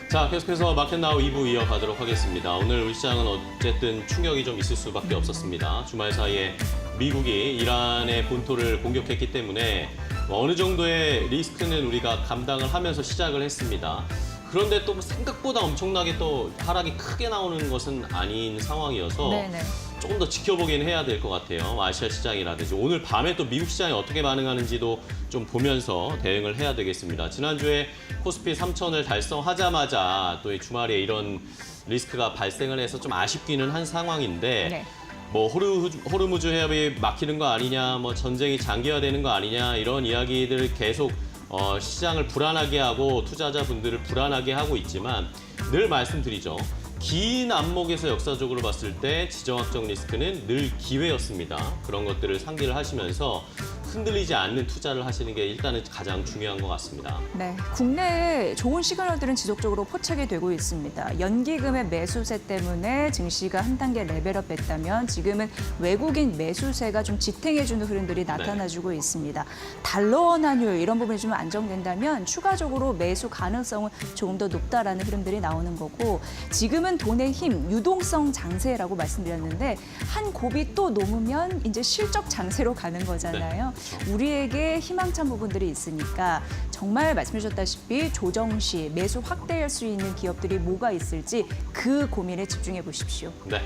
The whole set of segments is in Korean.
자, 계속해서 마켓나우 2부 이어가도록 하겠습니다. 오늘 우리 시장은 어쨌든 충격이 좀 있을 수밖에 없었습니다. 주말 사이에 미국이 이란의 본토를 공격했기 때문에 어느 정도의 리스크는 우리가 감당을 하면서 시작을 했습니다. 그런데 또 생각보다 엄청나게 또 하락이 크게 나오는 것은 아닌 상황이어서 네네. 조금 더 지켜보긴 해야 될 것 같아요. 아시아 시장이라든지 오늘 밤에 또 미국 시장이 어떻게 반응하는지도 좀 보면서 대응을 해야 되겠습니다. 지난주에 코스피 3,000을 달성하자마자 또 이 주말에 이런 리스크가 발생을 해서 좀 아쉽기는 한 상황인데 네. 뭐 호르무즈 해협이 막히는 거 아니냐, 뭐 전쟁이 장기화되는 거 아니냐 이런 이야기들을 계속 시장을 불안하게 하고 투자자분들을 불안하게 하고 있지만 늘 말씀드리죠. 긴 안목에서 역사적으로 봤을 때 지정학적 리스크는 늘 기회였습니다. 그런 것들을 상기를 하시면서 흔들리지 않는 투자를 하시는 게 일단은 가장 중요한 것 같습니다. 네, 국내에 좋은 시그널들은 지속적으로 포착이 되고 있습니다. 연기금의 매수세 때문에 증시가 한 단계 레벨업했다면 지금은 외국인 매수세가 좀 지탱해주는 흐름들이 나타나주고 있습니다. 달러 원환율 이런 부분이 좀 안정된다면 추가적으로 매수 가능성은 조금 더 높다라는 흐름들이 나오는 거고 지금은 돈의 힘, 유동성 장세라고 말씀드렸는데 한 곱이 또 넘으면 이제 실적 장세로 가는 거잖아요. 우리에게 희망찬 부분들이 있으니까 정말 말씀해 주셨다시피 조정 시 매수 확대할 수 있는 기업들이 뭐가 있을지 그 고민에 집중해 보십시오. 네.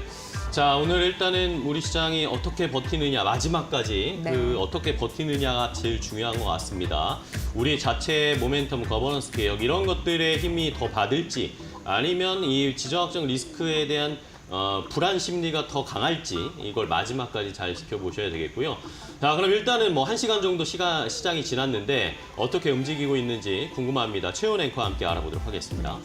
자, 오늘 일단은 우리 시장이 어떻게 버티느냐, 마지막까지 네. 어떻게 버티느냐가 제일 중요한 것 같습니다. 우리 자체의 모멘텀, 거버넌스 개혁 이런 것들의 힘이 더 받을지 아니면 이 지정학적 리스크에 대한 불안 심리가 더 강할지 이걸 마지막까지 잘 지켜보셔야 되겠고요. 자, 그럼 일단은 뭐 1시간 정도 시장이 지났는데 어떻게 움직이고 있는지 궁금합니다. 최훈 앵커와 함께 알아보도록 하겠습니다.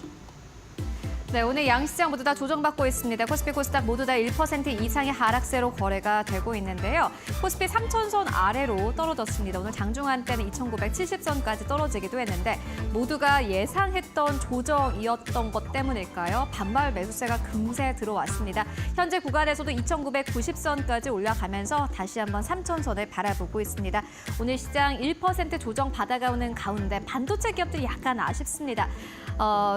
네, 오늘 양시장 모두 다 조정받고 있습니다. 코스피, 코스닥 모두 다 1% 이상의 하락세로 거래가 되고 있는데요. 코스피 3,000선 아래로 떨어졌습니다. 오늘 장중한 때는 2,970선까지 떨어지기도 했는데 모두가 예상했던 조정이었던 것 때문일까요? 반발 매수세가 금세 들어왔습니다. 현재 구간에서도 2,990선까지 올라가면서 다시 한번 3,000선을 바라보고 있습니다. 오늘 시장 1% 조정 받아가는 가운데 반도체 기업들이 약간 아쉽습니다.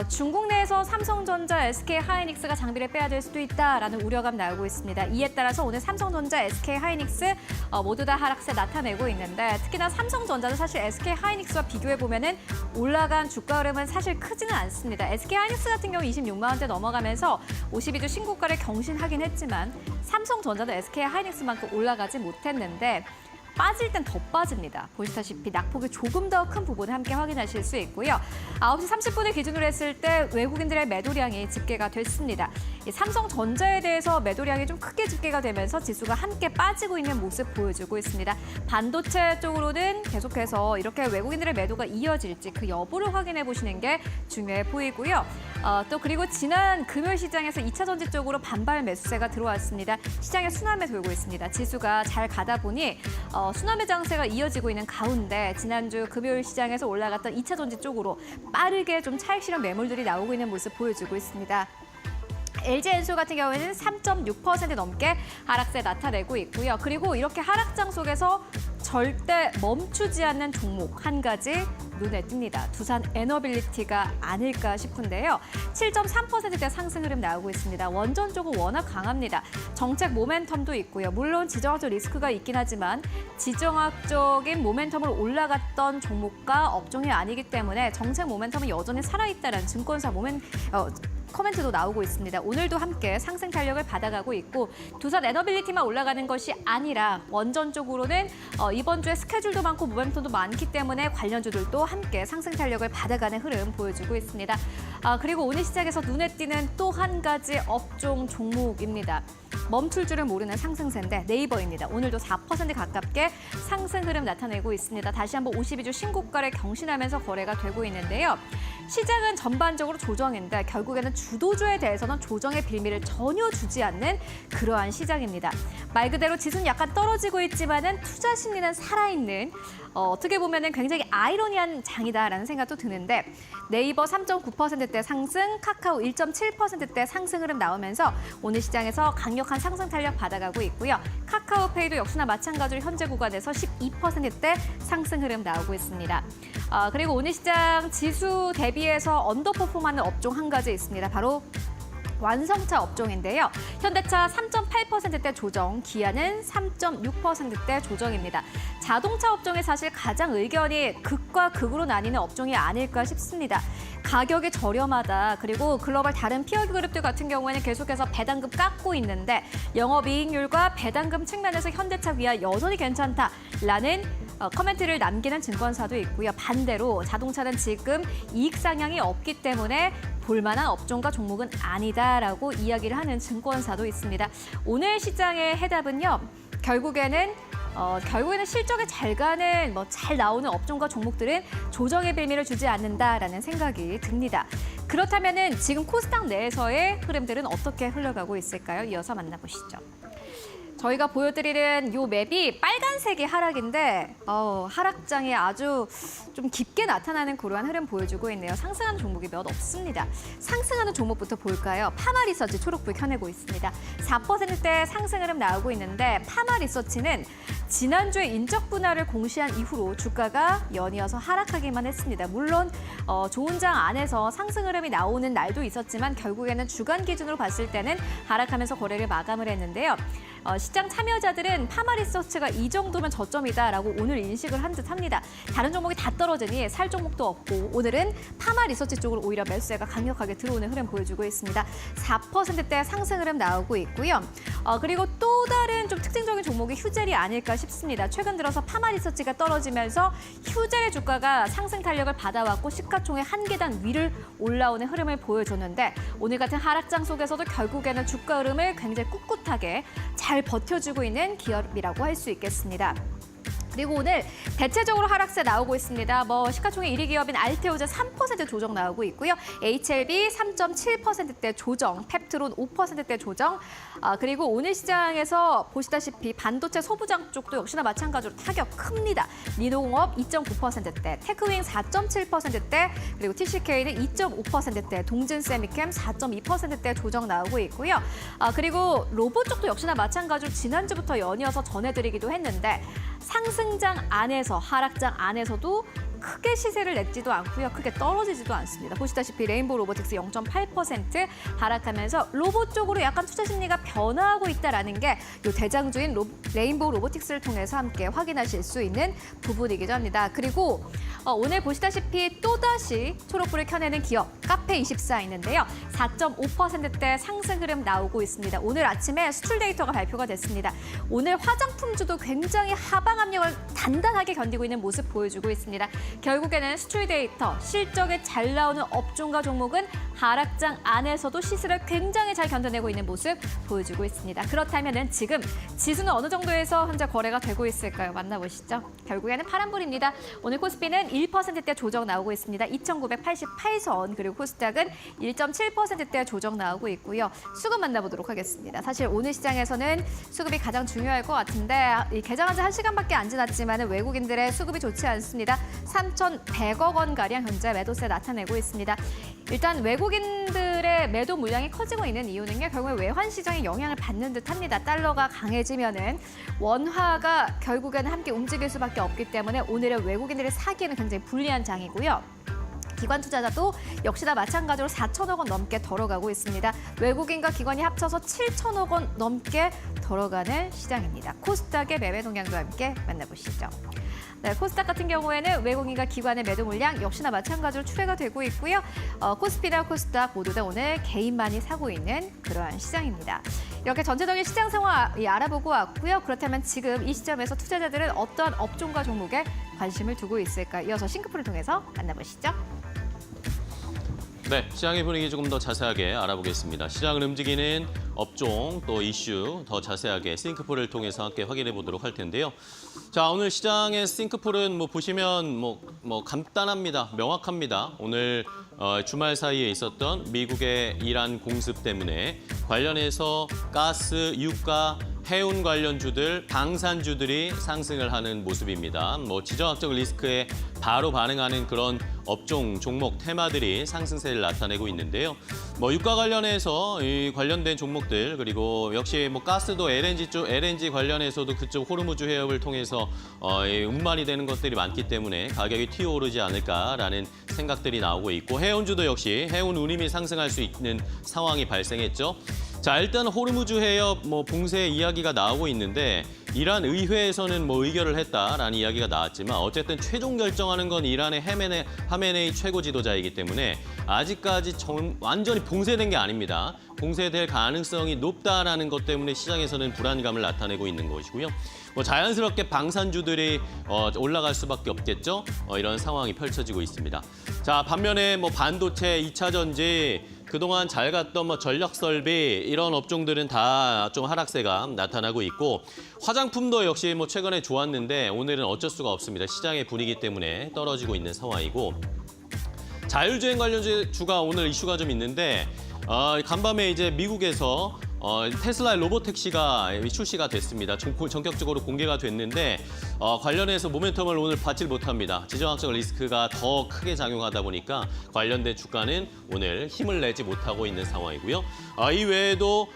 중국 내에서 삼성전자, SK하이닉스가 장비를 빼앗을 수도 있다라는 우려감 나오고 있습니다. 이에 따라서 오늘 삼성전자, SK하이닉스 모두 다 하락세 나타내고 있는데 특히나 삼성전자는 사실 SK하이닉스와 비교해보면 올라간 주가 흐름은 사실 크지는 않습니다. SK하이닉스 같은 경우 26만 원대 넘어가면서 52주 신고가를 경신하긴 했지만 삼성전자도 SK하이닉스만큼 올라가지 못했는데 빠질 땐 더 빠집니다. 보시다시피 낙폭이 조금 더 큰 부분을 함께 확인하실 수 있고요. 9시 30분을 기준으로 했을 때 외국인들의 매도량이 집계가 됐습니다. 이 삼성전자에 대해서 매도량이 좀 크게 집계가 되면서 지수가 함께 빠지고 있는 모습 보여주고 있습니다. 반도체 쪽으로는 계속해서 이렇게 외국인들의 매도가 이어질지 그 여부를 확인해 보시는 게 중요해 보이고요. 또 그리고 지난 금요일 시장에서 2차 전지 쪽으로 반발 매수세가 들어왔습니다. 시장에 순환매 돌고 있습니다. 지수가 잘 가다 보니 순환매 장세가 이어지고 있는 가운데 지난주 금요일 시장에서 올라갔던 2차 전지 쪽으로 빠르게 좀 차익 실현 매물들이 나오고 있는 모습 보여주고 있습니다. LG엔솔 같은 경우에는 3.6% 넘게 하락세 나타내고 있고요. 그리고 이렇게 하락장 속에서 절대 멈추지 않는 종목 한 가지 눈에 띕니다. 두산 에너빌리티가 아닐까 싶은데요. 7.3%대 상승 흐름 나오고 있습니다. 원전 쪽은 워낙 강합니다. 정책 모멘텀도 있고요. 물론 지정학적 리스크가 있긴 하지만 지정학적인 모멘텀으로 올라갔던 종목과 업종이 아니기 때문에 정책 모멘텀은 여전히 살아있다는 증권사 코멘트도 나오고 있습니다. 오늘도 함께 상승 탄력을 받아가고 있고 두산 에너빌리티만 올라가는 것이 아니라 원전 쪽으로는 이번 주에 스케줄도 많고 모멘텀도 많기 때문에 관련주들도 함께 상승 탄력을 받아가는 흐름 보여주고 있습니다. 그리고 오늘 시장에서 눈에 띄는 또 한 가지 업종 종목입니다. 멈출 줄을 모르는 상승세인데 네이버입니다. 오늘도 4% 가깝게 상승 흐름 나타내고 있습니다. 다시 한번 52주 신고가를 경신하면서 거래가 되고 있는데요. 시장은 전반적으로 조정인데 결국에는 주도주에 대해서는 조정의 빌미를 전혀 주지 않는 그러한 시장입니다. 말 그대로 지수는 약간 떨어지고 있지만은 투자 심리는 살아있는 어떻게 보면은 굉장히 아이러니한 장이다라는 생각도 드는데 네이버 3.9%대 상승, 카카오 1.7%대 상승 흐름 나오면서 오늘 시장에서 강력한 상승 탄력 받아가고 있고요. 카카오페이도 역시나 마찬가지로 현재 구간에서 12%대 상승 흐름 나오고 있습니다. 그리고 오늘 시장 지수 대비해서 언더퍼폼하는 업종 한 가지 있습니다. 바로 완성차 업종인데요. 현대차 3.8%대 조정, 기아는 3.6%대 조정입니다. 자동차 업종이 사실 가장 의견이 극과 극으로 나뉘는 업종이 아닐까 싶습니다. 가격이 저렴하다. 그리고 글로벌 다른 피어 그룹들 같은 경우에는 계속해서 배당금 깎고 있는데 영업이익률과 배당금 측면에서 현대차, 기아 여전히 괜찮다라는 코멘트를 남기는 증권사도 있고요. 반대로 자동차는 지금 이익 상향이 없기 때문에 볼만한 업종과 종목은 아니다라고 이야기를 하는 증권사도 있습니다. 오늘 시장의 해답은요. 결국에는 실적에 잘 가는 잘 나오는 업종과 종목들은 조정의 빌미를 주지 않는다라는 생각이 듭니다. 그렇다면은 지금 코스닥 내에서의 흐름들은 어떻게 흘러가고 있을까요? 이어서 만나보시죠. 저희가 보여드리는 이 맵이 빨간색이 하락인데 하락장이 아주 좀 깊게 나타나는 그러한 흐름 보여주고 있네요. 상승하는 종목이 몇 없습니다. 상승하는 종목부터 볼까요? 파마리서치 초록불 켜내고 있습니다. 4%대 상승 흐름 나오고 있는데 파마리서치는 지난주에 인적 분할을 공시한 이후로 주가가 연이어서 하락하기만 했습니다. 물론 좋은 장 안에서 상승 흐름이 나오는 날도 있었지만 결국에는 주간 기준으로 봤을 때는 하락하면서 거래를 마감을 했는데요. 시장 참여자들은 파마리서치가 이 정도면 저점이다라고 오늘 인식을 한 듯합니다. 다른 종목이 다 떨어지니 살 종목도 없고 오늘은 파마리서치 쪽으로 오히려 매수세가 강력하게 들어오는 흐름 보여주고 있습니다. 4%대 상승 흐름 나오고 있고요. 그리고 또 다른 좀 특징적인 종목이 휴젤이 아닐까 싶습니다. 최근 들어서 파마리서치가 떨어지면서 휴젤의 주가가 상승 탄력을 받아왔고 시가총액 한 계단 위를 올라오는 흐름을 보여줬는데 오늘 같은 하락장 속에서도 결국에는 주가 흐름을 굉장히 꿋꿋하게 잘 버텨주고 있는 기업이라고 할 수 있겠습니다. 그리고 오늘 대체적으로 하락세 나오고 있습니다. 시가총액 1위 기업인 알테오제 3% 조정 나오고 있고요. HLB 3.7%대 조정, 펩트론 5%대 조정. 그리고 오늘 시장에서 보시다시피 반도체 소부장 쪽도 역시나 마찬가지로 타격 큽니다. 리노공업 2.9%대, 테크윙 4.7%대, 그리고 TCK는 2.5%대, 동진세미캠 4.2%대 조정 나오고 있고요. 그리고 로봇 쪽도 역시나 마찬가지로 지난주부터 연이어서 전해드리기도 했는데 상승장 안에서 하락장 안에서도 크게 시세를 냈지도 않고요. 크게 떨어지지도 않습니다. 보시다시피 레인보우 로보틱스 0.8% 하락하면서 로봇 쪽으로 약간 투자 심리가 변화하고 있다는 게 이 대장주인 레인보우 로보틱스를 통해서 함께 확인하실 수 있는 부분이기도 합니다. 그리고 오늘 보시다시피 또다시 초록불을 켜내는 기업 카페24 있는데요. 4.5%대 상승 흐름 나오고 있습니다. 오늘 아침에 수출 데이터가 발표가 됐습니다. 오늘 화장품주도 굉장히 하방 압력을 단단하게 견디고 있는 모습 보여주고 있습니다. 결국에는 수출 데이터, 실적에 잘 나오는 업종과 종목은 하락장 안에서도 시세를 굉장히 잘 견뎌내고 있는 모습 보여주고 있습니다. 그렇다면 지금 지수는 어느 정도에서 현재 거래가 되고 있을까요? 만나보시죠. 결국에는 파란불입니다. 오늘 코스피는 1%대 조정 나오고 있습니다. 2,988선, 그리고 코스닥은 1.7%대 조정 나오고 있고요. 수급 만나보도록 하겠습니다. 사실 오늘 시장에서는 수급이 가장 중요할 것 같은데 개장한 지 1시간밖에 안 지났지만 외국인들의 수급이 좋지 않습니다. 3,100억 원가량 현재 매도세 나타내고 있습니다. 일단 외국인들의 매도 물량이 커지고 있는 이유는요. 결국에 외환 시장에 영향을 받는 듯합니다. 달러가 강해지면은 원화가 결국에는 함께 움직일 수밖에 없기 때문에 오늘의 외국인들의 사기에는 굉장히 불리한 장이고요. 기관 투자자도 역시나 마찬가지로 4천억 원 넘게 덜어가고 있습니다. 외국인과 기관이 합쳐서 7천억 원 넘게 덜어가는 시장입니다. 코스닥의 매매 동향도 함께 만나보시죠. 네, 코스닥 같은 경우에는 외국인과 기관의 매도 물량 역시나 마찬가지로 출회가 되고 있고요. 코스피나 코스닥 모두 다 오늘 개인만이 사고 있는 그러한 시장입니다. 이렇게 전체적인 시장 상황 알아보고 왔고요. 그렇다면 지금 이 시점에서 투자자들은 어떠한 업종과 종목에 관심을 두고 있을까? 이어서 싱크풀을 통해서 만나보시죠. 네, 시장의 분위기 조금 더 자세하게 알아보겠습니다. 시장을 움직이는 업종 또 이슈 더 자세하게 싱크풀을 통해서 함께 확인해 보도록 할 텐데요. 자, 오늘 시장의 싱크풀은 보시면 간단합니다. 명확합니다. 오늘 주말 사이에 있었던 미국의 이란 공습 때문에 관련해서 가스, 유가, 해운 관련주들, 방산주들이 상승을 하는 모습입니다. 뭐 지정학적 리스크에 바로 반응하는 그런 업종, 종목, 테마들이 상승세를 나타내고 있는데요. 뭐 유가 관련해서 이 관련된 종목들 그리고 역시 뭐 가스도 LNG 관련해서도 그쪽 호르무즈 해협을 통해서 운반이 되는 것들이 많기 때문에 가격이 튀어오르지 않을까라는 생각들이 나오고 있고 해운주도 역시 해운 운임이 상승할 수 있는 상황이 발생했죠. 자, 일단 호르무즈 해협 뭐 봉쇄 이야기가 나오고 있는데 이란 의회에서는 뭐 의결을 했다라는 이야기가 나왔지만 어쨌든 최종 결정하는 건 이란의 하메네이 최고 지도자이기 때문에 아직까지 완전히 봉쇄된 게 아닙니다. 봉쇄될 가능성이 높다라는 것 때문에 시장에서는 불안감을 나타내고 있는 것이고요. 뭐 자연스럽게 방산주들이 올라갈 수밖에 없겠죠. 이런 상황이 펼쳐지고 있습니다. 자, 반면에 뭐 반도체, 2차 전지 그동안 잘 갔던 뭐 전력 설비 이런 업종들은 다 좀 하락세가 나타나고 있고 화장품도 역시 뭐 최근에 좋았는데 오늘은 어쩔 수가 없습니다. 시장의 분위기 때문에 떨어지고 있는 상황이고 자율주행 관련주가 오늘 이슈가 좀 있는데 간밤에 이제 미국에서 테슬라 로보택시가 출시가 됐습니다. 전격적으로 공개가 됐는데 관련해서 모멘텀을 오늘 받질 못합니다. 지정학적 리스크가 더 크게 작용하다 보니까 관련된 주가는 오늘 힘을 내지 못하고 있는 상황이고요. 이 외에도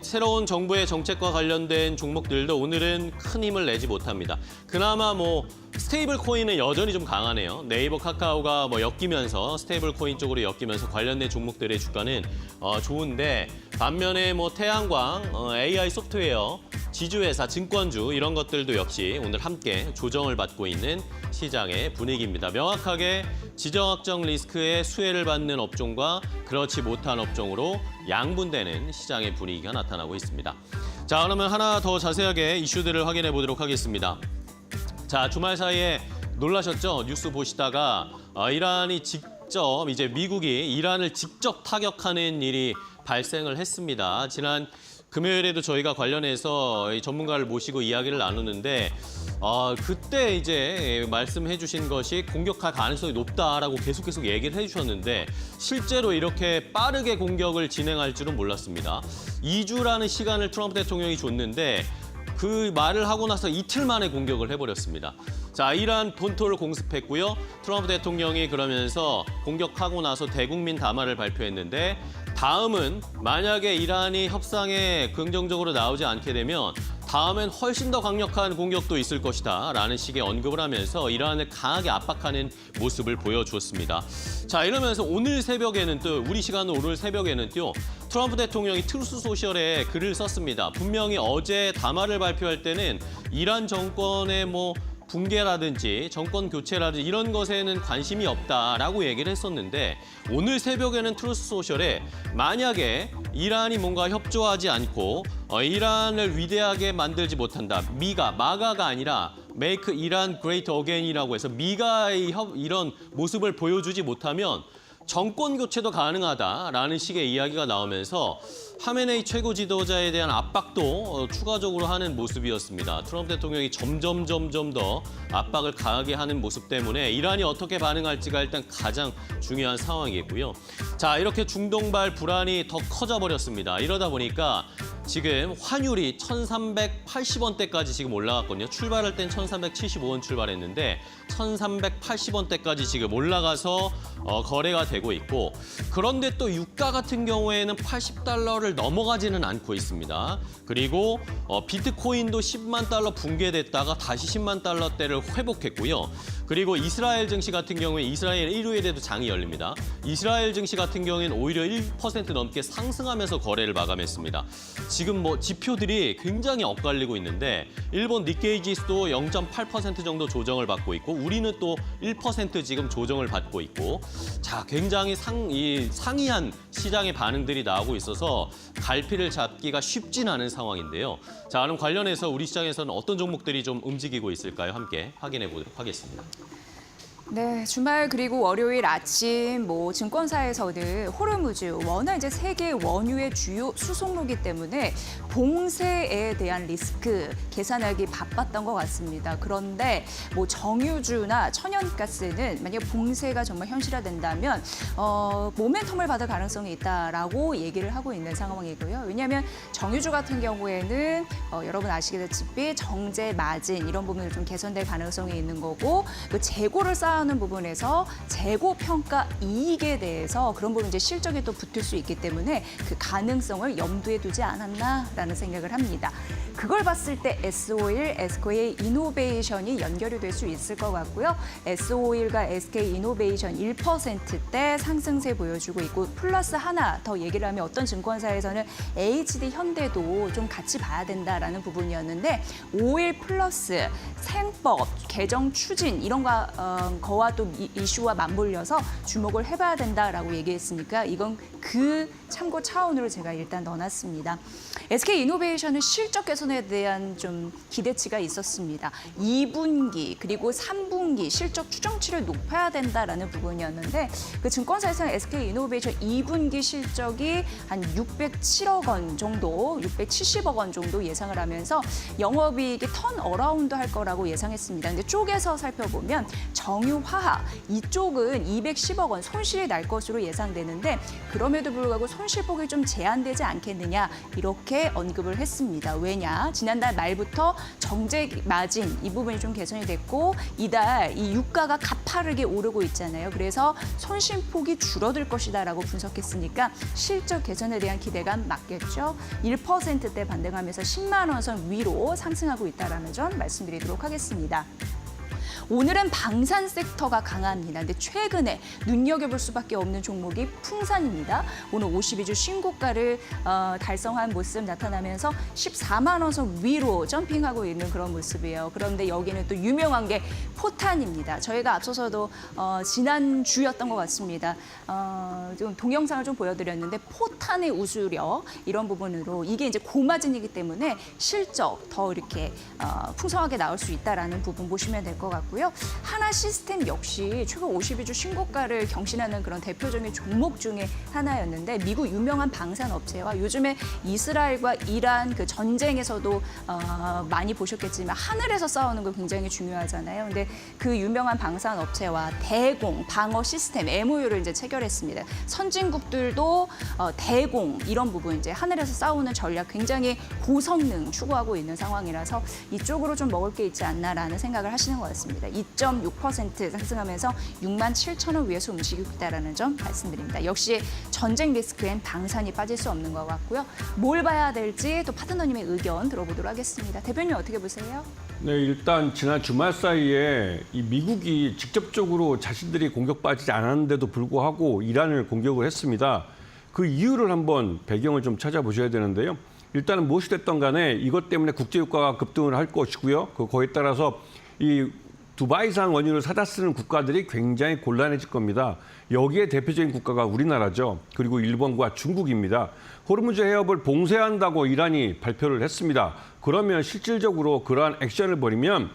새로운 정부의 정책과 관련된 종목들도 오늘은 큰 힘을 내지 못합니다. 그나마 뭐 스테이블 코인은 여전히 좀 강하네요. 네이버, 카카오가 뭐 엮이면서 스테이블 코인 쪽으로 엮이면서 관련된 종목들의 주가는 좋은데 반면에 뭐 태양광, AI 소프트웨어, 지주회사, 증권주 이런 것들도 역시 오늘 함께 조정을 받고 있는 시장의 분위기입니다. 명확하게 지정학적 리스크의 수혜를 받는 업종과 그렇지 못한 업종으로 양분되는 시장의 분위기가 나타나고 있습니다. 자, 그러면 하나 더 자세하게 이슈들을 확인해 보도록 하겠습니다. 자, 주말 사이에 놀라셨죠? 뉴스 보시다가 이란이 직접 이제 미국이 이란을 직접 타격하는 일이 발생을 했습니다. 지난 금요일에도 저희가 관련해서 전문가를 모시고 이야기를 나누는데 그때 이제 말씀해 주신 것이 공격할 가능성이 높다라고 계속 얘기를 해주셨는데 실제로 이렇게 빠르게 공격을 진행할 줄은 몰랐습니다. 2주라는 시간을 트럼프 대통령이 줬는데 그 말을 하고 나서 이틀 만에 공격을 해버렸습니다. 자, 이란 본토를 공습했고요. 트럼프 대통령이 그러면서 공격하고 나서 대국민 담화를 발표했는데 다음은 만약에 이란이 협상에 긍정적으로 나오지 않게 되면 다음엔 훨씬 더 강력한 공격도 있을 것이다 라는 식의 언급을 하면서 이란을 강하게 압박하는 모습을 보여주었습니다. 자, 이러면서 오늘 새벽에는 또 우리 시간으로 오늘 새벽에는 또 트럼프 대통령이 트루스 소셜에 글을 썼습니다. 분명히 어제 담화를 발표할 때는 이란 정권의 뭐 붕괴라든지 정권 교체라든지 이런 것에는 관심이 없다라고 얘기를 했었는데 오늘 새벽에는 트루스 소셜에 만약에 이란이 뭔가 협조하지 않고 이란을 위대하게 만들지 못한다. 마가가 아니라 Make Iran Great Again이라고 해서 미가의 이런 모습을 보여주지 못하면 정권 교체도 가능하다라는 식의 이야기가 나오면서 하메네이 최고 지도자에 대한 압박도 추가적으로 하는 모습이었습니다. 트럼프 대통령이 점점 더 압박을 강하게 하는 모습 때문에 이란이 어떻게 반응할지가 일단 가장 중요한 상황이고요. 자, 이렇게 중동발 불안이 더 커져버렸습니다. 이러다 보니까 지금 환율이 1,380원대까지 지금 올라갔거든요. 출발할 땐 1,375원 출발했는데 1,380원대까지 지금 올라가서 거래가 되고 있고 그런데 또 유가 같은 경우에는 80달러를 넘어가지는 않고 있습니다. 그리고 비트코인도 10만 달러 붕괴됐다가 다시 10만 달러대를 회복했고요. 그리고 이스라엘 증시 같은 경우에 이스라엘 일요일에도 장이 열립니다. 이스라엘 증시 같은 경우에는 오히려 1% 넘게 상승하면서 거래를 마감했습니다. 지금 뭐 지표들이 굉장히 엇갈리고 있는데 일본 니케이 지수도 0.8% 정도 조정을 받고 있고 우리는 또 1% 지금 조정을 받고 있고 자, 굉장히 상이한 시장의 반응들이 나오고 있어서 갈피를 잡기가 쉽진 않은 상황인데요. 자, 그럼 관련해서 우리 시장에서는 어떤 종목들이 좀 움직이고 있을까요? 함께 확인해 보도록 하겠습니다. 네, 주말 그리고 월요일 아침 증권사에서는 호르무즈 워낙 이제 세계 원유의 주요 수송로이기 때문에 봉쇄에 대한 리스크 계산하기 바빴던 것 같습니다. 그런데 정유주나 천연가스는 만약 봉쇄가 정말 현실화된다면 모멘텀을 받을 가능성이 있다라고 얘기를 하고 있는 상황이고요. 왜냐하면 정유주 같은 경우에는 여러분 아시다시피 정제 마진 이런 부분을 좀 개선될 가능성이 있는 거고 그 재고를 쌓아놓은 부분에서 재고 평가 이익에 대해서 그런 부분 이제 실적에 또 붙을 수 있기 때문에 그 가능성을 염두에 두지 않았나라는 생각을 합니다. 그걸 봤을 때 S-오일, SK 이노베이션이 연결이 될 수 있을 것 같고요. S-오일과 SK 이노베이션 1%대 상승세 보여주고 있고 플러스 하나 더 얘기를 하면 어떤 증권사에서는 HD 현대도 좀 같이 봐야 된다라는 부분이었는데 오일 플러스 생법 개정 추진 이런 거와 또 이슈와 맞물려서 주목을 해봐야 된다라고 얘기했으니까 이건 그 참고 차원으로 제가 일단 넣어놨습니다. SK 이노베이션은 실적 개선에 대한 좀 기대치가 있었습니다. 2분기 그리고 3분기 실적 추정치를 높여야 된다라는 부분이었는데 그 증권사에서는 SK 이노베이션 2분기 실적이 한 607억 원 정도, 670억 원 정도 예상을 하면서 영업이익이 턴어라운드 할 거라고 예상했습니다. 근데 쪼개서 살펴보면 정유화학 이쪽은 210억 원 손실이 날 것으로 예상되는데 그럼에도 불구하고 손실폭이 좀 제한되지 않겠느냐 이렇게 언급을 했습니다. 왜냐? 지난달 말부터 정제 마진 이 부분이 좀 개선이 됐고 이달 이 유가가 가파르게 오르고 있잖아요. 그래서 손실폭이 줄어들 것이다라고 분석했으니까 실적 개선에 대한 기대감 맞겠죠. 1%대 반등하면서 10만 원 선 위로 상승하고 있다는 점 말씀드리도록 하겠습니다. 오늘은 방산 섹터가 강합니다. 근데 최근에 눈여겨볼 수밖에 없는 종목이 풍산입니다. 오늘 52주 신고가를 달성한 모습 나타나면서 14만 원 선 위로 점핑하고 있는 그런 모습이에요. 그런데 여기는 또 유명한 게 포탄입니다. 저희가 앞서서도 지난주였던 것 같습니다. 좀 동영상을 좀 보여드렸는데 포탄의 우수력 이런 부분으로 이게 이제 고마진이기 때문에 실적 더 이렇게 풍성하게 나올 수 있다라는 부분 보시면 될 것 같고요. 하나 시스템 역시 최근 52주 신고가를 경신하는 그런 대표적인 종목 중에 하나였는데 미국 유명한 방산 업체와 요즘에 이스라엘과 이란 그 전쟁에서도 많이 보셨겠지만 하늘에서 싸우는 거 굉장히 중요하잖아요. 근데 그 유명한 방산 업체와 대공 방어 시스템 MOU를 이제 체결했습니다. 선진국들도 대공 이런 부분 이제 하늘에서 싸우는 전략 굉장히 고성능 추구하고 있는 상황이라서 이쪽으로 좀 먹을 게 있지 않나라는 생각을 하시는 것 같습니다. 2.6% 상승하면서 6만 7천 원 위에서 움직이고 있다는 점 말씀드립니다. 역시 전쟁 리스크엔 방산이 빠질 수 없는 것 같고요. 뭘 봐야 될지 또 파트너님의 의견 들어보도록 하겠습니다. 대표님 어떻게 보세요? 네, 일단 지난 주말 사이에 이 미국이 직접적으로 자신들이 공격받지 않았는데도 불구하고 이란을 공격을 했습니다. 그 이유를 한번 배경을 좀 찾아보셔야 되는데요. 일단은 무엇이 됐든 간에 이것 때문에 국제유가가 급등을 할 것이고요. 그거에 따라서 이 두바이산 원유를 사다 쓰는 국가들이 굉장히 곤란해질 겁니다. 여기에 대표적인 국가가 우리나라죠. 그리고 일본과 중국입니다. 호르무즈 해협을 봉쇄한다고 이란이 발표를 했습니다. 그러면 실질적으로 그러한 액션을 벌이면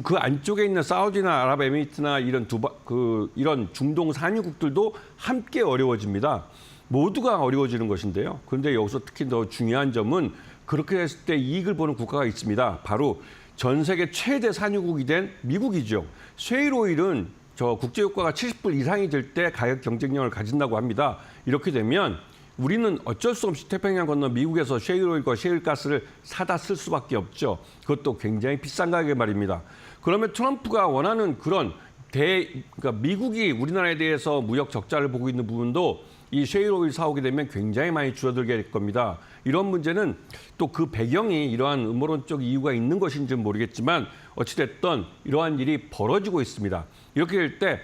그 안쪽에 있는 사우디나 아랍에미리트나 이런 중동 산유국들도 함께 어려워집니다. 모두가 어려워지는 것인데요. 그런데 여기서 특히 더 중요한 점은 그렇게 했을 때 이익을 보는 국가가 있습니다. 바로 전 세계 최대 산유국이 된 미국이죠. 셰일 오일은 국제유가가 70불 이상이 될 때 가격 경쟁력을 가진다고 합니다. 이렇게 되면 우리는 어쩔 수 없이 태평양 건너 미국에서 셰일 오일과 셰일 가스를 사다 쓸 수밖에 없죠. 그것도 굉장히 비싼 가격에 말입니다. 그러면 트럼프가 원하는 그런 그러니까 미국이 우리나라에 대해서 무역 적자를 보고 있는 부분도 이 셰일 오일 사오게 되면 굉장히 많이 줄어들게 될 겁니다. 이런 문제는 또 그 배경이 이러한 음모론적 이유가 있는 것인지는 모르겠지만 어찌됐든 이러한 일이 벌어지고 있습니다. 이렇게 될 때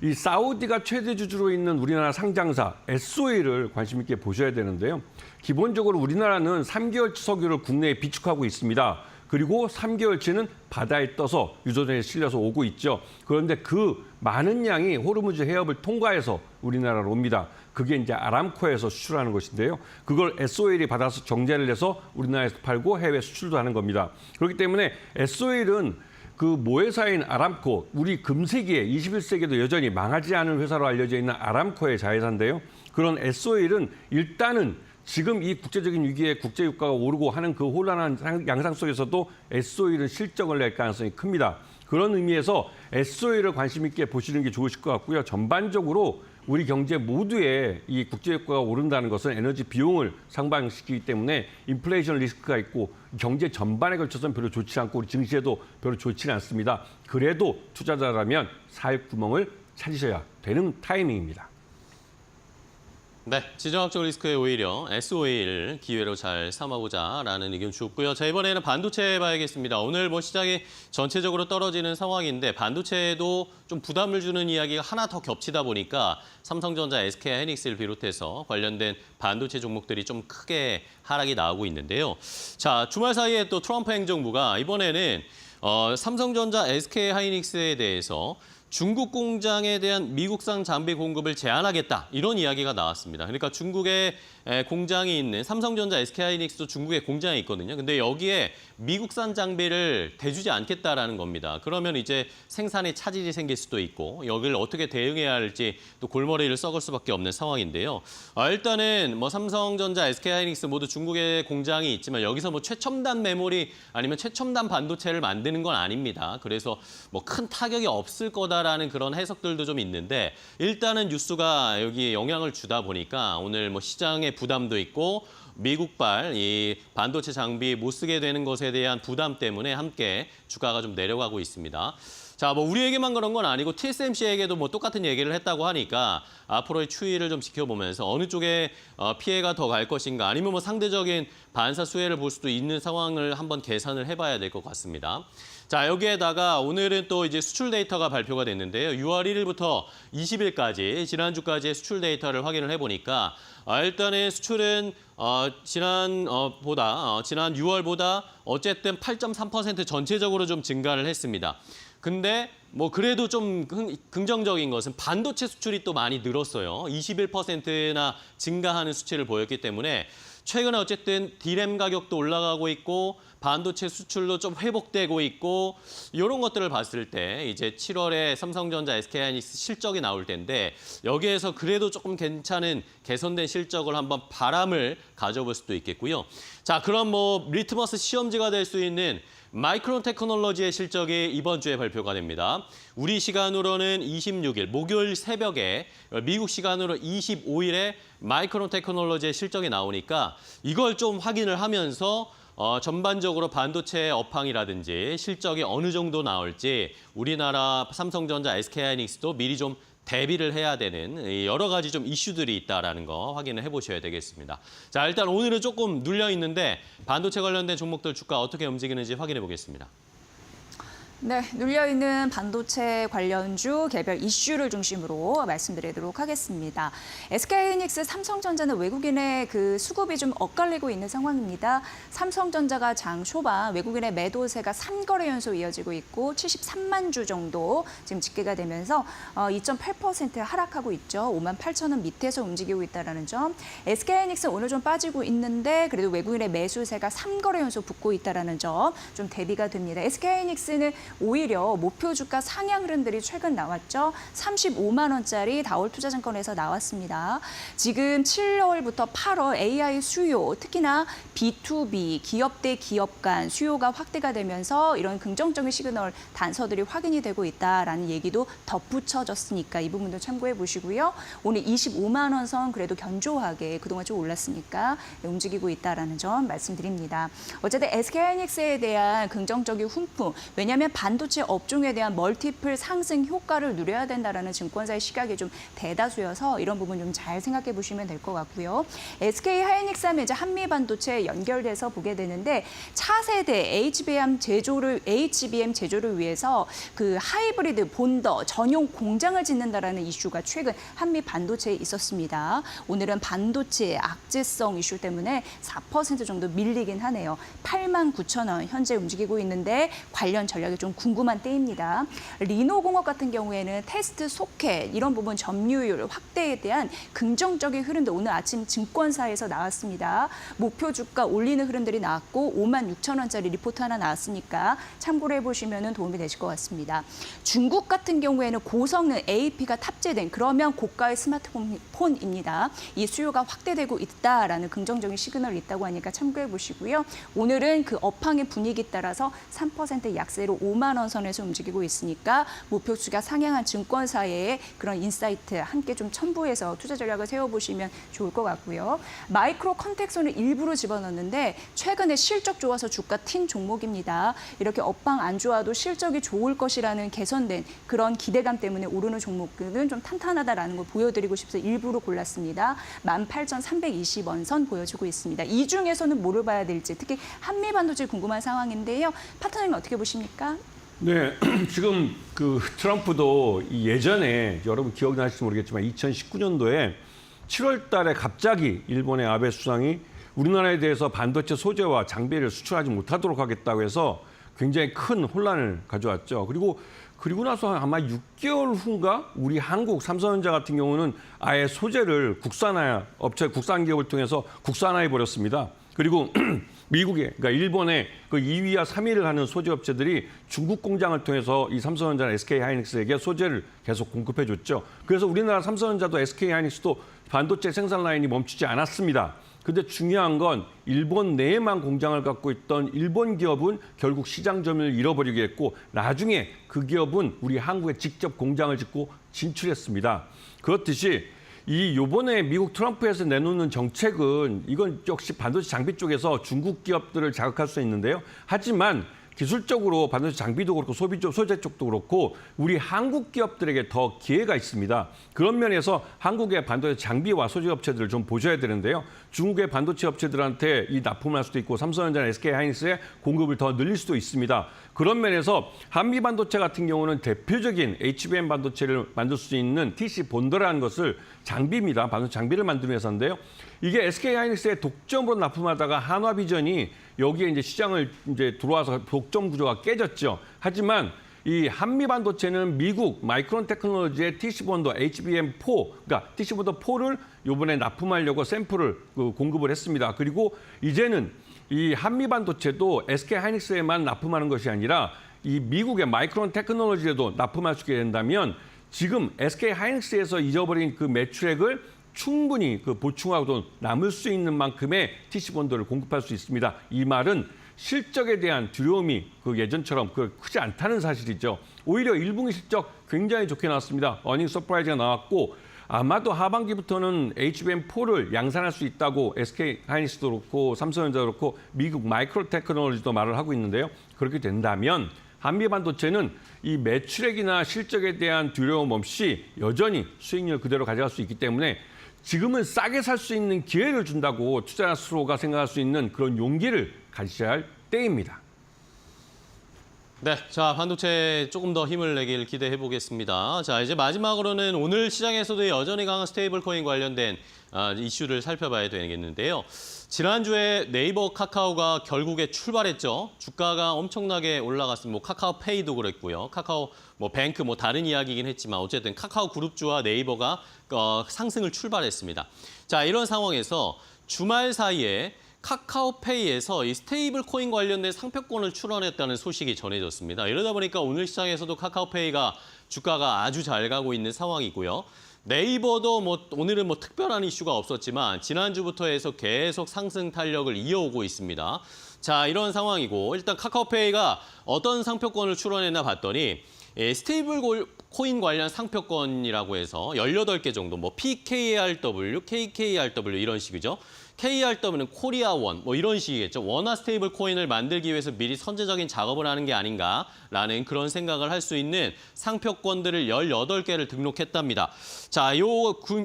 이 사우디가 최대 주주로 있는 우리나라 상장사 S-오일을 관심 있게 보셔야 되는데요. 기본적으로 우리나라는 3개월치 석유를 국내에 비축하고 있습니다. 그리고 3개월치는 바다에 떠서 유조선에 실려서 오고 있죠. 그런데 그 많은 양이 호르무즈 해협을 통과해서 우리나라로 옵니다. 그게 이제 아람코에서 수출하는 것인데요. 그걸 S-오일이 받아서 정제를 해서 우리나라에서 팔고 해외 수출도 하는 겁니다. 그렇기 때문에 S-오일은 그 모회사인 아람코, 우리 금세기에 21세기에도 여전히 망하지 않은 회사로 알려져 있는 아람코의 자회사인데요. 그런 S-오일은 일단은 지금 이 국제적인 위기에 국제유가가 오르고 하는 그 혼란한 양상 속에서도 S-오일은 실적을 낼 가능성이 큽니다. 그런 의미에서 S-오일을 관심 있게 보시는 게 좋으실 것 같고요. 전반적으로 우리 경제 모두에 이 국제유가가 오른다는 것은 에너지 비용을 상반시키기 때문에 인플레이션 리스크가 있고 경제 전반에 걸쳐서는 별로 좋지 않고 우리 증시에도 별로 좋지는 않습니다. 그래도 투자자라면 살 구멍을 찾으셔야 되는 타이밍입니다. 네, 지정학적 리스크에 오히려 S-오일 기회로 잘 삼아보자라는 의견 주었고요. 자, 이번에는 반도체 봐야겠습니다. 오늘 뭐 시장이 전체적으로 떨어지는 상황인데 반도체에도 좀 부담을 주는 이야기가 하나 더 겹치다 보니까 삼성전자, SK하이닉스를 비롯해서 관련된 반도체 종목들이 좀 크게 하락이 나오고 있는데요. 자, 주말 사이에 또 트럼프 행정부가 이번에는 삼성전자, SK하이닉스에 대해서 중국 공장에 대한 미국산 장비 공급을 제한하겠다 이런 이야기가 나왔습니다. 그러니까 중국에 공장이 있는 삼성전자, SK하이닉스도 중국에 공장이 있거든요. 근데 여기에 미국산 장비를 대주지 않겠다라는 겁니다. 그러면 이제 생산에 차질이 생길 수도 있고 여기를 어떻게 대응해야 할지 또 골머리를 썩을 수밖에 없는 상황인데요. 일단은 뭐 삼성전자, SK하이닉스 모두 중국에 공장이 있지만 여기서 뭐 최첨단 메모리 아니면 최첨단 반도체를 만드는 건 아닙니다. 그래서 뭐 큰 타격이 없을 거다라는 그런 해석들도 좀 있는데 일단은 뉴스가 여기 영향을 주다 보니까 오늘 뭐 시장의 부담도 있고 미국발 이 반도체 장비 못 쓰게 되는 것에 대한 부담 때문에 함께 주가가 좀 내려가고 있습니다. 자, 뭐 우리에게만 그런 건 아니고 TSMC에게도 뭐 똑같은 얘기를 했다고 하니까 앞으로의 추이를 좀 지켜보면서 어느 쪽에 피해가 더 갈 것인가 아니면 뭐 상대적인 반사 수혜를 볼 수도 있는 상황을 한번 계산을 해봐야 될 것 같습니다. 자, 여기에다가 오늘은 또 이제 수출 데이터가 발표가 됐는데요. 6월 1일부터 20일까지 지난주까지의 수출 데이터를 확인을 해보니까 일단은 수출은 지난 6월보다 어쨌든 8.3% 전체적으로 좀 증가를 했습니다. 근데 뭐 그래도 좀 긍정적인 것은 반도체 수출이 또 많이 늘었어요. 21%나 증가하는 수치를 보였기 때문에 최근에 어쨌든 D램 가격도 올라가고 있고 반도체 수출도 좀 회복되고 있고 이런 것들을 봤을 때 이제 7월에 삼성전자, SK하이닉스 실적이 나올 텐데 여기에서 그래도 조금 괜찮은 개선된 실적을 한번 바람을 가져볼 수도 있겠고요. 자, 그럼 뭐 리트머스 시험지가 될 수 있는 마이크론 테크놀로지의 실적이 이번 주에 발표가 됩니다. 우리 시간으로는 26일 목요일 새벽에 미국 시간으로 25일에 마이크론 테크놀로지의 실적이 나오니까 이걸 좀 확인을 하면서 전반적으로 반도체 업황이라든지 실적이 어느 정도 나올지 우리나라 삼성전자, SK하이닉스도 미리 좀 대비를 해야 되는 여러 가지 좀 이슈들이 있다라는 거 확인을 해보셔야 되겠습니다. 자, 일단 오늘은 조금 눌려 있는데 반도체 관련된 종목들 주가 어떻게 움직이는지 확인해 보겠습니다. 네, 눌려있는 반도체 관련주 개별 이슈를 중심으로 말씀드리도록 하겠습니다. SK하이닉스, 삼성전자는 외국인의 그 수급이 좀 엇갈리고 있는 상황입니다. 삼성전자가 장 초반 외국인의 매도세가 3거래 연속 이어지고 있고 73만 주 정도 지금 집계가 되면서 2.8% 하락하고 있죠. 5만 8천 원 밑에서 움직이고 있다는 점. SK하이닉스는 오늘 좀 빠지고 있는데 그래도 외국인의 매수세가 3거래 연속 붙고 있다는 점 좀 대비가 됩니다. SK하이닉스는 오히려 목표 주가 상향 흐름들이 최근 나왔죠. 35만 원짜리 다올 투자증권에서 나왔습니다. 지금 7월부터 8월 AI 수요, 특히나 B2B, 기업 대 기업 간 수요가 확대가 되면서 이런 긍정적인 시그널 단서들이 확인이 되고 있다라는 얘기도 덧붙여졌으니까 이 부분도 참고해 보시고요. 오늘 25만 원 선 그래도 견조하게 그동안 좀 올랐으니까 움직이고 있다라는 점 말씀드립니다. 어쨌든 SK하이닉스에 대한 긍정적인 훈풍, 왜냐하면 반도체 업종에 대한 멀티플 상승 효과를 누려야 된다라는 증권사의 시각이 좀 대다수여서 이런 부분 좀 잘 생각해 보시면 될 것 같고요. SK하이닉스 하면 이제 한미반도체 연결돼서 보게 되는데 차세대 HBM 제조를 위해서 그 하이브리드 본더 전용 공장을 짓는다라는 이슈가 최근 한미반도체에 있었습니다. 오늘은 반도체 악재성 이슈 때문에 4% 정도 밀리긴 하네요. 8만 9천 원 현재 움직이고 있는데 관련 전략이 좀 좀 궁금한 때입니다. 리노공업 같은 경우에는 테스트 소켓 이런 부분 점유율 확대에 대한 긍정적인 흐름도 오늘 아침 증권사에서 나왔습니다. 목표 주가 올리는 흐름들이 나왔고 5만 6천 원짜리 리포트 하나 나왔으니까 참고를 해보시면 도움이 되실 것 같습니다. 중국 같은 경우에는 고성능 AP가 탑재된 그러면 고가의 스마트폰입니다. 이 수요가 확대되고 있다라는 긍정적인 시그널이 있다고 하니까 참고해 보시고요. 오늘은 그 업황의 분위기 따라서 3% 약세로 5만 원 선에서 움직이고 있으니까 목표수가 상향한 증권사의 그런 인사이트 함께 좀 첨부해서 투자 전략을 세워보시면 좋을 것 같고요. 마이크로 컨텍스는 일부러 집어넣는데 최근에 실적 좋아서 주가 튄 종목입니다. 이렇게 업황 안 좋아도 실적이 좋을 것이라는 개선된 그런 기대감 때문에 오르는 종목들은 좀 탄탄하다라는 걸 보여드리고 싶어서 일부러 골랐습니다. 18,320원 선 보여주고 있습니다. 이 중에서는 뭐를 봐야 될지 특히 한미반도체 궁금한 상황인데요. 파트너님 어떻게 보십니까? 네, 지금 그 트럼프도 예전에 여러분 기억나실지 모르겠지만 2019년도에 7월 달에 갑자기 일본의 아베 수상이 우리나라에 대해서 반도체 소재와 장비를 수출하지 못하도록 하겠다고 해서 굉장히 큰 혼란을 가져왔죠. 그리고 나서 아마 6개월 후인가 우리 한국 삼성전자 같은 경우는 아예 소재를 국산 기업을 통해서 국산화해 버렸습니다. 그리고 미국에, 그러니까 일본의 그 2위와 3위를 하는 소재 업체들이 중국 공장을 통해서 이 삼성전자나 SK하이닉스에게 소재를 계속 공급해 줬죠. 그래서 우리나라 삼성전자도 SK하이닉스도 반도체 생산 라인이 멈추지 않았습니다. 근데 중요한 건 일본 내에만 공장을 갖고 있던 일본 기업은 결국 시장 점유율을 잃어버리게 했고 나중에 그 기업은 우리 한국에 직접 공장을 짓고 진출했습니다. 그렇듯이 요번에 미국 트럼프에서 내놓는 정책은 이건 역시 반도체 장비 쪽에서 중국 기업들을 자극할 수 있는데요. 하지만 기술적으로 반도체 장비도 그렇고 소재 쪽도 그렇고 우리 한국 기업들에게 더 기회가 있습니다. 그런 면에서 한국의 반도체 장비와 소재 업체들을 좀 보셔야 되는데요. 중국의 반도체 업체들한테 이 납품할 수도 있고 삼성전자나 SK하이닉스의 공급을 더 늘릴 수도 있습니다. 그런 면에서 한미 반도체 같은 경우는 대표적인 HBM 반도체를 만들 수 있는 TC 본더라는 것을 장비입니다. 반도체 장비를 만드는 회사인데요. 이게 SK하이닉스의 독점으로 납품하다가 한화비전이 여기에 이제 시장을 이제 들어와서 독점 구조가 깨졌죠. 하지만 이 한미 반도체는 미국 마이크론 테크놀로지의 TC 본더 HBM4, 그러니까 TC 본더 4를 이번에 납품하려고 샘플을 공급을 했습니다. 그리고 이제는 이 한미 반도체도 SK하이닉스에만 납품하는 것이 아니라 이 미국의 마이크론 테크놀로지에도 납품할 수 있게 된다면 지금 SK하이닉스에서 잊어버린 그 매출액을 충분히 보충하고도 남을 수 있는 만큼의 TC 본더를 공급할 수 있습니다. 이 말은 실적에 대한 두려움이 예전처럼 크지 않다는 사실이죠. 오히려 1분기 실적 굉장히 좋게 나왔습니다. 어닝 서프라이즈가 나왔고 아마도 하반기부터는 HBM4를 양산할 수 있다고 SK하이닉스도 그렇고 삼성전자도 그렇고 미국 마이크로 테크놀로지도 말을 하고 있는데요. 그렇게 된다면 한미 반도체는 이 매출액이나 실적에 대한 두려움 없이 여전히 수익률 그대로 가져갈 수 있기 때문에 지금은 싸게 살 수 있는 기회를 준다고 투자수로가 생각할 수 있는 그런 용기를 가지셔야 할 때입니다. 네, 자 반도체 조금 더 힘을 내길 기대해 보겠습니다. 자 이제 마지막으로는 오늘 시장에서도 여전히 강한 스테이블 코인 관련된 이슈를 살펴봐야 되겠는데요. 지난주에 네이버 카카오가 결국에 출발했죠. 주가가 엄청나게 올라갔습니다. 뭐 카카오페이도 그랬고요. 카카오 뱅크 다른 이야기이긴 했지만 어쨌든 카카오 그룹주와 네이버가 상승을 출발했습니다. 자 이런 상황에서 주말 사이에 카카오페이에서 이 스테이블 코인 관련된 상표권을 출원했다는 소식이 전해졌습니다. 이러다 보니까 오늘 시장에서도 카카오페이가 주가가 아주 잘 가고 있는 상황이고요. 네이버도 오늘은 특별한 이슈가 없었지만 지난주부터 해서 계속 상승 탄력을 이어오고 있습니다. 자, 이런 상황이고 일단 카카오페이가 어떤 상표권을 출원했나 봤더니 스테이블 코인 관련 상표권이라고 해서 18개 정도 PKRW, KKRW 이런 식이죠. KRW는 코리아원 이런 식이겠죠. 원화 스테이블 코인을 만들기 위해서 미리 선제적인 작업을 하는 게 아닌가라는 그런 생각을 할 수 있는 상표권들을 18개를 등록했답니다. 자, 요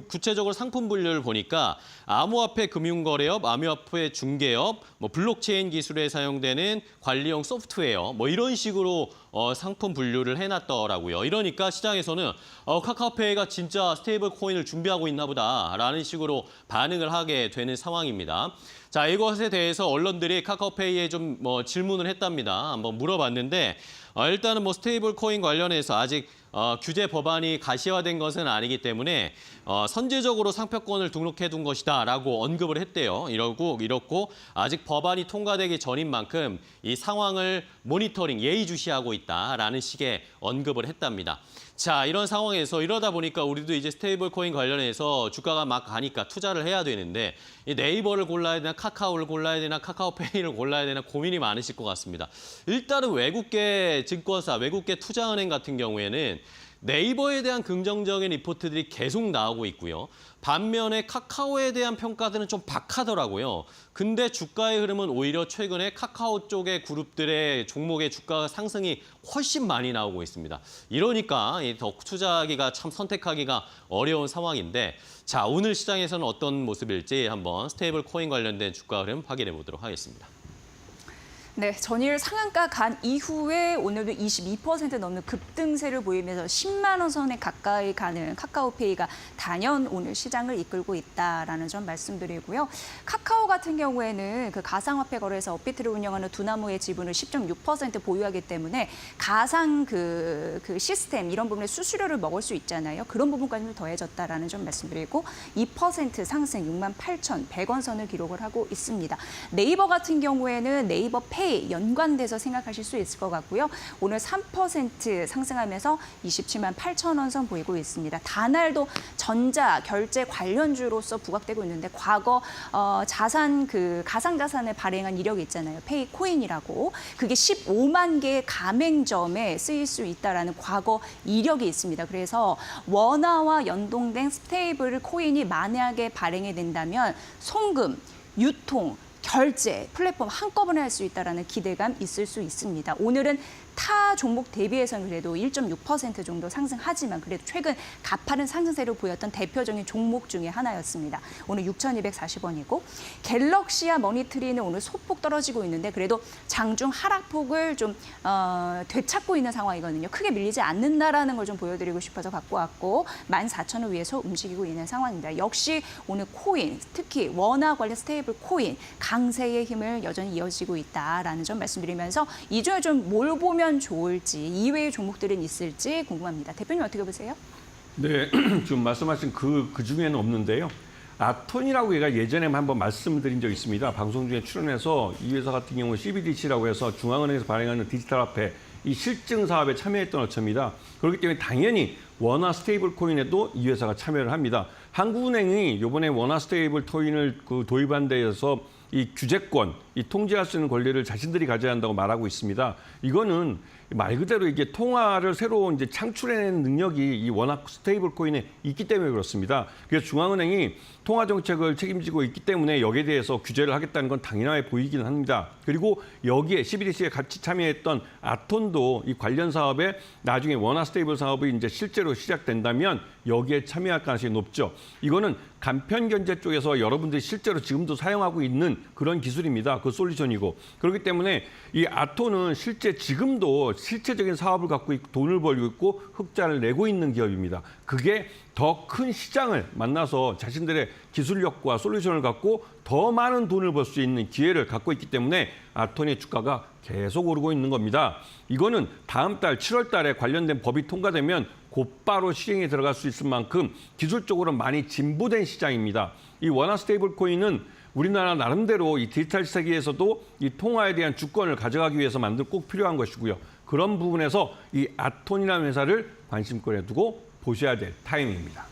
구체적으로 상품 분류를 보니까 암호화폐 금융거래업, 암호화폐 중개업, 블록체인 기술에 사용되는 관리용 소프트웨어 이런 식으로 상품 분류를 해놨더라고요. 이러니까 시장에서는 카카오페이가 진짜 스테이블 코인을 준비하고 있나 보다라는 식으로 반응을 하게 되는 상황입니다. 자, 이것에 대해서 언론들이 카카오페이에 좀 질문을 했답니다. 한번 물어봤는데 일단은 뭐 스테이블 코인 관련해서 아직 규제 법안이 가시화된 것은 아니기 때문에 선제적으로 상표권을 등록해둔 것이다라고 언급을 했대요. 이렇고 아직 법안이 통과되기 전인 만큼 이 상황을 모니터링, 예의주시하고 있다라는 식의 언급을 했답니다. 자, 이런 상황에서 이러다 보니까 우리도 이제 스테이블 코인 관련해서 주가가 막 가니까 투자를 해야 되는데 이 네이버를 골라야 되나 카카오를 골라야 되나 카카오페이를 골라야 되나 고민이 많으실 것 같습니다. 일단은 외국계 증권사, 외국계 투자은행 같은 경우에는 네이버에 대한 긍정적인 리포트들이 계속 나오고 있고요. 반면에 카카오에 대한 평가들은 좀 박하더라고요. 근데 주가의 흐름은 오히려 최근에 카카오 쪽의 그룹들의 종목의 주가 상승이 훨씬 많이 나오고 있습니다. 이러니까 더 투자하기가 참 선택하기가 어려운 상황인데 자, 오늘 시장에서는 어떤 모습일지 한번 스테이블 코인 관련된 주가 흐름 확인해 보도록 하겠습니다. 네, 전일 상한가 간 이후에 오늘도 22% 넘는 급등세를 보이면서 10만 원 선에 가까이 가는 카카오페이가 단연 오늘 시장을 이끌고 있다라는 점 말씀드리고요. 카카오 같은 경우에는 그 가상화폐 거래소 업비트를 운영하는 두나무의 지분을 10.6% 보유하기 때문에 가상 그 시스템 이런 부분에 수수료를 먹을 수 있잖아요. 그런 부분까지 좀 더해졌다라는 점 말씀드리고 2% 상승 68,100원 선을 기록을 하고 있습니다. 네이버 같은 경우에는 네이버 페이 연관돼서 생각하실 수 있을 것 같고요. 오늘 3% 상승하면서 27만 8천 원 선 보이고 있습니다. 다날도 전자 결제 관련주로서 부각되고 있는데 과거 자산 가상 자산을 발행한 이력이 있잖아요. 페이코인이라고 그게 15만 개의 가맹점에 쓰일 수 있다라는 과거 이력이 있습니다. 그래서 원화와 연동된 스테이블 코인이 만약에 발행이 된다면 송금, 유통 결제, 플랫폼 한꺼번에 할 수 있다는 기대감 있을 수 있습니다. 오늘은 타 종목 대비해서는 그래도 1.6% 정도 상승하지만 그래도 최근 가파른 상승세를 보였던 대표적인 종목 중에 하나였습니다. 오늘 6,240원이고 갤럭시와 머니트리는 오늘 소폭 떨어지고 있는데 그래도 장중 하락폭을 좀 되찾고 있는 상황이거든요. 크게 밀리지 않는다라는 걸 좀 보여드리고 싶어서 갖고 왔고 14,000원 위에서 움직이고 있는 상황입니다. 역시 오늘 코인, 특히 원화 관련 스테이블 코인 강세의 힘을 여전히 이어지고 있다라는 점 말씀드리면서 이 중에 좀 뭘 보면 좋을지 이외의 종목들은 있을지 궁금합니다. 대표님 어떻게 보세요? 네, 지금 말씀하신 그 중에는 없는데요. 아톤이라고 얘가 예전에 한번 말씀드린 적이 있습니다. 방송 중에 출연해서 이 회사 같은 경우 CBDC라고 해서 중앙은행에서 발행하는 디지털 화폐 이 실증 사업에 참여했던 업체입니다. 그렇기 때문에 당연히 원화 스테이블 코인에도 이 회사가 참여를 합니다. 한국은행이 이번에 원화 스테이블 코인을 도입한 데에서 이 규제권, 이 통제할 수 있는 권리를 자신들이 가져야 한다고 말하고 있습니다. 이거는 말 그대로 이게 통화를 새로 이제 창출해내는 능력이 이 워낙 스테이블 코인에 있기 때문에 그렇습니다. 그래서 중앙은행이 통화 정책을 책임지고 있기 때문에 여기에 대해서 규제를 하겠다는 건 당연하게 보이기는 합니다. 그리고 여기에 CBDC에 같이 참여했던 아톤도 이 관련 사업에 나중에 원화 스테이블 사업이 이제 실제로 시작된다면 여기에 참여할 가능성이 높죠. 이거는 간편 견제 쪽에서 여러분들이 실제로 지금도 사용하고 있는 그런 기술입니다. 그 솔루션이고. 그렇기 때문에 이 아톤은 실제 지금도 실체적인 사업을 갖고 있고 돈을 벌고 있고 흑자를 내고 있는 기업입니다. 그게 더 큰 시장을 만나서 자신들의 기술력과 솔루션을 갖고 더 많은 돈을 벌 수 있는 기회를 갖고 있기 때문에 아톤의 주가가 계속 오르고 있는 겁니다. 이거는 다음 달 7월 달에 관련된 법이 통과되면 곧바로 시행에 들어갈 수 있을 만큼 기술적으로 많이 진보된 시장입니다. 이 원화 스테이블 코인은 우리나라 나름대로 이 디지털 세계에서도 이 통화에 대한 주권을 가져가기 위해서 만들 꼭 필요한 것이고요. 그런 부분에서 이 아톤이라는 회사를 관심권에 두고 보셔야 될 타이밍입니다.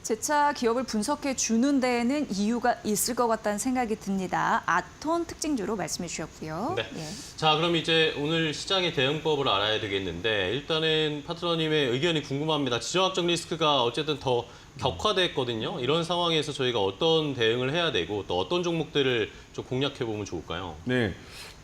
재차 기업을 분석해 주는 데에는 이유가 있을 것 같다는 생각이 듭니다. 아톤 특징주로 말씀해 주셨고요. 네. 예. 자, 그럼 이제 오늘 시장의 대응법을 알아야 되겠는데 일단은 파트너님의 의견이 궁금합니다. 지정학적 리스크가 어쨌든 더 격화됐거든요. 이런 상황에서 저희가 어떤 대응을 해야 되고 또 어떤 종목들을 좀 공략해 보면 좋을까요? 네.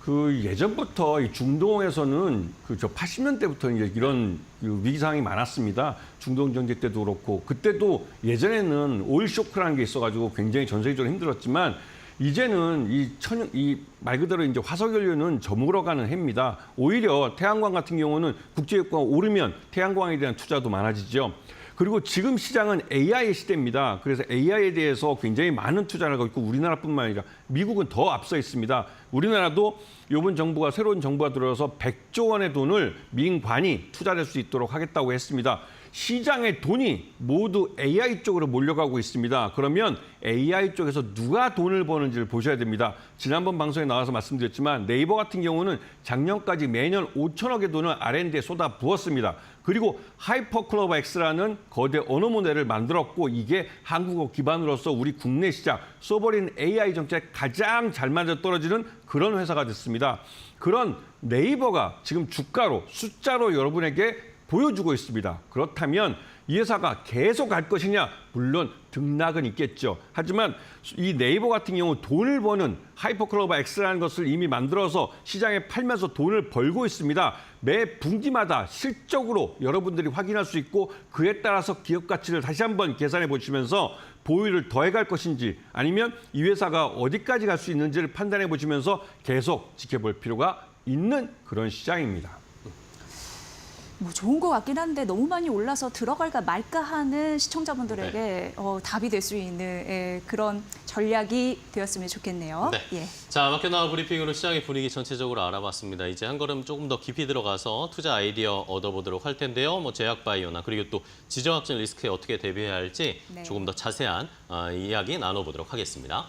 그 예전부터 이 중동에서는 그 80년대부터 이제 이런 위기 상황이 많았습니다. 중동 전쟁 때도 그렇고 그때도 예전에는 오일 쇼크라는 게 있어가지고 굉장히 전 세계적으로 힘들었지만 이제는 이 말 그대로 이제 화석연료는 저물어가는 해입니다. 오히려 태양광 같은 경우는 국제유가가 오르면 태양광에 대한 투자도 많아지죠. 그리고 지금 시장은 AI 시대입니다. 그래서 AI에 대해서 굉장히 많은 투자를 하고 있고 우리나라뿐만 아니라 미국은 더 앞서 있습니다. 우리나라도 이번 새로운 정부가 들어서 100조 원의 돈을 민관이 투자할 수 있도록 하겠다고 했습니다. 시장의 돈이 모두 AI 쪽으로 몰려가고 있습니다. 그러면 AI 쪽에서 누가 돈을 버는지를 보셔야 됩니다. 지난번 방송에 나와서 말씀드렸지만 네이버 같은 경우는 작년까지 매년 5천억의 돈을 R&D에 쏟아 부었습니다. 그리고 하이퍼클로버 X라는 거대 언어 모델을 만들었고 이게 한국어 기반으로서 우리 국내 시장 소버린 AI 정책에 가장 잘 맞아떨어지는 그런 회사가 됐습니다. 그런 네이버가 지금 주가로 숫자로 여러분에게 보여주고 있습니다. 그렇다면 이 회사가 계속 갈 것이냐? 물론 등락은 있겠죠. 하지만 이 네이버 같은 경우 돈을 버는 하이퍼클로버 X라는 것을 이미 만들어서 시장에 팔면서 돈을 벌고 있습니다. 매 분기마다 실적으로 여러분들이 확인할 수 있고 그에 따라서 기업 가치를 다시 한번 계산해 보시면서 보유를 더해갈 것인지 아니면 이 회사가 어디까지 갈 수 있는지를 판단해 보시면서 계속 지켜볼 필요가 있는 그런 시장입니다. 뭐 좋은 것 같긴 한데 너무 많이 올라서 들어갈까 말까 하는 시청자분들에게 답이 될 수 있는 그런 전략이 되었으면 좋겠네요. 네. 예. 자, 마켓나우 브리핑으로 시장의 분위기 전체적으로 알아봤습니다. 이제 한 걸음 조금 더 깊이 들어가서 투자 아이디어 얻어보도록 할 텐데요. 뭐 제약바이오나 그리고 또 지정학적 리스크에 어떻게 대비해야 할지 네. 조금 더 자세한 이야기 나눠보도록 하겠습니다.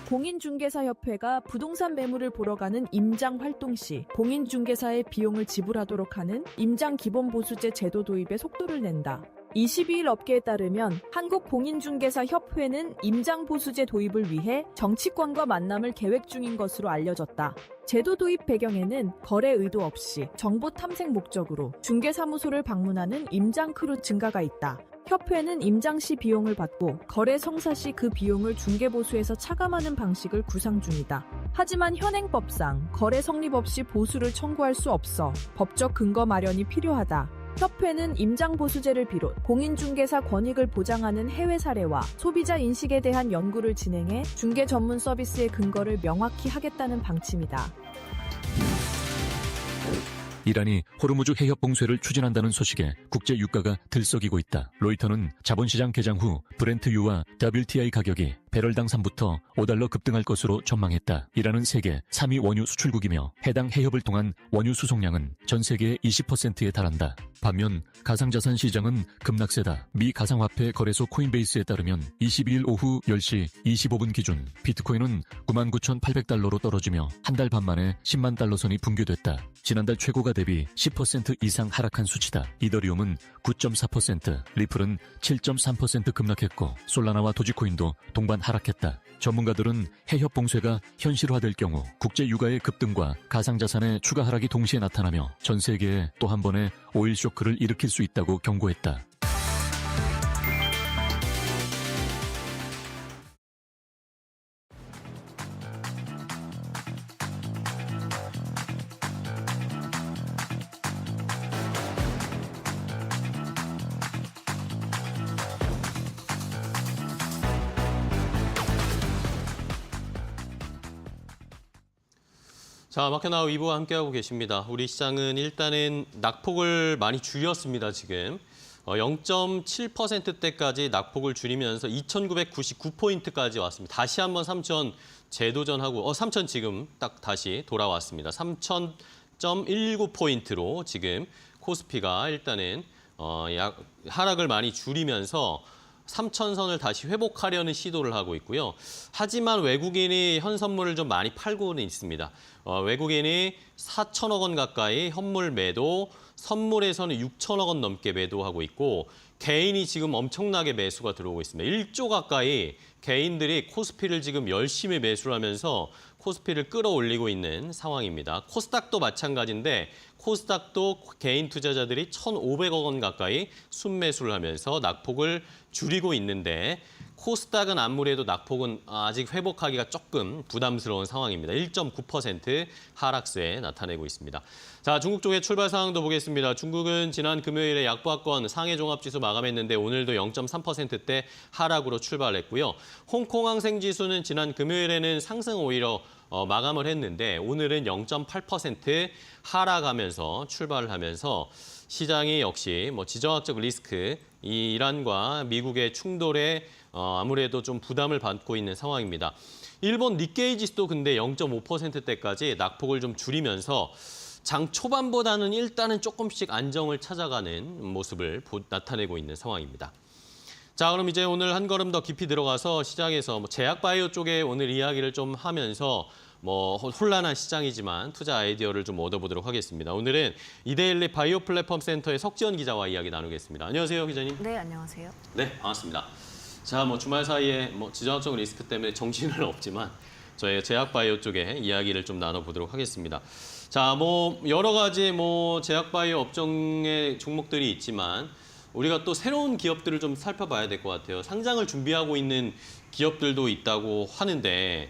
공인중개사협회가 부동산 매물을 보러 가는 임장 활동 시 공인중개사의 비용을 지불하도록 하는 임장기본보수제 제도 도입에 속도를 낸다. 22일 업계에 따르면 한국공인중개사협회는 임장보수제 도입을 위해 정치권과 만남을 계획 중인 것으로 알려졌다. 제도 도입 배경에는 거래 의도 없이 정보 탐색 목적으로 중개사무소를 방문하는 임장 크루 증가가 있다. 협회는 임장 시 비용을 받고 거래 성사 시 그 비용을 중개보수에서 차감하는 방식을 구상 중이다. 하지만 현행법상 거래 성립 없이 보수를 청구할 수 없어 법적 근거 마련이 필요하다. 협회는 임장보수제를 비롯 공인중개사 권익을 보장하는 해외 사례와 소비자 인식에 대한 연구를 진행해 중개 전문 서비스의 근거를 명확히 하겠다는 방침이다. 이란이 호르무즈 해협 봉쇄를 추진한다는 소식에 국제 유가가 들썩이고 있다. 로이터는 자본시장 개장 후 브렌트유와 WTI 가격이 배럴당 3부터 $5 급등할 것으로 전망했다. 이란은 세계 3위 원유 수출국이며 해당 해협을 통한 원유 수송량은 전 세계의 20%에 달한다. 반면 가상자산 시장은 급락세다. 미 가상화폐 거래소 코인베이스에 따르면 22일 오후 10시 25분 기준 비트코인은 99,800달러로 떨어지며 한 달 반 만에 10만 달러 선이 붕괴됐다. 지난달 최고가 대비 10% 이상 하락한 수치다. 이더리움은 9.4%, 리플은 7.3% 급락했고 솔라나와 도지코인도 동반 하락했다. 전문가들은 해협 봉쇄가 현실화될 경우 국제 유가의 급등과 가상자산의 추가 하락이 동시에 나타나며 전 세계에 또 한 번의 오일 쇼크를 일으킬 수 있다고 경고했다. 자, 마켓나우 2부와 함께하고 계십니다. 우리 시장은 일단은 낙폭을 많이 줄였습니다, 지금. 0.7%대까지 낙폭을 줄이면서 2,999포인트까지 왔습니다. 다시 한번 3,000 재도전하고, 3,000 지금 딱 다시 돌아왔습니다. 3,000.19포인트로 지금 코스피가 일단은 하락을 많이 줄이면서 3,000선을 다시 회복하려는 시도를 하고 있고요. 하지만 외국인이 현선물을 좀 많이 팔고는 있습니다. 외국인이 4천억 원 가까이 현물 매도, 선물에서는 6천억 원 넘게 매도하고 있고 개인이 지금 엄청나게 매수가 들어오고 있습니다. 1조 가까이 개인들이 코스피를 지금 열심히 매수를 하면서 코스피를 끌어올리고 있는 상황입니다. 코스닥도 마찬가지인데 코스닥도 개인 투자자들이 1,500억 원 가까이 순매수를 하면서 낙폭을 줄이고 있는데 코스닥은 아무래도 낙폭은 아직 회복하기가 조금 부담스러운 상황입니다. 1.9% 하락세 나타내고 있습니다. 자, 중국 쪽의 출발 상황도 보겠습니다. 중국은 지난 금요일에 약보합권 상해 종합지수 마감했는데 오늘도 0.3%대 하락으로 출발했고요. 홍콩 항생지수는 지난 금요일에는 상승 오히려 마감을 했는데 오늘은 0.8% 하락하면서 출발을 하면서 시장이 역시 지정학적 리스크, 이 이란과 미국의 충돌에 아무래도 좀 부담을 받고 있는 상황입니다. 일본 니케이 지수도 근데 0.5%대까지 낙폭을 좀 줄이면서 장 초반보다는 일단은 조금씩 안정을 찾아가는 모습을 나타내고 있는 상황입니다. 자, 그럼 이제 오늘 한 걸음 더 깊이 들어가서 시장에서 제약바이오 쪽에 오늘 이야기를 좀 하면서 혼란한 시장이지만 투자 아이디어를 좀 얻어보도록 하겠습니다. 오늘은 이데일리 바이오 플랫폼 센터의 석지연 기자와 이야기 나누겠습니다. 안녕하세요, 기자님. 네, 안녕하세요. 네, 반갑습니다. 자, 주말 사이에 지정학적 리스크 때문에 정신은 없지만 저희 제약바이오 쪽에 이야기를 좀 나눠보도록 하겠습니다. 자, 여러 가지 제약바이오 업종의 종목들이 있지만 우리가 또 새로운 기업들을 좀 살펴봐야 될 것 같아요. 상장을 준비하고 있는 기업들도 있다고 하는데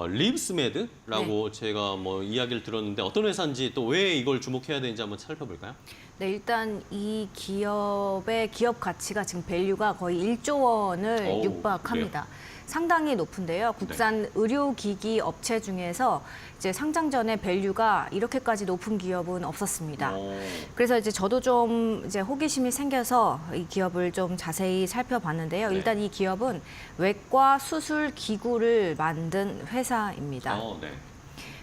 립스메드라고 제가 이야기를 들었는데 어떤 회사인지 또 왜 이걸 주목해야 되는지 한번 살펴볼까요? 네, 일단 이 기업의 기업 가치가 지금 밸류가 거의 1조 원을 육박합니다. 상당히 높은데요. 국산 의료기기 업체 중에서 이제 상장 전에 밸류가 이렇게까지 높은 기업은 없었습니다. 그래서 이제 저도 좀 이제 호기심이 생겨서 이 기업을 좀 자세히 살펴봤는데요. 일단 이 기업은 외과 수술 기구를 만든 회사입니다.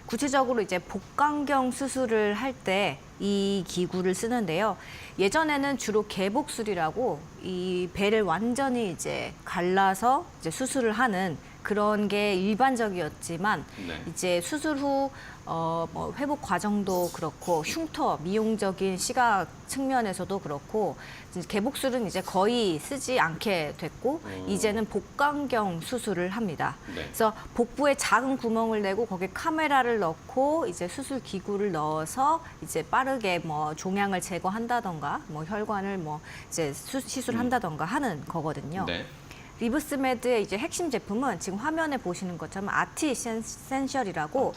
구체적으로 이제 복강경 수술을 할 때 이 기구를 쓰는데요. 예전에는 주로 개복술이라고 이 배를 완전히 이제 갈라서 이제 수술을 하는 그런 게 일반적이었지만 이제 수술 후 회복 과정도 그렇고 흉터 미용적인 시각 측면에서도 그렇고 개복술은 이제 거의 쓰지 않게 됐고 이제는 복강경 수술을 합니다. 그래서 복부에 작은 구멍을 내고 거기에 카메라를 넣고 이제 수술 기구를 넣어서 이제 빠르게 종양을 제거한다던가 혈관을 이제 시술한다던가 하는 거거든요. 리브스메드의 이제 핵심 제품은 지금 화면에 보시는 것처럼 아티센셜이라고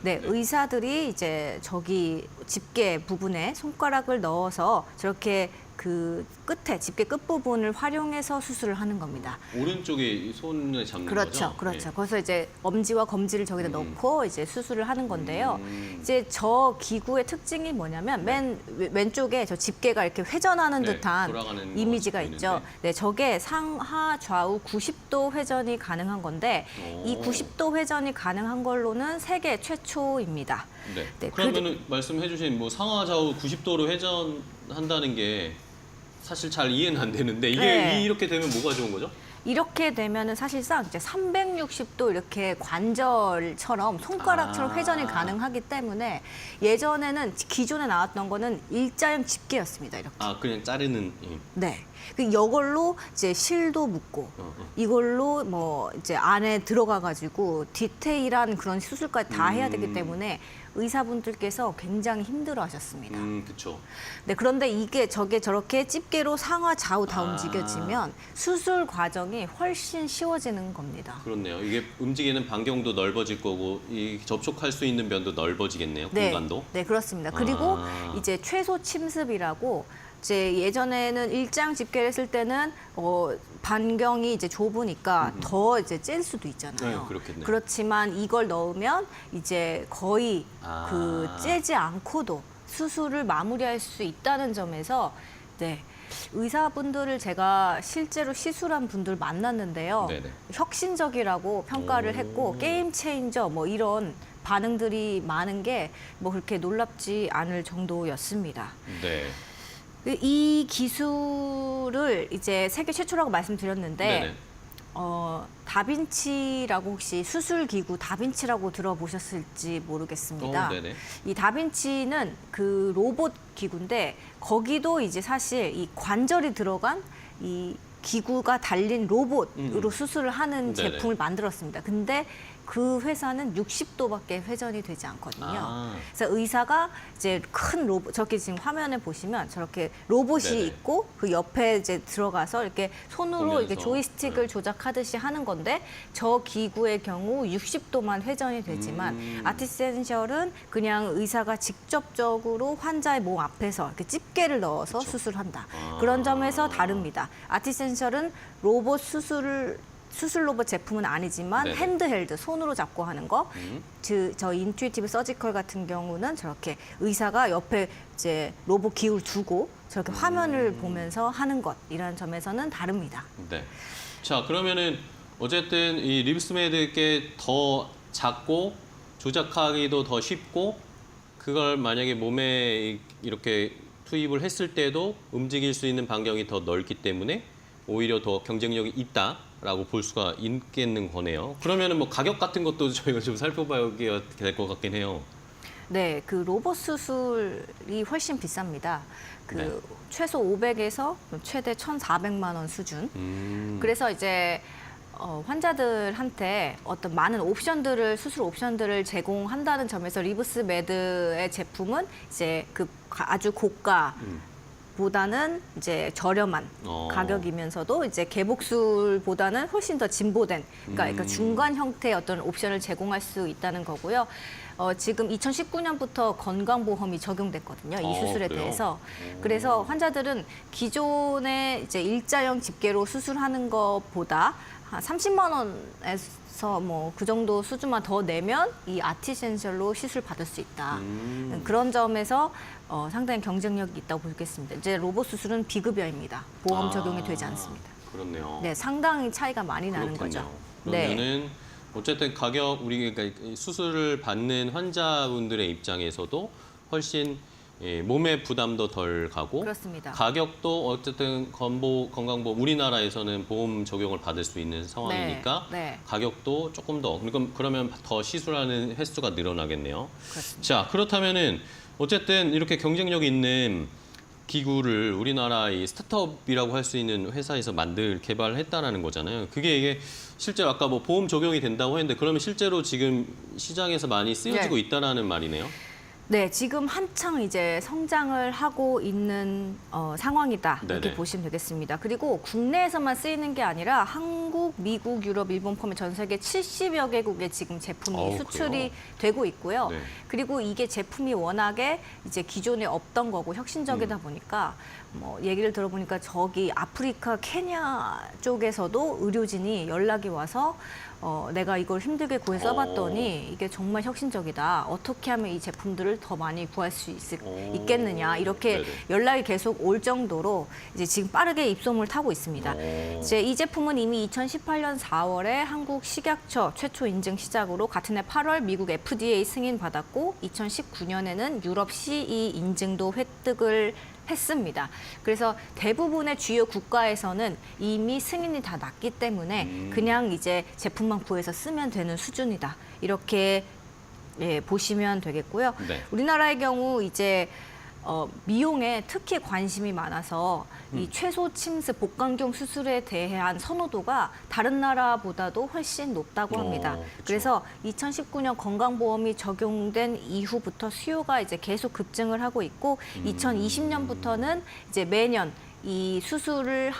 의사들이 이제 저기 집게 부분에 손가락을 넣어서 저렇게 그 끝에 집게 끝 부분을 활용해서 수술을 하는 겁니다. 오른쪽에 손에 잡는 거죠? 그렇죠. 그래서 이제 엄지와 검지를 저기다 넣고 이제 수술을 하는 건데요. 이제 저 기구의 특징이 뭐냐면 맨 왼쪽에 저 집게가 이렇게 회전하는 듯한 이미지가 있죠. 네, 저게 상하 좌우 90도 회전이 가능한 건데 이 90도 회전이 가능한 걸로는 세계 최초입니다. 그러면은 말씀해주신 상하 좌우 90도로 회전한다는 게 사실 잘 이해는 안 되는데 이게 이렇게 되면 뭐가 좋은 거죠? 이렇게 되면은 사실상 이제 360도 이렇게 관절처럼 손가락처럼 회전이 가능하기 때문에 예전에는 기존에 나왔던 거는 일자형 집게였습니다. 이렇게. 그냥 자르는. 네. 이걸로 이제 실도 묶고 이걸로 이제 안에 들어가 가지고 디테일한 그런 수술까지 다 해야 되기 때문에 의사분들께서 굉장히 힘들어하셨습니다. 그렇죠. 네, 그런데 저게 저렇게 집게로 상하 좌우 다 움직여지면 수술 과정이 훨씬 쉬워지는 겁니다. 그렇네요. 이게 움직이는 반경도 넓어질 거고 이 접촉할 수 있는 면도 넓어지겠네요. 공간도. 네, 그렇습니다. 그리고 이제 최소 침습이라고 이제 예전에는 일장 집게를 했을 때는 반경이 이제 좁으니까 더 이제 찔 수도 있잖아요. 그렇겠네요. 그렇지만 이걸 넣으면 이제 거의 째지 않고도 수술을 마무리할 수 있다는 점에서 의사분들을 제가 실제로 시술한 분들 만났는데요. 혁신적이라고 평가를 했고 게임 체인저 이런 반응들이 많은 게 그렇게 놀랍지 않을 정도였습니다. 이 기술을 이제 세계 최초라고 말씀드렸는데 다빈치라고 혹시 수술기구 다빈치라고 들어보셨을지 모르겠습니다. 네네. 이 다빈치는 그 로봇 기구인데 거기도 이제 사실 이 관절이 들어간 이 기구가 달린 로봇으로 수술을 하는 네네. 제품을 만들었습니다. 근데 그 회사는 60도밖에 회전이 되지 않거든요. 아. 그래서 의사가 이제 큰 로봇, 저렇게 지금 화면에 보시면 저렇게 로봇이 네네. 있고 그 옆에 이제 들어가서 이렇게 손으로 이렇게 보면서. 조이스틱을 네. 조작하듯이 하는 건데 저 기구의 경우 60도만 회전이 되지만 아티센셜은 그냥 의사가 직접적으로 환자의 몸 앞에서 이렇게 집게를 넣어서 수술한다. 그런 점에서 다릅니다. 아티센셜은 로봇 수술 로봇 제품은 아니지만 네네. 핸드헬드, 손으로 잡고 하는 거. 저 인투이티브 서지컬 같은 경우는 저렇게 의사가 옆에 이제 로봇 기구를 두고 저렇게 화면을 보면서 하는 것이라는 점에서는 다릅니다. 네. 자, 그러면은 어쨌든 이 립스메드께 더 작고 조작하기도 더 쉽고 그걸 만약에 몸에 이렇게 투입을 했을 때도 움직일 수 있는 반경이 더 넓기 때문에 오히려 더 경쟁력이 있다라고 볼 수가 있겠는 거네요. 그러면은 뭐 가격 같은 것도 저희가 좀 살펴봐야 될 것 같긴 해요. 네, 그 로봇 수술이 훨씬 비쌉니다. 네. 최소 500에서 최대 1,400만 원 수준. 그래서 이제 환자들한테 어떤 많은 수술 옵션들을 제공한다는 점에서 리브스메드의 제품은 이제 그 아주 고가 보다는 이제 저렴한 가격이면서도 이제 개복술보다는 훨씬 더 진보된 그러니까 중간 형태의 어떤 옵션을 제공할 수 있다는 거고요. 지금 2019년부터 건강보험이 적용됐거든요. 이 수술에 그래요? 대해서. 그래서 환자들은 기존의 이제 일자형 집게로 수술하는 것보다 한 30만 원에서 뭐 그 정도 수준만 더 내면 이 아티센셜로 시술 받을 수 있다. 그런 점에서 상당히 경쟁력이 있다고 보겠습니다. 이제 로봇 수술은 비급여입니다. 보험 적용이 되지 않습니다. 그렇네요. 네, 상당히 차이가 많이 나는 그렇군요. 거죠. 그러면은 어쨌든 가격 우리가 수술을 받는 환자분들의 입장에서도 훨씬 몸의 부담도 덜 가고 그렇습니다. 가격도 어쨌든 건강보험 우리나라에서는 보험 적용을 받을 수 있는 상황이니까 네. 가격도 조금 더 그러면 더 시술하는 횟수가 늘어나겠네요. 그렇습니다. 자, 그렇다면은 어쨌든 이렇게 경쟁력 있는 기구를 우리나라 이 스타트업이라고 할 수 있는 회사에서 개발했다라는 거잖아요. 이게 실제로 아까 뭐 보험 적용이 된다고 했는데 그러면 실제로 지금 시장에서 많이 쓰여지고 있다라는 말이네요. 네, 지금 한창 이제 성장을 하고 있는 상황이다 이렇게 네네. 보시면 되겠습니다. 그리고 국내에서만 쓰이는 게 아니라 한국, 미국, 유럽, 일본 포함해 전 세계 70여 개국에 지금 제품이 수출이 그래요? 되고 있고요. 네. 그리고 이게 제품이 워낙에 이제 기존에 없던 거고 혁신적이다 보니까 뭐 얘기를 들어보니까 저기 아프리카, 케냐 쪽에서도 의료진이 연락이 와서 내가 이걸 힘들게 구해 써봤더니 이게 정말 혁신적이다. 어떻게 하면 이 제품들을 더 많이 구할 수 있겠느냐. 이렇게 네네. 연락이 계속 올 정도로 이제 지금 빠르게 입소문을 타고 있습니다. 이제 이 제품은 이미 2018년 4월에 한국 식약처 최초 인증 시작으로 같은 해 8월 미국 FDA 승인 받았고 2019년에는 유럽 CE 인증도 획득을 했습니다. 그래서 대부분의 주요 국가에서는 이미 승인이 다 났기 때문에 그냥 이제 제품만 구해서 쓰면 되는 수준이다. 이렇게 보시면 되겠고요. 네. 우리나라의 경우 이제 미용에 특히 관심이 많아서 이 최소 침습 복강경 수술에 대한 선호도가 다른 나라보다도 훨씬 높다고 합니다. 그쵸. 그래서 2019년 건강보험이 적용된 이후부터 수요가 이제 계속 급증을 하고 있고 2020년부터는 이제 매년 이 수술을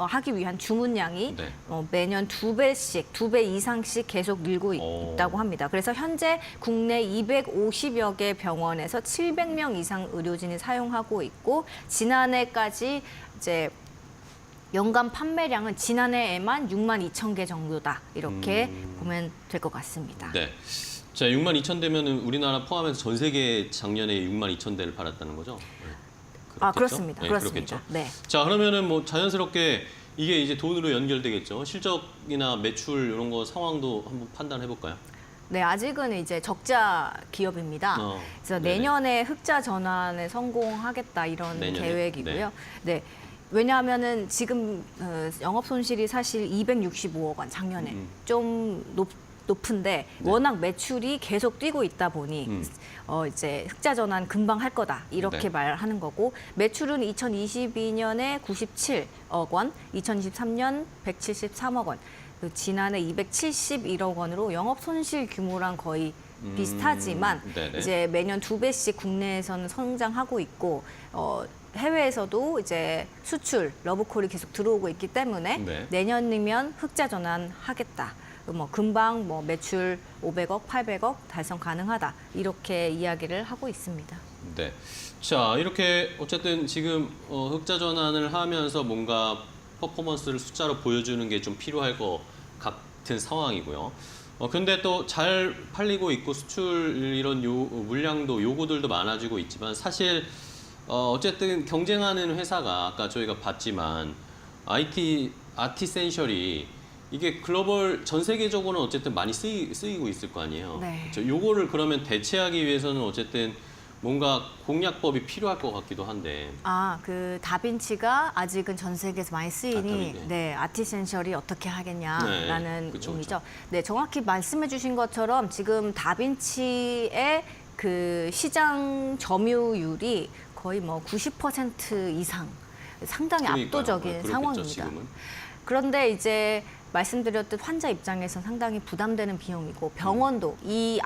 하기 위한 주문량이 네. 매년 2배 이상씩 계속 늘고 있다고 합니다. 그래서 현재 국내 250여 개 병원에서 700명 이상 의료진이 사용하고 있고 지난해까지 이제 연간 판매량은 지난해에만 6만 2천 개 정도다. 이렇게 보면 될 것 같습니다. 네. 자, 6만 2천 대면은 우리나라 포함해서 전 세계 작년에 6만 2천 대를 팔았다는 거죠? 네. 그렇습니다. 네, 그렇습니다. 그렇겠죠. 네. 자, 그러면은 뭐 자연스럽게 이게 이제 돈으로 연결되겠죠. 실적이나 매출 이런 거 상황도 한번 판단해 볼까요? 네, 아직은 이제 적자 기업입니다. 그래서 네네. 내년에 흑자 전환에 성공하겠다 이런 내년에? 계획이고요. 네. 왜냐하면은 지금 영업 손실이 사실 265억 원 작년에 좀 높은데 네. 워낙 매출이 계속 뛰고 있다 보니 이제 흑자 전환 금방 할 거다 이렇게 네. 말하는 거고 매출은 2022년에 97억 원, 2023년 173억 원, 그 지난해 271억 원으로 영업 손실 규모랑 거의 비슷하지만 네네. 이제 매년 2배씩 국내에서는 성장하고 있고 해외에서도 이제 수출 러브콜이 계속 들어오고 있기 때문에 네. 내년이면 흑자 전환하겠다. 뭐 금방 뭐 매출 500억, 800억 달성 가능하다. 이렇게 이야기를 하고 있습니다. 네. 자, 이렇게 어쨌든 지금 흑자 전환을 하면서 뭔가 퍼포먼스를 숫자로 보여주는 게 좀 필요할 것 같은 상황이고요. 근데 또 잘 팔리고 있고 수출 이런 물량도 요구들도 많아지고 있지만 사실 어쨌든 경쟁하는 회사가 아까 저희가 봤지만 아티센셜이 이게 글로벌 전 세계적으로는 어쨌든 많이 쓰이고 있을 거 아니에요. 네. 요거를 그러면 대체하기 위해서는 어쨌든 뭔가 공략법이 필요할 것 같기도 한데. 그 다빈치가 아직은 전 세계에서 많이 쓰이니 다빈치. 네, 아티센셜이 어떻게 하겠냐라는 네, 그쵸, 의미죠. 그쵸. 네, 정확히 말씀해 주신 것처럼 지금 다빈치의 그 시장 점유율이 거의 뭐 90% 이상 상당히 그러니까요. 압도적인 그렇겠죠, 상황입니다. 지금은. 그런데 이제 말씀드렸듯 환자 입장에서 상당히 부담되는 비용이고 병원도 이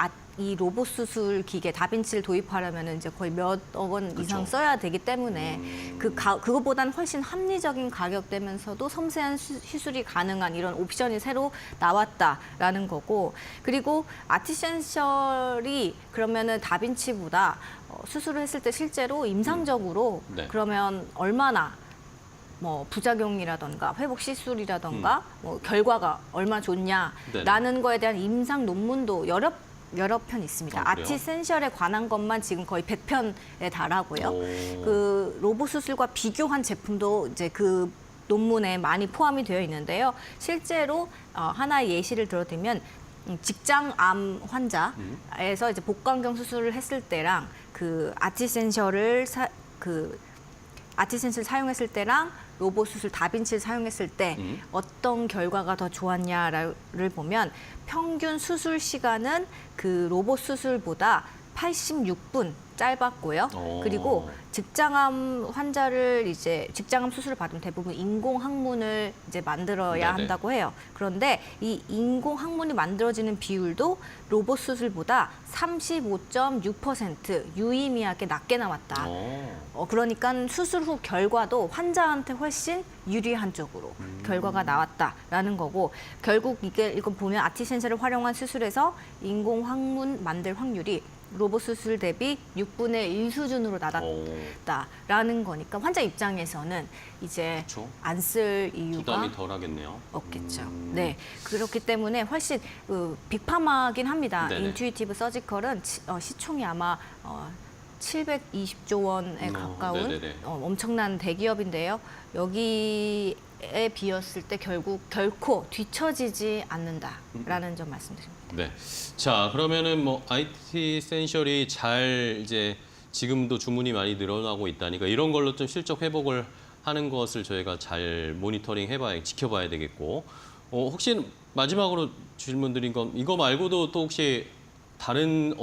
로봇 수술 기계 다빈치를 도입하려면 이제 거의 몇억 원 이상 그쵸. 써야 되기 때문에 그것보다는 훨씬 합리적인 가격대면서도 섬세한 시술이 가능한 이런 옵션이 새로 나왔다라는 거고 그리고 아티센셜이 그러면은 다빈치보다 수술을 했을 때 실제로 임상적으로 네. 그러면 얼마나 뭐 부작용이라던가 회복 시술이라던가 뭐 결과가 얼마나 좋냐라는 거에 대한 임상 논문도 여러 편 있습니다. 아, 그래요? 아티센셜에 관한 것만 지금 거의 100편에 달하고요. 오. 그 로봇 수술과 비교한 제품도 이제 그 논문에 많이 포함이 되어 있는데요. 실제로 하나의 예시를 들어드리면 직장암 환자에서 이제 복강경 수술을 했을 때랑 그 아티센셜을 사용했을 때랑 로봇 수술 다빈치를 사용했을 때 어떤 결과가 더 좋았냐를 보면 평균 수술 시간은 그 로봇 수술보다 86분 짧았고요. 그리고 직장암 환자를 이제 직장암 수술을 받으면 대부분 인공 항문을 이제 만들어야 네네. 한다고 해요. 그런데 이 인공 항문이 만들어지는 비율도 로봇 수술보다 35.6% 유의미하게 낮게 나왔다. 그러니까 수술 후 결과도 환자한테 훨씬 유리한 쪽으로 결과가 나왔다라는 거고 결국 이건 보면 아티센셜을 활용한 수술에서 인공 항문 만들 확률이 로봇 수술 대비 6분의 1 수준으로 낮았다라는 거니까 환자 입장에서는 이제 그쵸. 안 쓸 이유가 부담이 덜하겠네요. 없겠죠. 네, 그렇기 때문에 훨씬 빅파마긴 합니다. 네네. 인투이티브 서지컬은 시총이 아마 720조 원에 가까운 네네네. 엄청난 대기업인데요. 여기에 비었을 때 결코 뒤처지지 않는다라는 점 말씀드립니다. 네. 자, 그러면은 뭐 IT 센셜이 잘 이제 지금도 주문이 많이 늘어나고 있다니까 이런 걸로 좀 실적 회복을 하는 것을 저희가 잘 모니터링 지켜봐야 되겠고. 혹시 마지막으로 질문 드린 건 이거 말고도 또 혹시 다른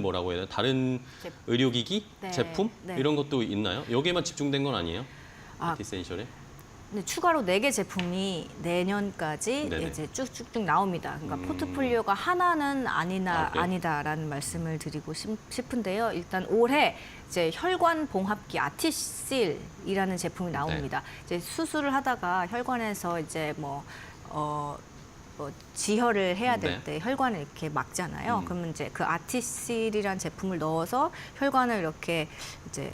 뭐라고 해야 되나? 다른 의료기기, 네, 제품 네. 이런 것도 있나요? 여기에만 집중된 건 아니에요? 아, IT 센셜에? 근데 추가로 4개 제품이 내년까지 네네. 이제 쭉쭉쭉 나옵니다. 그러니까 포트폴리오가 하나는 그래요? 아니다라는 말씀을 드리고 싶은데요. 일단 올해 이제 혈관 봉합기 아티실이라는 제품이 나옵니다. 이제 수술을 하다가 혈관에서 이제 뭐 지혈을 해야 될 때 혈관을 이렇게 막잖아요. 그러면 이제 그 아티실이라는 제품을 넣어서 혈관을 이렇게 이제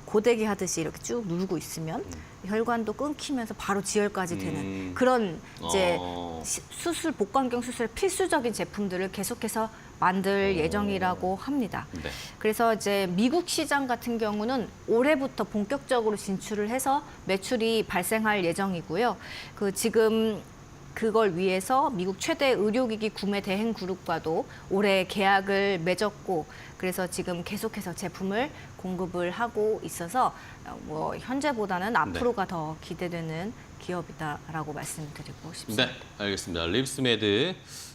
고데기 하듯이 이렇게 쭉 누르고 있으면 혈관도 끊기면서 바로 지혈까지 되는 그런 이제 수술 복강경 수술의 필수적인 제품들을 계속해서 만들 예정이라고 합니다. 네. 그래서 이제 미국 시장 같은 경우는 올해부터 본격적으로 진출을 해서 매출이 발생할 예정이고요. 지금 그걸 위해서 미국 최대 의료기기 구매 대행 그룹과도 올해 계약을 맺었고 그래서 지금 계속해서 제품을 공급을 하고 있어서 뭐 현재보다는 앞으로가 더 기대되는 기업이다라고 말씀드리고 싶습니다. 네, 알겠습니다.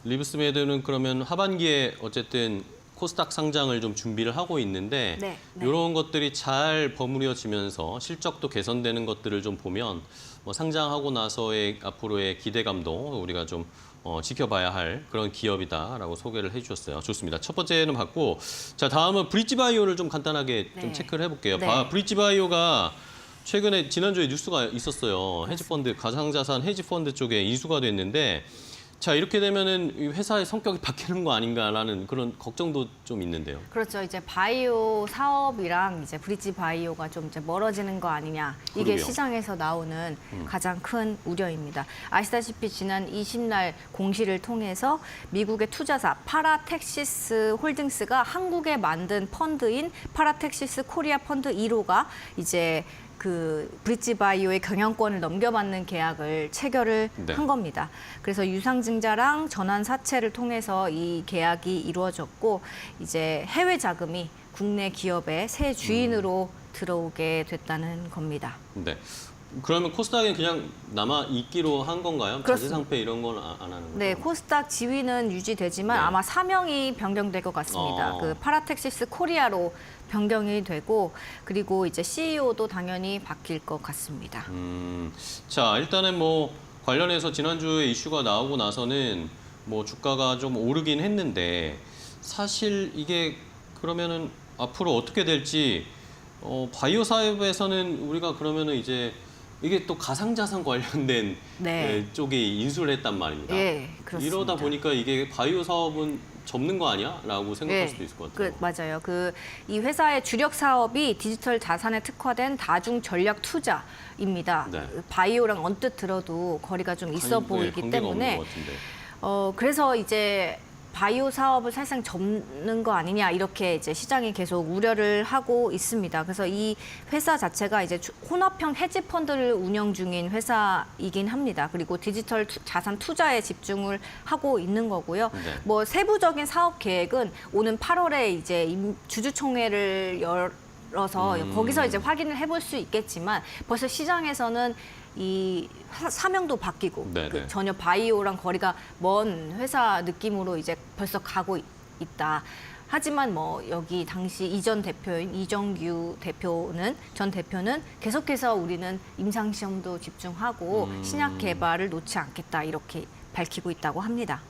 립스메드는 그러면 하반기에 어쨌든 코스닥 상장을 좀 준비를 하고 있는데 네. 이런 것들이 잘 버무려지면서 실적도 개선되는 것들을 좀 보면 뭐 상장하고 나서의 앞으로의 기대감도 우리가 좀 지켜봐야 할 그런 기업이다라고 소개를 해주셨어요. 좋습니다. 첫 번째는 봤고, 자 다음은 브릿지바이오를 좀 간단하게 좀 네. 체크를 해볼게요. 네. 브릿지바이오가 최근에 지난주에 뉴스가 있었어요. 헤지펀드, 가상자산 헤지펀드 쪽에 인수가 됐는데 자 이렇게 되면은 이 회사의 성격이 바뀌는 거 아닌가라는 그런 걱정도 좀 있는데요. 그렇죠. 이제 바이오 사업이랑 이제 브릿지 바이오가 좀 이제 멀어지는 거 아니냐. 이게 그러게요. 시장에서 나오는 가장 큰 우려입니다. 아시다시피 지난 20날 공시를 통해서 미국의 투자사 파라텍시스 홀딩스가 한국에 만든 펀드인 파라텍시스 코리아 펀드 1호가 이제 그 브릿지 바이오의 경영권을 넘겨받는 계약을 체결을 네. 한 겁니다. 그래서 유상증자랑 전환 사채를 통해서 이 계약이 이루어졌고 이제 해외 자금이 국내 기업의 새 주인으로 들어오게 됐다는 겁니다. 네. 그러면 코스닥에 그냥 남아 있기로 한 건가요? 그렇습니다. 자재상패 이런 건 안 하는 건가요? 네, 코스닥 지위는 유지되지만 네. 아마 사명이 변경될 것 같습니다. 어. 그 파라텍시스 코리아로 변경이 되고 그리고 이제 CEO도 당연히 바뀔 것 같습니다. 자 일단은 뭐 관련해서 지난주에 이슈가 나오고 나서는 뭐 주가가 좀 오르긴 했는데 사실 이게 그러면은 앞으로 어떻게 될지 바이오 사업에서는 우리가 그러면은 이제 이게 또 가상자산 관련된 네. 쪽에 인수를 했단 말입니다. 예, 그렇습니다. 이러다 보니까 이게 바이오 사업은 접는 거 아니야? 라고 생각할 예, 수도 있을 것 같아요. 맞아요. 이 회사의 주력 사업이 디지털 자산에 특화된 다중 전략 투자입니다. 네. 바이오랑 언뜻 들어도 거리가 좀 있어 보이기 관계가 없는 때문에 것 같은데. 그래서 이제 바이오 사업을 사실상 접는 거 아니냐 이렇게 이제 시장이 계속 우려를 하고 있습니다. 그래서 이 회사 자체가 이제 혼합형 헤지 펀드를 운영 중인 회사이긴 합니다. 그리고 디지털 자산 투자에 집중을 하고 있는 거고요. 네. 뭐 세부적인 사업 계획은 오는 8월에 이제 주주총회를 열어서 거기서 이제 확인을 해볼 수 있겠지만 벌써 시장에서는 이 사명도 바뀌고 네네. 전혀 바이오랑 거리가 먼 회사 느낌으로 이제 벌써 가고 있다. 하지만 뭐 여기 당시 이전 대표인 이정규 전 대표는 계속해서 우리는 임상 시험도 집중하고 신약 개발을 놓지 않겠다 이렇게 밝히고 있다고 합니다.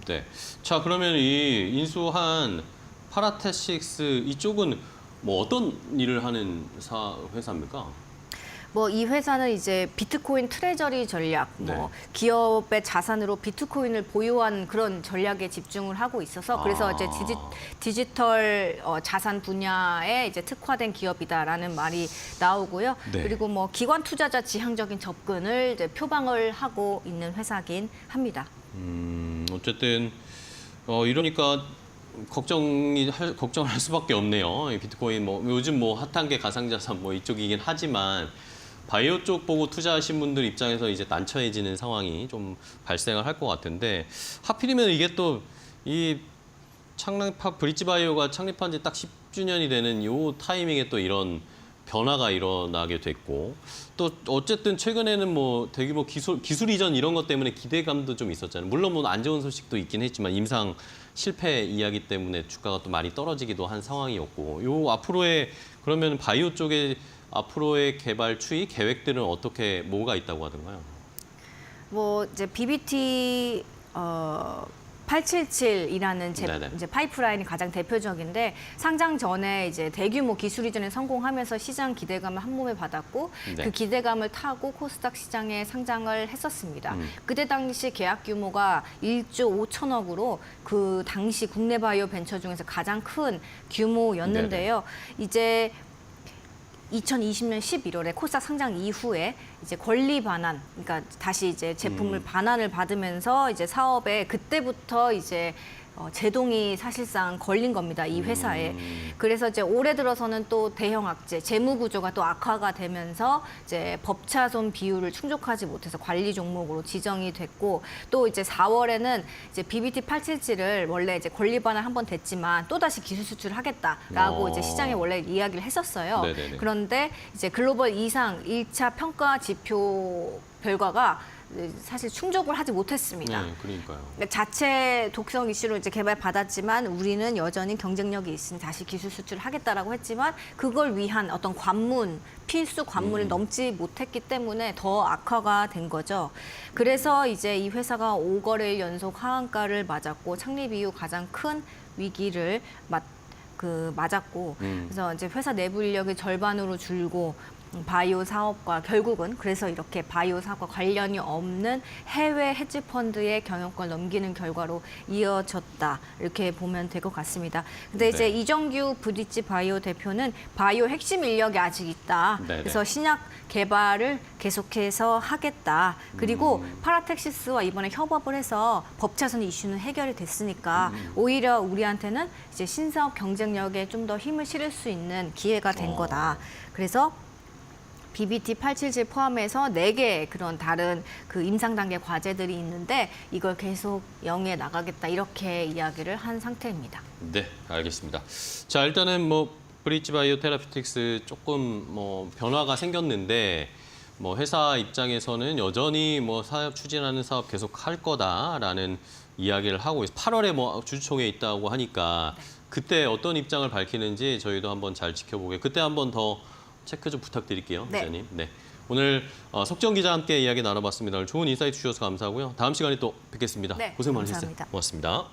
네. 자 그러면 이 인수한 파라텍시스 이쪽은 뭐 어떤 일을 하는 회사입니까? 뭐 이 회사는 이제 비트코인 트레저리 전략, 뭐 네. 기업의 자산으로 비트코인을 보유한 그런 전략에 집중을 하고 있어서 그래서 이제 디지털 자산 분야에 이제 특화된 기업이다라는 말이 나오고요. 네. 그리고 뭐 기관 투자자 지향적인 접근을 이제 표방을 하고 있는 회사긴 합니다. 어쨌든 이러니까 걱정을 할 수밖에 없네요. 이 비트코인 뭐 요즘 뭐 핫한 게 가상자산 뭐 이쪽이긴 하지만 바이오 쪽 보고 투자하신 분들 입장에서 이제 난처해지는 상황이 좀 발생을 할 것 같은데 하필이면 이게 또 이 브릿지 바이오가 창립한 지 딱 10주년이 되는 요 타이밍에 또 이런 변화가 일어나게 됐고 또 어쨌든 최근에는 뭐 대규모 기술 이전 이런 것 때문에 기대감도 좀 있었잖아요. 물론 뭐 안 좋은 소식도 있긴 했지만 임상 실패 이야기 때문에 주가가 또 많이 떨어지기도 한 상황이었고 요 앞으로의 그러면 바이오 쪽에 앞으로의 개발 추이 계획들은 어떻게 뭐가 있다고 하던가요? 뭐 이제 BBT 877이라는 네네. 이제 파이프라인이 가장 대표적인데 상장 전에 이제 대규모 기술 이전에 성공하면서 시장 기대감을 한 몸에 받았고 네. 그 기대감을 타고 코스닥 시장에 상장을 했었습니다. 그때 당시 계약 규모가 1조 5천억으로 그 당시 국내 바이오 벤처 중에서 가장 큰 규모였는데요. 이제 2020년 11월에 코스닥 상장 이후에 이제 권리 반환, 그러니까 다시 이제 제품을 반환을 받으면서 이제 사업에 그때부터 이제 제동이 사실상 걸린 겁니다. 이 회사에. 그래서 이제 올해 들어서는 또 대형 악재, 재무 구조가 또 악화가 되면서 이제 법차손 비율을 충족하지 못해서 관리 종목으로 지정이 됐고, 또 이제 4월에는 이제 BBT 877을 원래 이제 권리 반환 한번 됐지만 또 다시 기술 수출하겠다라고 이제 시장에 원래 이야기를 했었어요. 네네네. 그런데 이제 글로벌 이상 1차 평가 지표 결과가 사실 충족을 하지 못했습니다. 네, 그러니까요. 자체 독성 이슈로 이제 개발받았지만 우리는 여전히 경쟁력이 있으니 다시 기술 수출을 하겠다라고 했지만 그걸 위한 어떤 관문, 필수 관문을 넘지 못했기 때문에 더 악화가 된 거죠. 그래서 이제 이 회사가 5거래일 연속 하한가를 맞았고 창립 이후 가장 큰 위기를 맞았고 그래서 이제 회사 내부 인력이 절반으로 줄고 바이오 사업과 결국은 그래서 이렇게 바이오 사업과 관련이 없는 해외 헤지 펀드의 경영권 넘기는 결과로 이어졌다 이렇게 보면 될 것 같습니다. 근데 이제 이정규 부디치 바이오 대표는 바이오 핵심 인력이 아직 있다. 네네. 그래서 신약 개발을 계속해서 하겠다. 그리고 파라텍시스와 이번에 협업을 해서 법차선 이슈는 해결이 됐으니까 오히려 우리한테는 이제 신사업 경쟁력에 좀 더 힘을 실을 수 있는 기회가 된 거다. 그래서 BBT 877 포함해서 4개 그런 다른 그 임상 단계 과제들이 있는데 이걸 계속 영위해 나가겠다 이렇게 이야기를 한 상태입니다. 네, 알겠습니다. 자, 일단은 뭐 브릿지 바이오 테라피틱스 조금 뭐 변화가 생겼는데 뭐 회사 입장에서는 여전히 뭐 사업 추진하는 사업 계속 할 거다라는 이야기를 하고 있어요. 8월에 뭐 주주총회 있다고 하니까 그때 어떤 입장을 밝히는지 저희도 한번 잘 지켜보게. 그때 한번 더 체크 좀 부탁드릴게요, 네. 기자님. 네. 오늘 석정 기자와 함께 이야기 나눠봤습니다. 오늘 좋은 인사이트 주셔서 감사하고요. 다음 시간에 또 뵙겠습니다. 네, 고생 많으셨어요. 감사합니다. 고맙습니다.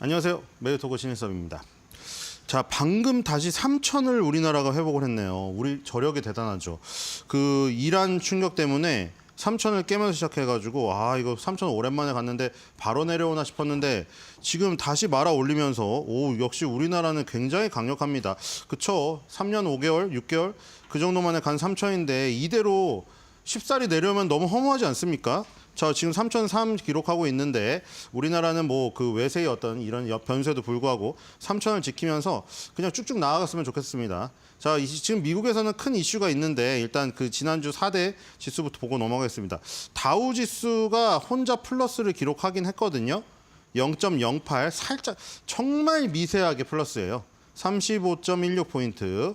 안녕하세요. 매일토크 신일섭입니다. 자, 방금 다시 3,000을 우리나라가 회복을 했네요. 우리 저력이 대단하죠. 그 이란 충격 때문에 3,000을 깨면서 시작해가지고 이거 3,000 오랜만에 갔는데 바로 내려오나 싶었는데 지금 다시 말아 올리면서 역시 우리나라는 굉장히 강력합니다. 그쵸? 3년 5개월, 6개월 그 정도 만에 간 3,000인데 이대로 쉽사리 내려오면 너무 허무하지 않습니까? 자, 지금 3,003 기록하고 있는데 우리나라는 뭐 그 외세의 어떤 이런 변수에도 불구하고 3,000을 지키면서 그냥 쭉쭉 나아갔으면 좋겠습니다. 자, 지금 미국에서는 큰 이슈가 있는데 일단 그 지난주 4대 지수부터 보고 넘어가겠습니다. 다우 지수가 혼자 플러스를 기록하긴 했거든요. 0.08 살짝 정말 미세하게 플러스예요. 35.16포인트.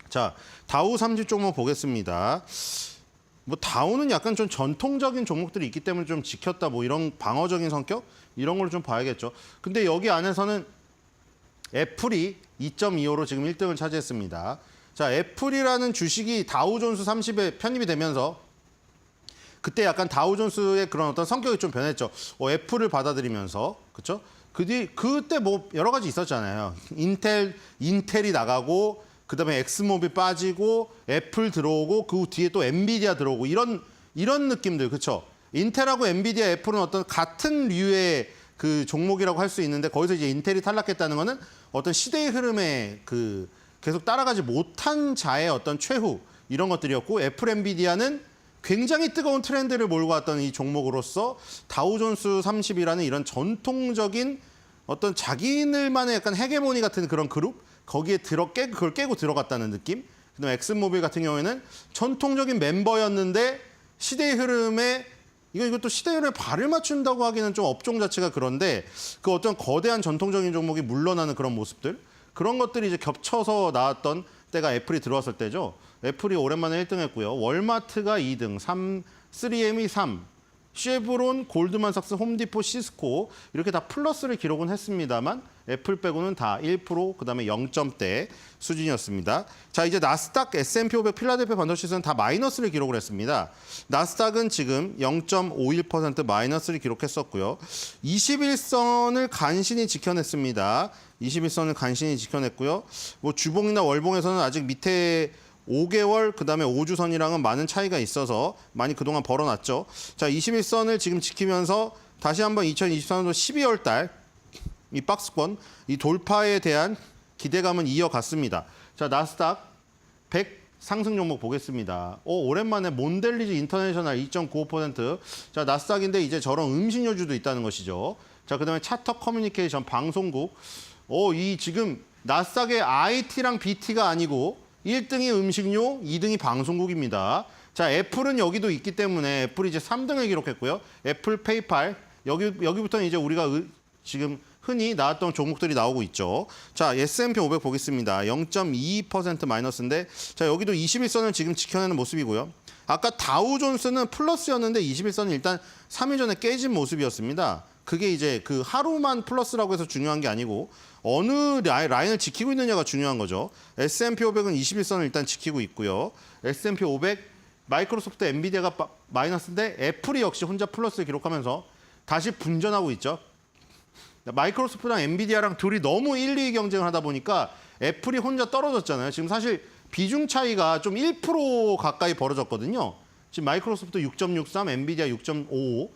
자, 다우 30 종목 보겠습니다. 뭐 다우는 약간 좀 전통적인 종목들이 있기 때문에 좀 지켰다 뭐 이런 방어적인 성격 이런 걸 좀 봐야겠죠. 근데 여기 안에서는 애플이 2.25로 지금 1등을 차지했습니다. 자, 애플이라는 주식이 다우존스 30에 편입이 되면서 그때 약간 다우존스의 그런 어떤 성격이 좀 변했죠. 애플을 받아들이면서 그렇죠? 그때 뭐 여러 가지 있었잖아요. 인텔이 나가고 그다음에 엑스모빌 빠지고 애플 들어오고 그 뒤에 또 엔비디아 들어오고 이런 느낌들 그렇죠? 인텔하고 엔비디아, 애플은 어떤 같은 류의 그 종목이라고 할 수 있는데 거기서 이제 인텔이 탈락했다는 거는 어떤 시대의 흐름에 그 계속 따라가지 못한 자의 어떤 최후 이런 것들이었고 애플, 엔비디아는 굉장히 뜨거운 트렌드를 몰고 왔던 이 종목으로서 다우존스 30이라는 이런 전통적인 어떤 자기들만의 약간 헤게모니 같은 그런 그룹 거기에 그걸 깨고 들어갔다는 느낌. 그다음에 엑슨모빌 같은 경우에는 전통적인 멤버였는데 시대의 흐름에 이것도 시대의 흐름에 발을 맞춘다고 하기는 좀 업종 자체가 그런데 그 어떤 거대한 전통적인 종목이 물러나는 그런 모습들 그런 것들이 이제 겹쳐서 나왔던 때가 애플이 들어왔을 때죠. 애플이 오랜만에 1등 했고요. 월마트가 2등, 3M이 3, 쉐브론, 골드만삭스, 홈디포, 시스코 이렇게 다 플러스를 기록은 했습니다만 애플 빼고는 다 1%, 그다음에 0점대 수준이었습니다. 자, 이제 나스닥, S&P 500, 필라델피아 반도체는 다 마이너스를 기록을 했습니다. 나스닥은 지금 0.51% 마이너스를 기록했었고요. 21선을 간신히 지켜냈습니다. 21선을 간신히 지켜냈고요. 뭐 주봉이나 월봉에서는 아직 밑에 5개월 그다음에 5주선이랑은 많은 차이가 있어서 많이 그동안 벌어놨죠. 자, 21선을 지금 지키면서 다시 한번 2024년도 12월 달 이 박스권 이 돌파에 대한 기대감은 이어갔습니다. 자, 나스닥 100 상승 종목 보겠습니다. 오랜만에 몬델리즈 인터내셔널 2.95%. 자, 나스닥인데 이제 저런 음식료주도 있다는 것이죠. 자, 그다음에 차터 커뮤니케이션 방송국. 이 지금 나스닥의 IT랑 BT가 아니고 1등이 음식료, 2등이 방송국입니다. 자, 애플은 여기도 있기 때문에 애플이 이제 3등을 기록했고요. 애플, 페이팔 여기부터는 이제 우리가 지금 흔히 나왔던 종목들이 나오고 있죠. 자, S&P 500 보겠습니다. 0.22% 마이너스인데 자, 여기도 21선을 지금 지켜내는 모습이고요. 아까 다우존스는 플러스였는데 21선은 일단 3일 전에 깨진 모습이었습니다. 그게 이제 그 하루만 플러스라고 해서 중요한 게 아니고 어느 라인을 지키고 있느냐가 중요한 거죠. S&P 500은 21선을 일단 지키고 있고요. S&P 500, 마이크로소프트, 엔비디아가 마이너스인데 애플이 역시 혼자 플러스를 기록하면서 다시 분전하고 있죠. 마이크로소프트랑 엔비디아랑 둘이 너무 1, 2위 경쟁을 하다 보니까 애플이 혼자 떨어졌잖아요. 지금 사실 비중 차이가 좀 1% 가까이 벌어졌거든요. 지금 마이크로소프트 6.63, 엔비디아 6.55,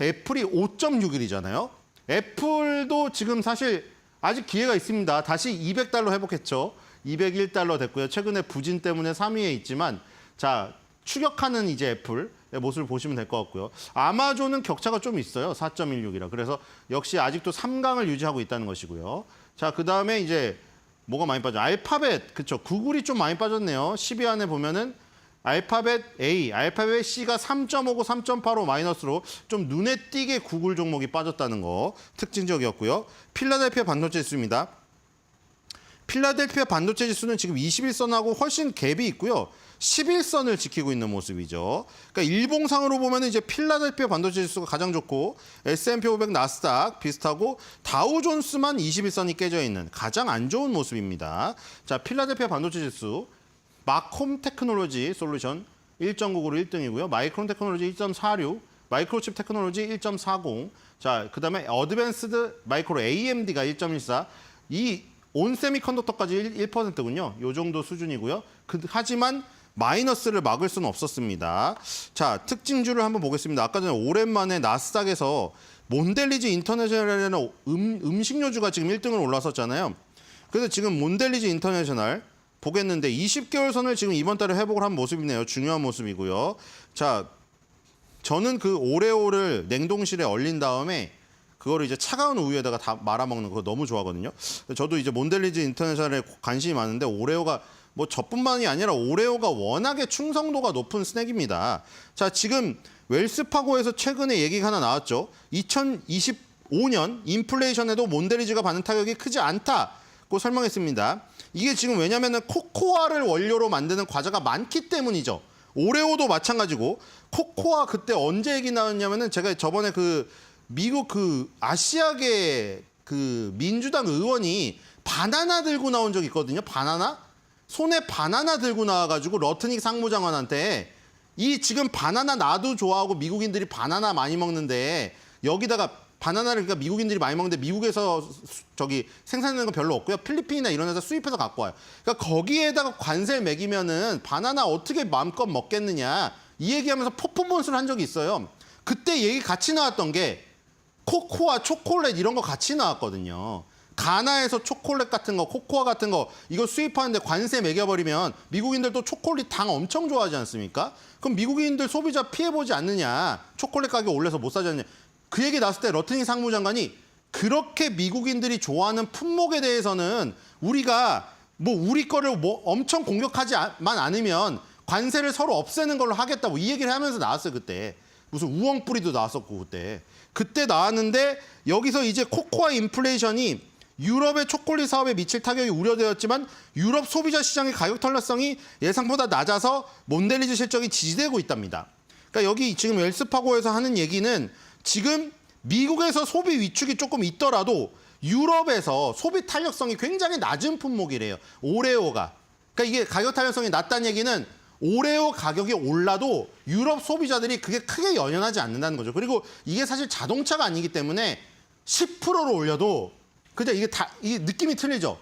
애플이 5.61이잖아요. 애플도 지금 사실 아직 기회가 있습니다. 다시 200달러 회복했죠. 201달러 됐고요. 최근에 부진 때문에 3위에 있지만 자, 추격하는 이제 애플의 모습을 보시면 될 것 같고요. 아마존은 격차가 좀 있어요. 4.16이라. 그래서 역시 아직도 3강을 유지하고 있다는 것이고요. 자, 그다음에 이제 뭐가 많이 빠져? 알파벳. 그렇죠. 구글이 좀 많이 빠졌네요. 10위 안에 보면은 알파벳 A, 알파벳 C가 3.59, 3.85 마이너스로 좀 눈에 띄게 구글 종목이 빠졌다는 거 특징적이었고요. 필라델피아 반도체 지수입니다. 필라델피아 반도체 지수는 지금 21선하고 훨씬 갭이 있고요. 11선을 지키고 있는 모습이죠. 그러니까 일봉상으로 보면 이제 필라델피아 반도체 지수가 가장 좋고 S&P 500, 나스닥 비슷하고 다우존스만 21선이 깨져 있는 가장 안 좋은 모습입니다. 자, 필라델피아 반도체 지수 마콤 테크놀로지 솔루션 1.99로 1등이고요. 마이크론 테크놀로지 1.46, 마이크로칩 테크놀로지 1.40. 자, 그다음에 어드밴스드 마이크로 AMD가 1.14. 이 온세미컨덕터까지 1%군요. 요 정도 수준이고요. 하지만 마이너스를 막을 수는 없었습니다. 자, 특징주를 한번 보겠습니다. 아까 전에 오랜만에 나스닥에서 몬델리즈 인터내셔널이라는 음식료주가 지금 1등을 올라섰잖아요. 그래서 지금 몬델리즈 인터내셔널 보겠는데 20개월 선을 지금 이번 달에 회복을 한 모습이네요. 중요한 모습이고요. 자, 저는 그 오레오를 냉동실에 얼린 다음에 그거를 이제 차가운 우유에다가 다 말아먹는 거 너무 좋아하거든요. 저도 이제 몬델리즈 인터내셔널에 관심이 많은데 오레오가 뭐 저뿐만이 아니라 오레오가 워낙에 충성도가 높은 스낵입니다. 자, 지금 웰스파고에서 최근에 얘기가 하나 나왔죠. 2025년 인플레이션에도 몬델리즈가 받는 타격이 크지 않다고 설명했습니다. 이게 지금 왜냐면은 코코아를 원료로 만드는 과자가 많기 때문이죠. 오레오도 마찬가지고 코코아 그때 언제 얘기 나왔냐면은 제가 저번에 그 미국 그 아시아계 그 민주당 의원이 바나나 들고 나온 적 있거든요. 바나나? 손에 바나나 들고 나와가지고 러트닉 상무장관한테 이 지금 바나나 나도 좋아하고 미국인들이 바나나 많이 먹는데 여기다가 바나나를 그러니까 미국인들이 많이 먹는데 미국에서 저기 생산되는 건 별로 없고요. 필리핀이나 이런 데서 수입해서 갖고 와요. 그러니까 거기에다가 관세를 매기면은 바나나 어떻게 마음껏 먹겠느냐 이 얘기하면서 퍼포먼스를 한 적이 있어요. 그때 얘기 같이 나왔던 게 코코아, 초콜릿 이런 거 같이 나왔거든요. 가나에서 초콜릿 같은 거, 코코아 같은 거 이거 수입하는데 관세 매겨버리면 미국인들도 초콜릿 당 엄청 좋아하지 않습니까? 그럼 미국인들 소비자 피해보지 않느냐. 초콜릿 가격 올려서 못 사지 않느냐. 그 얘기 나왔을 때 러트닝 상무장관이 그렇게 미국인들이 좋아하는 품목에 대해서는 우리가 뭐 우리 거를 뭐 엄청 공격하지만 않으면 관세를 서로 없애는 걸로 하겠다고 이 얘기를 하면서 나왔어요. 그때. 무슨 우엉뿌리도 나왔었고 그때 나왔는데 여기서 이제 코코아 인플레이션이 유럽의 초콜릿 사업에 미칠 타격이 우려되었지만 유럽 소비자 시장의 가격 탄력성이 예상보다 낮아서 몬델리즈 실적이 지지되고 있답니다. 그러니까 여기 지금 웰스파고에서 하는 얘기는 지금 미국에서 소비 위축이 조금 있더라도 유럽에서 소비 탄력성이 굉장히 낮은 품목이래요. 오레오가. 그러니까 이게 가격 탄력성이 낮다는 얘기는 오레오 가격이 올라도 유럽 소비자들이 그게 크게 연연하지 않는다는 거죠. 그리고 이게 사실 자동차가 아니기 때문에 10%로 올려도 근데 이게 느낌이 틀리죠.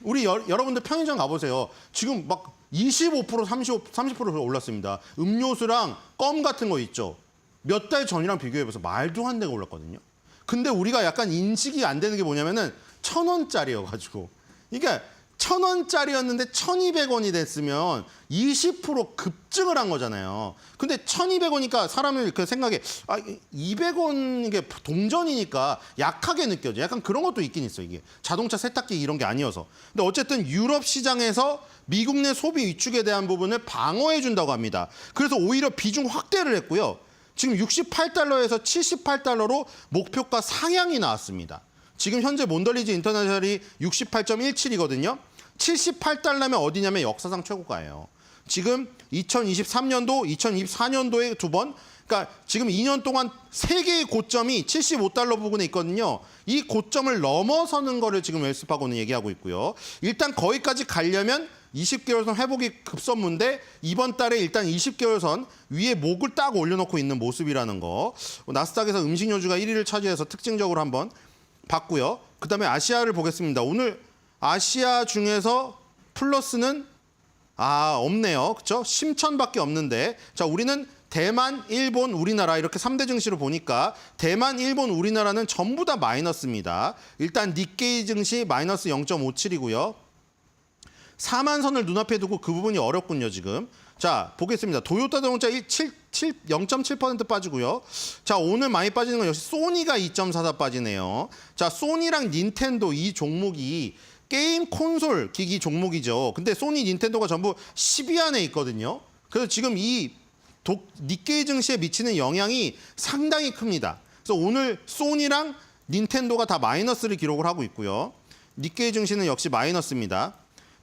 우리 여러분들 편의점 가보세요. 지금 막 25%, 30% 올랐습니다. 음료수랑 껌 같은 거 있죠. 몇 달 전이랑 비교해봐서 말도 안 되게 올랐거든요. 근데 우리가 약간 인식이 안 되는 게 뭐냐면은 1,000원짜리여가지고. 그러니까 1,000원짜리였는데 1,200원이 됐으면 20% 급증을 한 거잖아요. 근데 1,200원이니까 사람을 그 생각에 200원 이게 동전이니까 약하게 느껴져. 약간 그런 것도 있긴 있어 이게. 자동차 세탁기 이런 게 아니어서. 근데 어쨌든 유럽 시장에서 미국 내 소비 위축에 대한 부분을 방어해 준다고 합니다. 그래서 오히려 비중 확대를 했고요. 지금 68달러에서 78달러로 목표가 상향이 나왔습니다. 지금 현재 몬덜리즈 인터내셔널이 68.17이거든요. 78달러면 어디냐면 역사상 최고가예요. 지금 2023년도, 2024년도에 두 번, 그러니까 지금 2년 동안 세 개의 고점이 75달러 부근에 있거든요. 이 고점을 넘어서는 거를 지금 웰스파고는 얘기하고 있고요. 일단 거기까지 가려면 20개월선 회복이 급선무인데 이번 달에 일단 20개월선 위에 목을 딱 올려놓고 있는 모습이라는 거. 나스닥에서 음식료주가 1위를 차지해서 특징적으로 한번 봤고요. 그다음에 아시아를 보겠습니다. 오늘 아시아 중에서 플러스는 없네요. 그렇죠? 심천밖에 없는데 자 우리는 대만, 일본, 우리나라 이렇게 3대 증시로 보니까 대만, 일본, 우리나라는 전부 다 마이너스입니다. 일단 니케이 증시 마이너스 0.57이고요. 4만 선을 눈앞에 두고 그 부분이 어렵군요, 지금. 자, 보겠습니다. 도요타 자동차 0.7% 빠지고요. 자, 오늘 많이 빠지는 건 역시 소니가 2.44 빠지네요. 자, 소니랑 닌텐도 이 종목이 게임 콘솔 기기 종목이죠. 근데 소니, 닌텐도가 전부 10위 안에 있거든요. 그래서 지금 이 니케이 증시에 미치는 영향이 상당히 큽니다. 그래서 오늘 소니랑 닌텐도가 다 마이너스를 기록을 하고 있고요. 니케이 증시는 역시 마이너스입니다.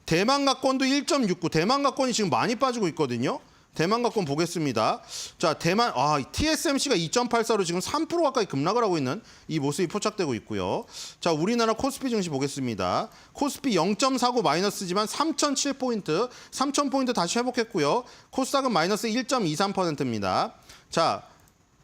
대만가권도 1.69. 대만가권이 지금 많이 빠지고 있거든요. 대만가권 보겠습니다. 자, 대만 TSMC가 2.84로 지금 3% 가까이 급락을 하고 있는 이 모습이 포착되고 있고요. 자, 우리나라 코스피 증시 보겠습니다. 코스피 0.49 마이너스지만 3,007포인트, 3,000포인트 다시 회복했고요. 코스닥은 마이너스 1.23%입니다. 자,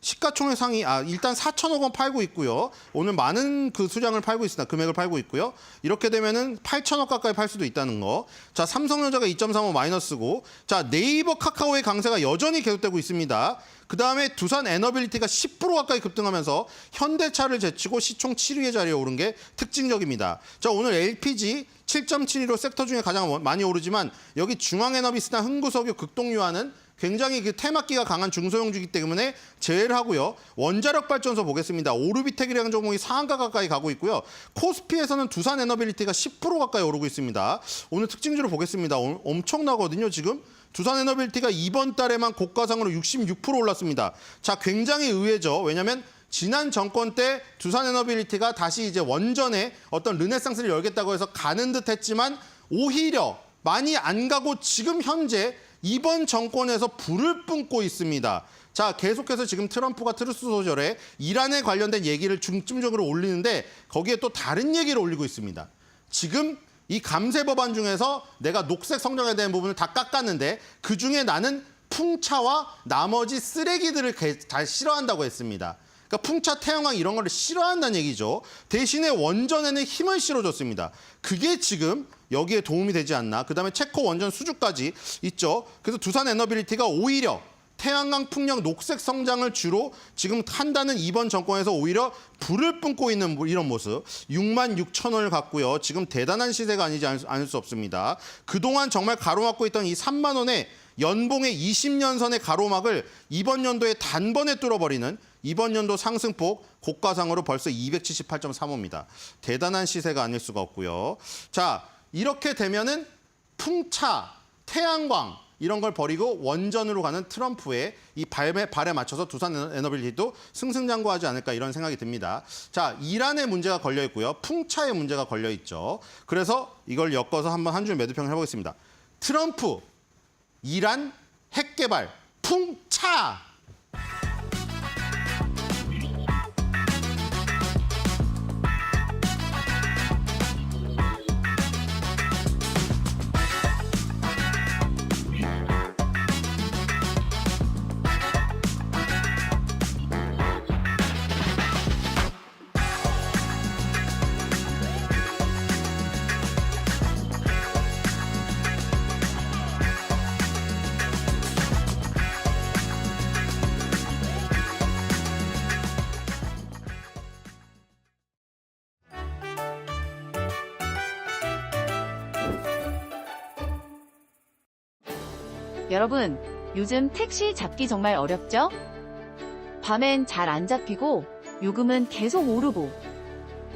시가총액 상위 일단 4천억 원 팔고 있고요. 오늘 많은 그 수량을 팔고 있습니다. 금액을 팔고 있고요. 이렇게 되면은 8천억 가까이 팔 수도 있다는 거. 자, 삼성전자가 2.35 마이너스고, 자 네이버, 카카오의 강세가 여전히 계속되고 있습니다. 그 다음에 두산 에너빌리티가 10% 가까이 급등하면서 현대차를 제치고 시총 7위의 자리에 오른 게 특징적입니다. 자, 오늘 LPG 7.72로 섹터 중에 가장 많이 오르지만 여기 중앙에너비스나 흥구석유, 극동유화는 굉장히 그 테마기가 강한 중소형주기 때문에 제외를 하고요. 원자력 발전소 보겠습니다. 오르비텍이라는 종목이 상한가 가까이 가고 있고요. 코스피에서는 두산 에너빌리티가 10% 가까이 오르고 있습니다. 오늘 특징주로 보겠습니다. 엄청나거든요, 지금. 두산 에너빌리티가 이번 달에만 고가상으로 66% 올랐습니다. 자, 굉장히 의외죠. 왜냐하면 지난 정권 때 두산 에너빌리티가 다시 이제 원전에 어떤 르네상스를 열겠다고 해서 가는 듯 했지만 오히려 많이 안 가고 지금 현재 이번 정권에서 불을 뿜고 있습니다. 자, 계속해서 지금 트럼프가 트루스 소셜에 이란에 관련된 얘기를 중점적으로 올리는데 거기에 또 다른 얘기를 올리고 있습니다. 지금 이 감세 법안 중에서 내가 녹색 성장에 대한 부분을 다 깎았는데 그중에 나는 풍차와 나머지 쓰레기들을 다 싫어한다고 했습니다. 그러니까 풍차, 태양광 이런 거를 싫어한다는 얘기죠. 대신에 원전에는 힘을 실어줬습니다. 그게 지금 여기에 도움이 되지 않나. 그다음에 체코 원전 수주까지 있죠. 그래서 두산 에너빌리티가 오히려 태양광 풍력 녹색 성장을 주로 지금 한다는 이번 정권에서 오히려 불을 뿜고 있는 이런 모습. 6만 6천 원을 갖고요. 지금 대단한 시세가 아니지 않을 수 없습니다. 그동안 정말 가로막고 있던 이 3만 원의 연봉의 20년 선의 가로막을 이번 연도에 단번에 뚫어버리는 이번 연도 상승폭 고가상으로 벌써 278.35입니다. 대단한 시세가 아닐 수가 없고요. 자, 이렇게 되면은 풍차, 태양광 이런 걸 버리고 원전으로 가는 트럼프의 이 발에 맞춰서 두산 에너빌리티도 승승장구하지 않을까 이런 생각이 듭니다. 자, 이란의 문제가 걸려 있고요. 풍차의 문제가 걸려 있죠. 그래서 이걸 엮어서 한번 한 줄 매도평을 해보겠습니다. 트럼프, 이란, 핵 개발, 풍차. 여러분, 요즘 택시 잡기 정말 어렵죠? 밤엔 잘 안 잡히고 요금은 계속 오르고.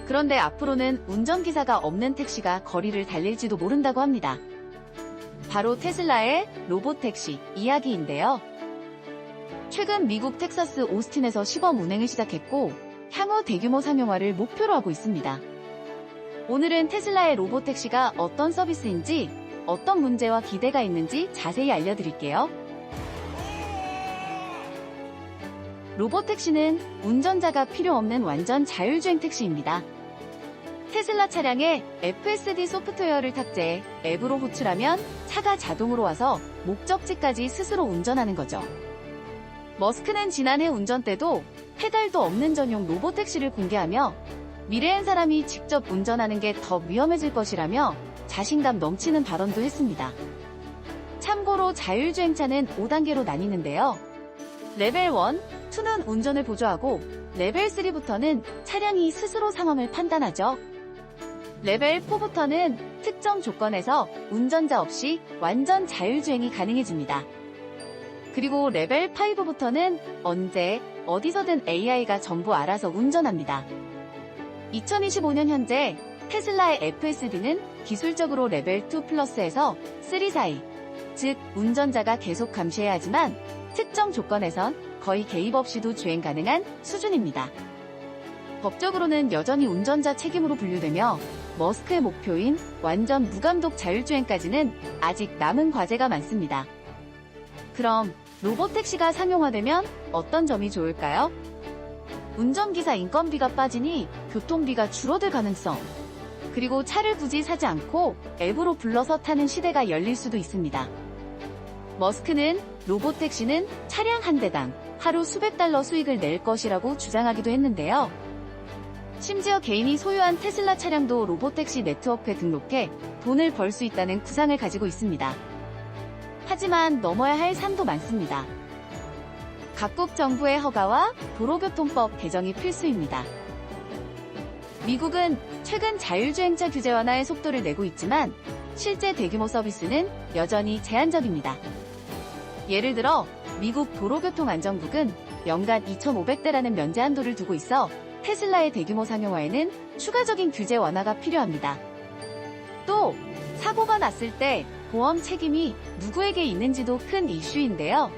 그런데 앞으로는 운전기사가 없는 택시가 거리를 달릴지도 모른다고 합니다. 바로 테슬라의 로봇택시 이야기인데요. 최근 미국 텍사스 오스틴에서 시범 운행을 시작했고 향후 대규모 상용화를 목표로 하고 있습니다. 오늘은 테슬라의 로봇택시가 어떤 서비스인지 어떤 문제와 기대가 있는지 자세히 알려드릴게요. 로봇택시는 운전자가 필요 없는 완전 자율주행 택시입니다. 테슬라 차량에 FSD 소프트웨어를 탑재해 앱으로 호출하면 차가 자동으로 와서 목적지까지 스스로 운전하는 거죠. 머스크는 지난해 운전 때도 페달도 없는 전용 로봇택시를 공개하며 미래엔 사람이 직접 운전하는 게 더 위험해질 것이라며 자신감 넘치는 발언도 했습니다. 참고로 자율주행차는 5단계로 나뉘는데요. 레벨 1, 2는 운전을 보조하고 레벨 3부터는 차량이 스스로 상황을 판단하죠. 레벨 4부터는 특정 조건에서 운전자 없이 완전 자율주행이 가능해집니다. 그리고 레벨 5부터는 언제, 어디서든 AI가 전부 알아서 운전합니다. 2025년 현재 테슬라의 FSD는 기술적으로 레벨 2 플러스에서 3 사이, 즉 운전자가 계속 감시해야 하지만 특정 조건에선 거의 개입 없이도 주행 가능한 수준입니다. 법적으로는 여전히 운전자 책임으로 분류되며 머스크의 목표인 완전 무감독 자율주행까지는 아직 남은 과제가 많습니다. 그럼 로봇택시가 상용화되면 어떤 점이 좋을까요? 운전기사 인건비가 빠지니 교통비가 줄어들 가능성, 그리고 차를 굳이 사지 않고 앱으로 불러서 타는 시대가 열릴 수도 있습니다. 머스크는 로봇택시는 차량 한 대당 하루 수백 달러 수익을 낼 것이라고 주장하기도 했는데요. 심지어 개인이 소유한 테슬라 차량도 로봇택시 네트워크에 등록해 돈을 벌 수 있다는 구상을 가지고 있습니다. 하지만 넘어야 할 산도 많습니다. 각국 정부의 허가와 도로교통법 개정이 필수입니다. 미국은 최근 자율주행차 규제 완화에 속도를 내고 있지만 실제 대규모 서비스는 여전히 제한적입니다. 예를 들어 미국 도로교통안전국은 연간 2,500대라는 면제 한도를 두고 있어 테슬라의 대규모 상용화에는 추가적인 규제 완화가 필요합니다. 또 사고가 났을 때 보험 책임이 누구에게 있는지도 큰 이슈인데요.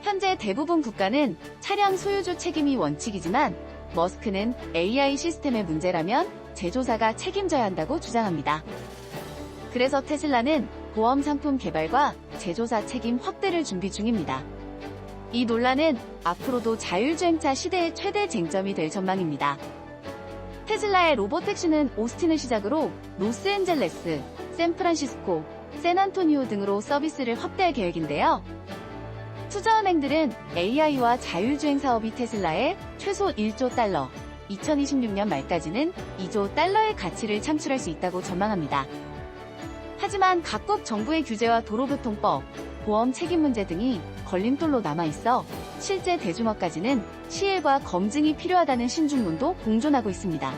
현재 대부분 국가는 차량 소유주 책임이 원칙이지만 머스크는 AI 시스템의 문제라면 제조사가 책임져야 한다고 주장합니다. 그래서 테슬라는 보험 상품 개발과 제조사 책임 확대를 준비 중입니다. 이 논란은 앞으로도 자율주행차 시대의 최대 쟁점이 될 전망입니다. 테슬라의 로봇택시는 오스틴을 시작으로 로스앤젤레스, 샌프란시스코, 샌안토니오 등으로 서비스를 확대할 계획인데요. 투자은행들은 AI와 자율주행 사업이 테슬라에 최소 1조 달러, 2026년 말까지는 2조 달러의 가치를 창출할 수 있다고 전망합니다. 하지만 각국 정부의 규제와 도로교통법, 보험 책임 문제 등이 걸림돌로 남아있어 실제 대중화까지는 시일과 검증이 필요하다는 신중문도 공존하고 있습니다.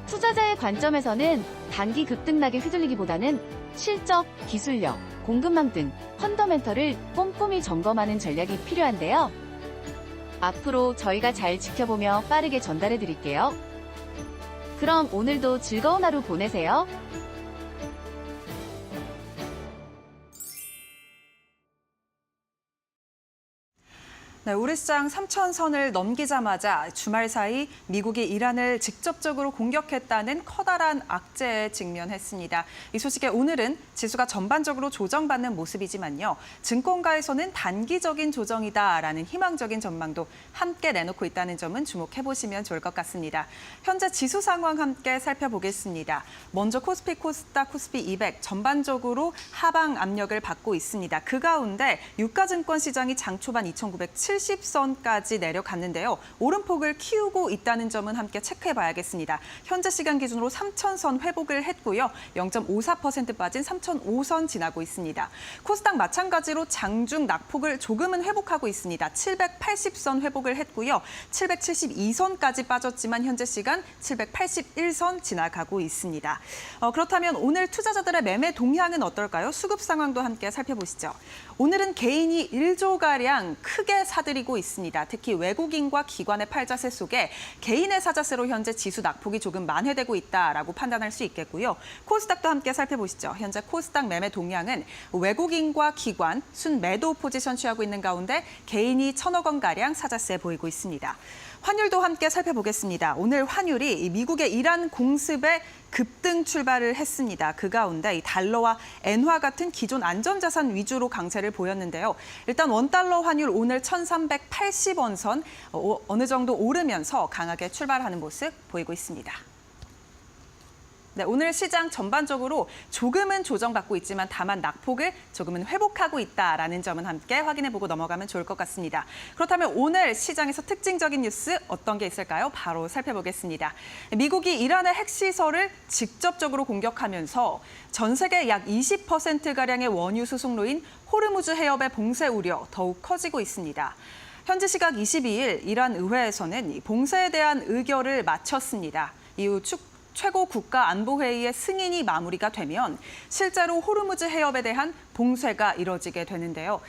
투자자의 관점에서는 단기 급등락에 휘둘리기보다는 실적, 기술력, 공급망 등 펀더멘털을 꼼꼼히 점검하는 전략이 필요한데요. 앞으로 저희가 잘 지켜보며 빠르게 전달해 드릴게요. 그럼 오늘도 즐거운 하루 보내세요. 네, 우리 시장 3,000선을 넘기자마자 주말 사이 미국이 이란을 직접적으로 공격했다는 커다란 악재에 직면했습니다. 이 소식에 오늘은 지수가 전반적으로 조정받는 모습이지만요. 증권가에서는 단기적인 조정이다라는 희망적인 전망도 함께 내놓고 있다는 점은 주목해보시면 좋을 것 같습니다. 현재 지수 상황 함께 살펴보겠습니다. 먼저 코스피, 코스닥, 코스피 200 전반적으로 하방 압력을 받고 있습니다. 그 가운데 유가증권 시장이 장 초반 2,970선까지 내려갔는데요. 오름폭을 키우고 있다는 점은 함께 체크해봐야겠습니다. 현재 시간 기준으로 3,000선 회복을 했고요. 0.54% 빠진 3,005선 지나고 있습니다. 코스닥 마찬가지로 장중 낙폭을 조금은 회복하고 있습니다. 780선 회복을 했고요. 772선까지 빠졌지만 현재 시간 781선 지나가고 있습니다. 그렇다면 오늘 투자자들의 매매 동향은 어떨까요? 수급 상황도 함께 살펴보시죠. 오늘은 개인이 1조가량 크게 사들이고 있습니다. 특히 외국인과 기관의 팔자세 속에 개인의 사자세로 현재 지수 낙폭이 조금 만회되고 있다라고 판단할 수 있겠고요. 코스닥도 함께 살펴보시죠. 현재 코스닥 매매 동향은 외국인과 기관 순매도 포지션 취하고 있는 가운데 개인이 1,000억 원가량 사자세 보이고 있습니다. 환율도 함께 살펴보겠습니다. 오늘 환율이 미국의 이란 공습에 급등 출발을 했습니다. 그 가운데 이 달러와 엔화 같은 기존 안전자산 위주로 강세를 보였는데요. 일단 원달러 환율 오늘 1,380원 선 어느 정도 오르면서 강하게 출발하는 모습 보이고 있습니다. 네, 오늘 시장 전반적으로 조금은 조정받고 있지만 다만 낙폭을 조금은 회복하고 있다라는 점은 함께 확인해보고 넘어가면 좋을 것 같습니다. 그렇다면 오늘 시장에서 특징적인 뉴스 어떤 게 있을까요? 바로 살펴보겠습니다. 미국이 이란의 핵시설을 직접적으로 공격하면서 전 세계 약 20%가량의 원유 수송로인 호르무즈 해협의 봉쇄 우려 더욱 커지고 있습니다. 현지 시각 22일 이란 의회에서는 봉쇄에 대한 의결을 마쳤습니다. 이후 최고 국가안보회의의 승인이 마무리가 되면 실제로 호르무즈 해협에 대한 봉쇄가 이뤄지게 되는데요.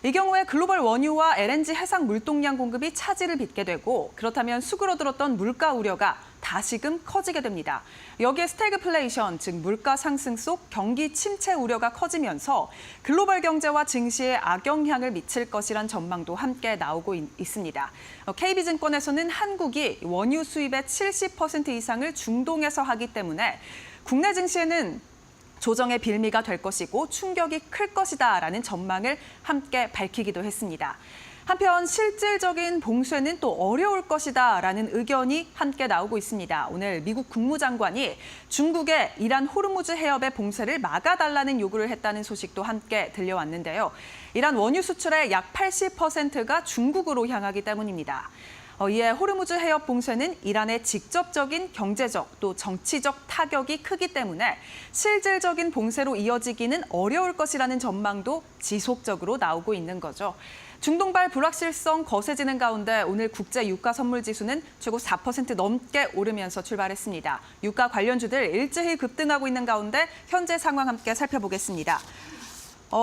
이 경우에 글로벌 원유와 LNG 해상 물동량 공급이 차질을 빚게 되고 그렇다면 수그러들었던 물가 우려가 다시금 커지게 됩니다. 여기에 스태그플레이션, 즉 물가 상승 속 경기 침체 우려가 커지면서 글로벌 경제와 증시에 악영향을 미칠 것이란 전망도 함께 나오고 있습니다. KB증권에서는 한국이 원유 수입의 70% 이상을 중동에서 하기 때문에 국내 증시에는 조정의 빌미가 될 것이고 충격이 클 것이다라는 전망을 함께 밝히기도 했습니다. 한편 실질적인 봉쇄는 또 어려울 것이다라는 의견이 함께 나오고 있습니다. 오늘 미국 국무장관이 중국의 이란 호르무즈 해협의 봉쇄를 막아달라는 요구를 했다는 소식도 함께 들려왔는데요. 이란 원유 수출의 약 80%가 중국으로 향하기 때문입니다. 이에 호르무즈 해협 봉쇄는 이란의 직접적인 경제적 또 정치적 타격이 크기 때문에 실질적인 봉쇄로 이어지기는 어려울 것이라는 전망도 지속적으로 나오고 있는 거죠. 중동발 불확실성 거세지는 가운데 오늘 국제 유가 선물 지수는 최고 4% 넘게 오르면서 출발했습니다. 유가 관련주들 일제히 급등하고 있는 가운데 현재 상황 함께 살펴보겠습니다.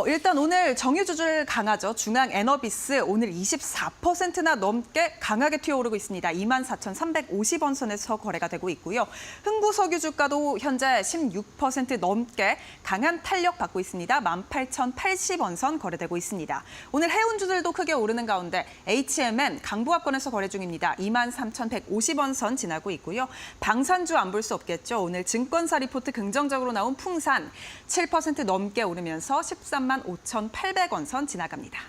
일단 오늘 정유주들 강하죠. 중앙 에너비스 오늘 24%나 넘게 강하게 튀어오르고 있습니다. 24,350원 선에서 거래가 되고 있고요. 흥부석유 주가도 현재 16% 넘게 강한 탄력 받고 있습니다. 18,080원 선 거래되고 있습니다. 오늘 해운주들도 크게 오르는 가운데 HMN 강부합권에서 거래 중입니다. 23,150원 선 지나고 있고요. 방산주 안 볼 수 없겠죠. 오늘 증권사 리포트 긍정적으로 나온 풍산 7% 넘게 오르면서 135,800원 선 지나갑니다.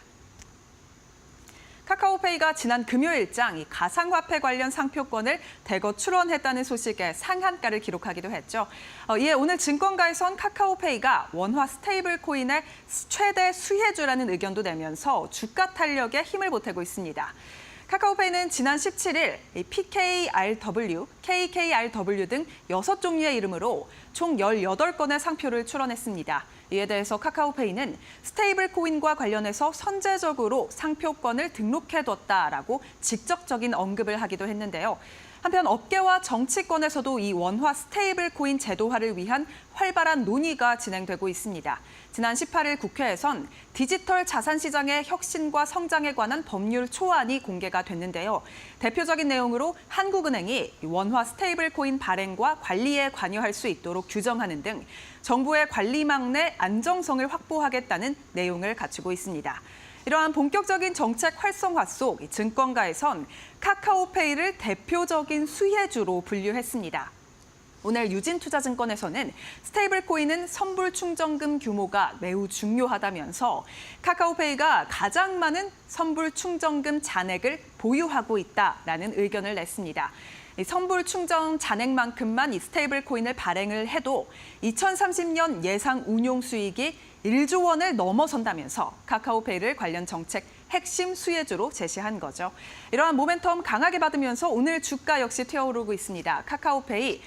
카카오페이가 지난 금요일장 이 가상화폐 관련 상표권을 대거 출원했다는 소식에 상한가를 기록하기도 했죠. 이에 오늘 증권가에선 카카오페이가 원화 스테이블 코인의 최대 수혜주라는 의견도 내면서 주가 탄력에 힘을 보태고 있습니다. 카카오페이는 지난 17일 PKRW, KKRW 등 6종류의 이름으로 총 18건의 상표를 출원했습니다. 이에 대해서 카카오페이는 스테이블 코인과 관련해서 선제적으로 상표권을 등록해뒀다라고 직접적인 언급을 하기도 했는데요. 한편 업계와 정치권에서도 이 원화 스테이블 코인 제도화를 위한 활발한 논의가 진행되고 있습니다. 지난 18일 국회에선 디지털 자산 시장의 혁신과 성장에 관한 법률 초안이 공개가 됐는데요. 대표적인 내용으로 한국은행이 원화 스테이블 코인 발행과 관리에 관여할 수 있도록 규정하는 등 정부의 관리망 내 안정성을 확보하겠다는 내용을 갖추고 있습니다. 이러한 본격적인 정책 활성화 속 증권가에선 카카오페이를 대표적인 수혜주로 분류했습니다. 오늘 유진투자증권에서는 스테이블 코인은 선불 충전금 규모가 매우 중요하다면서 카카오페이가 가장 많은 선불 충전금 잔액을 보유하고 있다라는 의견을 냈습니다. 이 선불 충전 잔액만큼만 이 스테이블 코인을 발행을 해도 2030년 예상 운용 수익이 1조 원을 넘어선다면서 카카오페이를 관련 정책 핵심 수혜주로 제시한 거죠. 이러한 모멘텀 강하게 받으면서 오늘 주가 역시 튀어오르고 있습니다. 카카오페이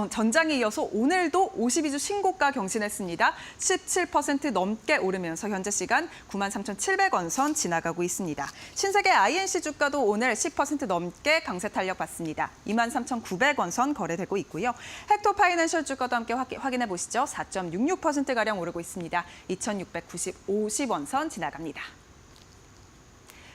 전장에 이어서 오늘도 52주 신고가 경신했습니다. 17% 넘게 오르면서 현재 시간 93,700원 선 지나가고 있습니다. 신세계 INC 주가도 오늘 10% 넘게 강세 탄력 받습니다. 23,900원 선 거래되고 있고요. 헥토파이낸셜 주가도 함께 확인해 보시죠. 4.66%가량 오르고 있습니다. 2,650원 선 지나갑니다.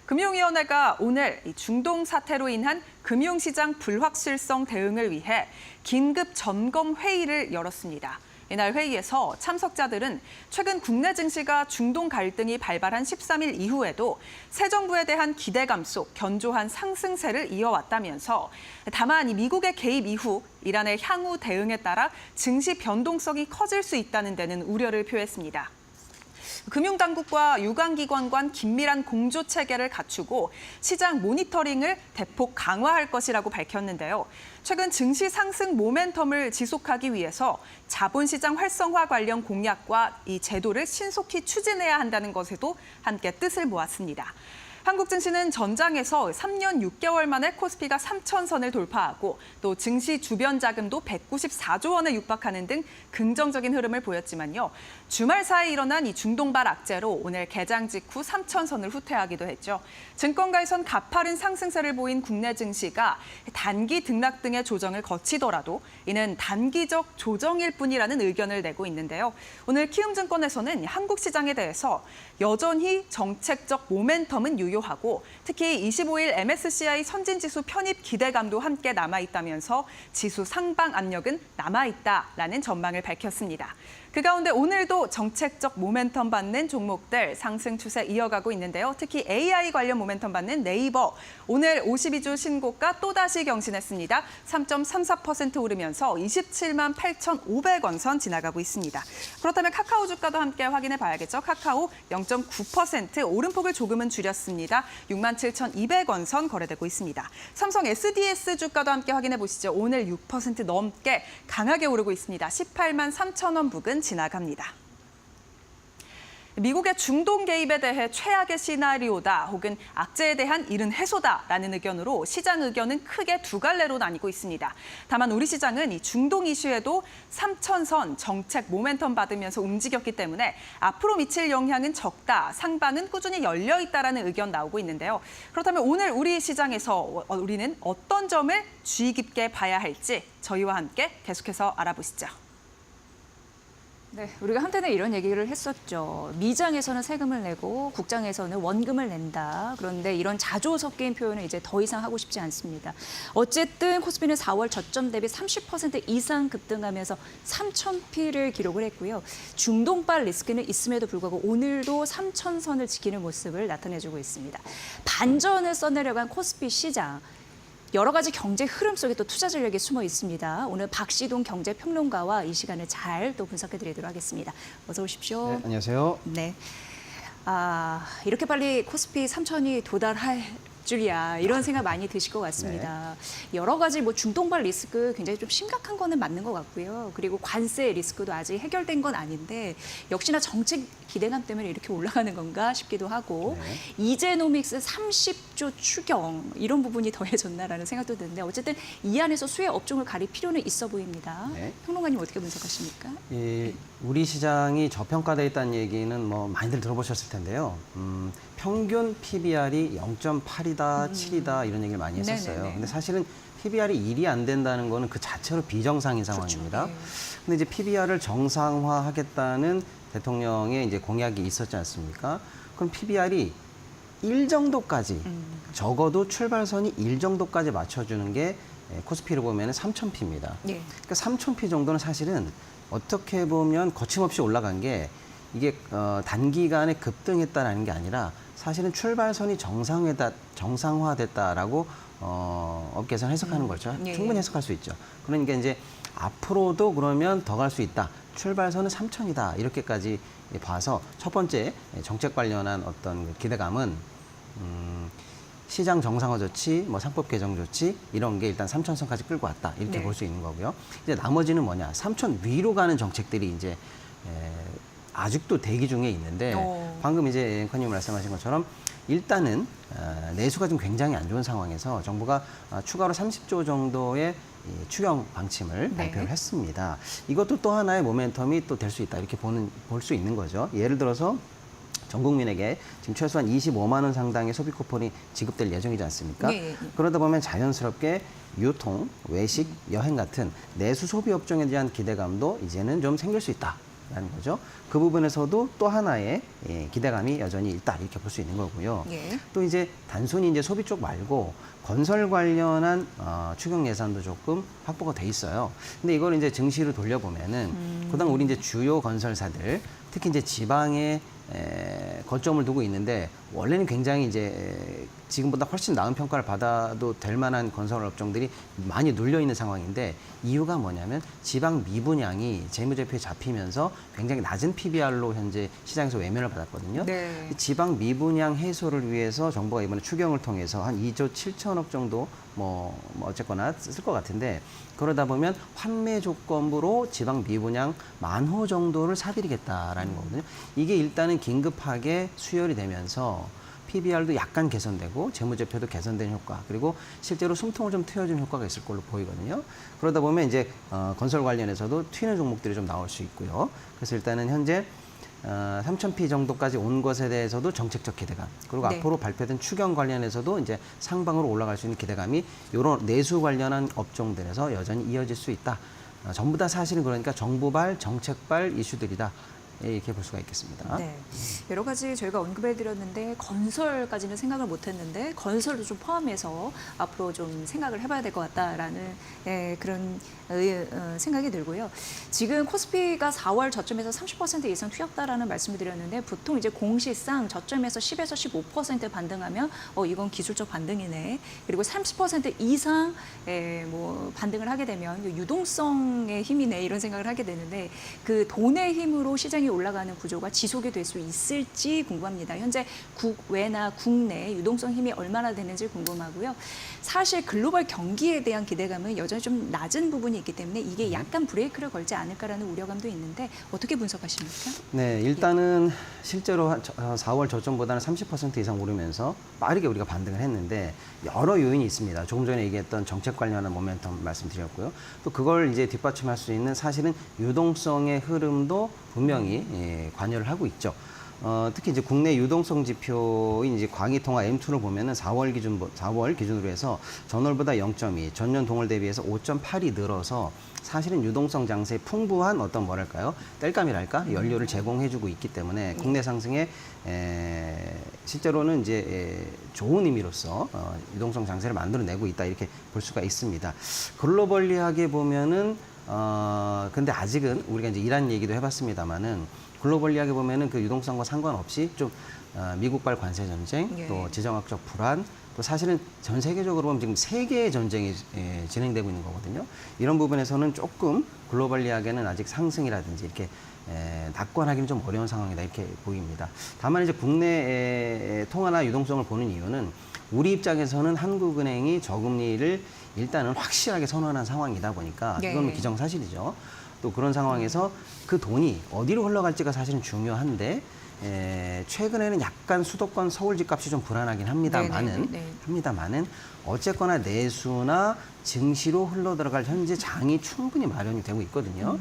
금융위원회가 오늘 중동 사태로 인한 금융시장 불확실성 대응을 위해 긴급 점검 회의를 열었습니다. 이날 회의에서 참석자들은 최근 국내 증시가 중동 갈등이 발발한 13일 이후에도 새 정부에 대한 기대감 속 견조한 상승세를 이어왔다면서 다만 이 미국의 개입 이후 이란의 향후 대응에 따라 증시 변동성이 커질 수 있다는 데는 우려를 표했습니다. 금융당국과 유관기관 간 긴밀한 공조 체계를 갖추고 시장 모니터링을 대폭 강화할 것이라고 밝혔는데요. 최근 증시 상승 모멘텀을 지속하기 위해서 자본시장 활성화 관련 공약과 이 제도를 신속히 추진해야 한다는 것에도 함께 뜻을 모았습니다. 한국 증시는 전장에서 3년 6개월 만에 코스피가 3,000선을 돌파하고 또 증시 주변 자금도 194조 원에 육박하는 등 긍정적인 흐름을 보였지만요. 주말 사이 일어난 이 중동발 악재로 오늘 개장 직후 3,000선을 후퇴하기도 했죠. 증권가에선 가파른 상승세를 보인 국내 증시가 단기 등락 등의 조정을 거치더라도 이는 단기적 조정일 뿐이라는 의견을 내고 있는데요. 오늘 키움증권에서는 한국 시장에 대해서 여전히 정책적 모멘텀은 유효하고 특히 25일 MSCI 선진지수 편입 기대감도 함께 남아있다면서 지수 상방 압력은 남아있다라는 전망을 밝혔습니다. 그 가운데 오늘도 정책적 모멘텀 받는 종목들 상승 추세 이어가고 있는데요. 특히 AI 관련 모멘텀 받는 네이버 오늘 52주 신고가 또다시 경신했습니다. 3.34% 오르면서 27만 8,500원 선 지나가고 있습니다. 그렇다면 카카오 주가도 함께 확인해 봐야겠죠. 카카오 0.9% 오름폭을 조금은 줄였습니다. 67,200원 선 거래되고 있습니다. 삼성 SDS 주가도 함께 확인해 보시죠. 오늘 6% 넘게 강하게 오르고 있습니다. 18만 3,000원 부근 지나갑니다. 미국의 중동 개입에 대해 최악의 시나리오다 혹은 악재에 대한 이른 해소다라는 의견으로 시장 의견은 크게 두 갈래로 나뉘고 있습니다. 다만 우리 시장은 이 중동 이슈에도 3,000선 정책 모멘텀 받으면서 움직였기 때문에 앞으로 미칠 영향은 적다, 상방은 꾸준히 열려 있다라는 의견 나오고 있는데요. 그렇다면 오늘 우리 시장에서 우리는 어떤 점을 주의 깊게 봐야 할지 저희와 함께 계속해서 알아보시죠. 네, 우리가 한때는 이런 얘기를 했었죠. 미장에서는 세금을 내고 국장에서는 원금을 낸다. 그런데 이런 자조 섞인 표현은 이제 더 이상 하고 싶지 않습니다. 어쨌든 코스피는 4월 저점 대비 30% 이상 급등하면서 3,000피를 기록을 했고요. 중동발 리스크는 있음에도 불구하고 오늘도 3,000선을 지키는 모습을 나타내주고 있습니다. 반전을 써내려간 코스피 시장. 여러 가지 경제 흐름 속에 또 투자 전략이 숨어 있습니다. 오늘 박시동 경제평론가와 이 시간을 잘 또 분석해드리도록 하겠습니다. 어서 오십시오. 네, 안녕하세요. 네. 이렇게 빨리 코스피 3,000이 도달할 줄이야 이런 생각 많이 드실 것 같습니다. 여러 가지 뭐 중동발 리스크 굉장히 좀 심각한 거는 맞는 것 같고요. 그리고 관세 리스크도 아직 해결된 건 아닌데 역시나 정책 기대감 때문에 이렇게 올라가는 건가 싶기도 하고 이제노믹스 30조 추경 이런 부분이 더해졌나라는 생각도 드는데 어쨌든 이 안에서 수혜 업종을 가릴 필요는 있어 보입니다. 평론가님 어떻게 분석하십니까? 우리 시장이 저평가되어 있다는 얘기는 뭐 많이들 들어보셨을 텐데요. 평균 PBR이 0.8이다, 7이다 이런 얘기를 많이 했었어요. 네네네. 근데 사실은 PBR이 1이 안 된다는 거는 그 자체로 비정상인 상황입니다. 네. 근데 이제 PBR을 정상화하겠다는 대통령의 이제 공약이 있었지 않습니까? 그럼 PBR이 1 정도까지 적어도 출발선이 1 정도까지 맞춰주는 게 코스피를 보면 3,000P입니다. 네. 그러니까 3,000P 정도는 사실은 어떻게 보면 거침없이 올라간 게 이게 단기간에 급등했다라는 게 아니라 사실은 출발선이 정상화됐다라고 업계에서는 해석하는 거죠. 예. 충분히 해석할 수 있죠. 그러니까 이제 앞으로도 그러면 더 갈 수 있다. 출발선은 3,000이다. 이렇게까지 봐서 첫 번째 정책 관련한 어떤 기대감은 시장 정상화 조치, 뭐 상법 개정 조치 이런 게 일단 3,000선까지 끌고 왔다 이렇게 네. 볼 수 있는 거고요. 이제 나머지는 뭐냐? 3,000 위로 가는 정책들이 이제 아직도 대기 중에 있는데 방금 이제 앵커님 말씀하신 것처럼 일단은 내수가 좀 굉장히 안 좋은 상황에서 정부가 추가로 30조 정도의 추경 방침을 발표를 했습니다. 이것도 또 하나의 모멘텀이 또 될 수 있다 이렇게 볼 수 있는 거죠. 예를 들어서 전 국민에게 지금 최소한 25만 원 상당의 소비 쿠폰이 지급될 예정이지 않습니까? 네. 그러다 보면 자연스럽게 유통, 외식, 여행 같은 내수 소비 업종에 대한 기대감도 이제는 좀 생길 수 있다라는 거죠. 그 부분에서도 또 하나의 기대감이 여전히 있다 이렇게 볼 수 있는 거고요. 예. 또 이제 단순히 이제 소비 쪽 말고 건설 관련한 추경 예산도 조금 확보가 돼 있어요. 근데 이걸 이제 증시로 돌려보면은 그다음 우리 이제 주요 건설사들 특히 이제 지방에 거점을 두고 있는데 원래는 굉장히 이제 지금보다 훨씬 나은 평가를 받아도 될 만한 건설 업종들이 많이 눌려 있는 상황인데 이유가 뭐냐면 지방 미분양이 재무제표에 잡히면서 굉장히 낮은 PBR로 현재 시장에서 외면을 받았거든요. 네. 지방 미분양 해소를 위해서 정부가 이번에 추경을 통해서 한 2조 7천억 정도 뭐 어쨌거나 쓸 것 같은데 그러다 보면 환매 조건부로 지방 미분양 10,000호 정도를 사들이겠다라는 거거든요. 이게 일단은 긴급하게 수혈이 되면서 PBR도 약간 개선되고 재무제표도 개선된 효과 그리고 실제로 숨통을 좀 트여준 효과가 있을 걸로 보이거든요. 그러다 보면 이제 건설 관련해서도 튀는 종목들이 좀 나올 수 있고요. 그래서 일단은 현재 3,000P 정도까지 온 것에 대해서도 정책적 기대감 그리고 네. 앞으로 발표된 추경 관련해서도 이제 상방으로 올라갈 수 있는 기대감이 이런 내수 관련한 업종들에서 여전히 이어질 수 있다. 전부 다 사실은 그러니까 정부발 정책발 이슈들이다. 이렇게 볼 수가 있겠습니다. 네. 여러 가지 저희가 언급해드렸는데 건설까지는 생각을 못했는데 건설도 좀 포함해서 앞으로 좀 생각을 해봐야 될 것 같다라는 그런 생각이 들고요. 지금 코스피가 4월 저점에서 30% 이상 튀었다라는 말씀을 드렸는데 보통 이제 공시상 저점에서 10에서 15% 반등하면 이건 기술적 반등이네. 그리고 30% 이상 뭐 반등을 하게 되면 유동성의 힘이네 이런 생각을 하게 되는데 그 돈의 힘으로 시장이 올라가는 구조가 지속이 될 수 있을지 궁금합니다. 현재 국외나 국내 유동성 힘이 얼마나 되는지 궁금하고요. 사실 글로벌 경기에 대한 기대감은 여전히 좀 낮은 부분이 있기 때문에 이게 약간 브레이크를 걸지 않을까라는 우려감도 있는데 어떻게 분석하십니까? 네, 일단은 실제로 4월 저점보다는 30% 이상 오르면서 빠르게 우리가 반등을 했는데 여러 요인이 있습니다. 조금 전에 얘기했던 정책 관련한 모멘텀 말씀드렸고요. 또 그걸 이제 뒷받침할 수 있는 사실은 유동성의 흐름도 분명히 관여를 하고 있죠. 특히 이제 국내 유동성 지표인 이제 광의통화 M2를 보면은 4월 기준으로 해서 전월보다 0.2, 전년 동월 대비해서 5.8이 늘어서 사실은 유동성 장세에 풍부한 어떤 뭐랄까요? 땔감이랄까? 연료를 제공해주고 있기 때문에 국내 상승에 실제로는 이제 좋은 의미로서 유동성 장세를 만들어내고 있다 이렇게 볼 수가 있습니다. 글로벌리하게 보면은 근데 아직은 우리가 이제 이란 얘기도 해봤습니다만은 글로벌리하게 보면은 그 유동성과 상관없이 좀 미국발 관세 전쟁, 또 지정학적 불안, 또 사실은 전 세계적으로 보면 지금 세 개의 전쟁이 진행되고 있는 거거든요. 이런 부분에서는 조금 글로벌리하게는 아직 상승이라든지 이렇게 낙관하기는 좀 어려운 상황이다 이렇게 보입니다. 다만 이제 국내 통화나 유동성을 보는 이유는 우리 입장에서는 한국은행이 저금리를 일단은 확실하게 선언한 상황이다 보니까 네. 이건 기정사실이죠. 또 그런 상황에서 그 돈이 어디로 흘러갈지가 사실은 중요한데 최근에는 약간 수도권 서울 집값이 좀 불안하긴 합니다만은 어쨌거나 내수나 증시로 흘러 들어갈 현재 장이 충분히 마련이 되고 있거든요.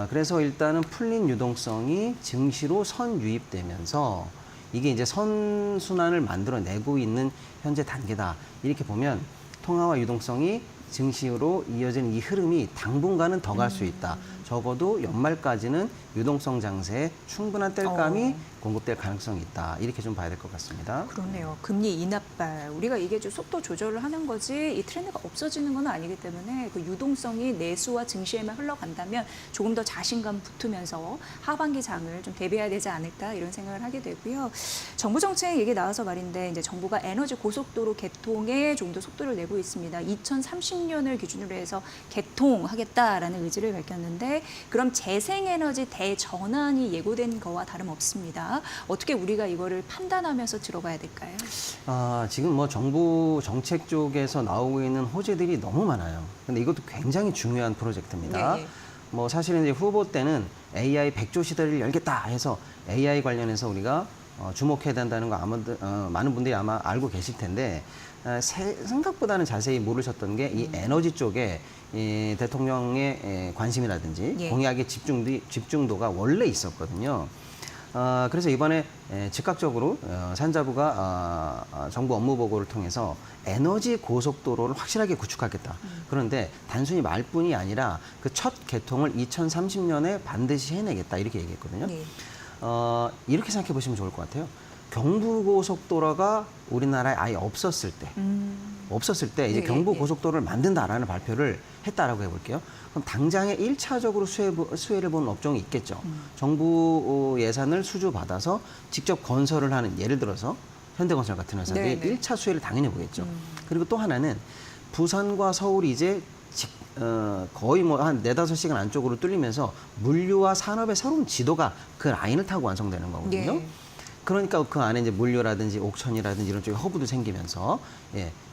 그래서 일단은 풀린 유동성이 증시로 선유입되면서 이게 이제 선순환을 만들어내고 있는 현재 단계다. 이렇게 보면 통화와 유동성이 증시로 이어지는 이 흐름이 당분간은 더 갈 수 있다. 적어도 연말까지는 유동성 장세에 충분한 땔감이 공급될 가능성이 있다. 이렇게 좀 봐야 될 것 같습니다. 그렇네요. 금리 인하발. 우리가 이게 좀 속도 조절을 하는 거지 이 트렌드가 없어지는 건 아니기 때문에 그 유동성이 내수와 증시에만 흘러간다면 조금 더 자신감 붙으면서 하반기 장을 좀 대비해야 되지 않을까 이런 생각을 하게 되고요. 정부 정책 얘기 나와서 말인데 이제 정부가 에너지 고속도로 개통에 좀 더 속도를 내고 있습니다. 2030년을 기준으로 해서 개통하겠다라는 의지를 밝혔는데 그럼 재생에너지 대전환이 예고된 거와 다름없습니다. 어떻게 우리가 이거를 판단하면서 들어가야 될까요? 지금 뭐 정부 정책 쪽에서 나오고 있는 호재들이 너무 많아요. 근데 이것도 굉장히 중요한 프로젝트입니다. 예. 뭐 사실은 이제 후보 때는 AI 100조 시대를 열겠다 해서 AI 관련해서 우리가 주목해야 된다는 거 많은 분들이 아마 알고 계실 텐데 생각보다는 자세히 모르셨던 게 이 에너지 쪽에 이 대통령의 관심이라든지 예. 공약의 집중도가 원래 있었거든요. 그래서 이번에 즉각적으로 산자부가 정부 업무 보고를 통해서 에너지 고속도로를 확실하게 구축하겠다. 그런데 단순히 말뿐이 아니라 그 첫 개통을 2030년에 반드시 해내겠다 이렇게 얘기했거든요. 네. 이렇게 생각해 보시면 좋을 것 같아요. 경부고속도로가 우리나라에 아예 없었을 때 이제 네, 경부고속도로를 만든다라는 발표를 했다라고 해볼게요. 그럼 당장에 1차적으로 수혜를 보는 업종이 있겠죠. 정부 예산을 수주받아서 직접 건설을 하는 예를 들어서 현대건설 같은 회사들이 네, 네. 1차 수혜를 당연히 보겠죠. 그리고 또 하나는 부산과 서울이 이제 거의 뭐 한 4-5시간 안쪽으로 뚫리면서 물류와 산업의 새로운 지도가 그 라인을 타고 완성되는 거거든요. 네. 그러니까 그 안에 이제 물류라든지 옥천이라든지 이런 쪽에 허브도 생기면서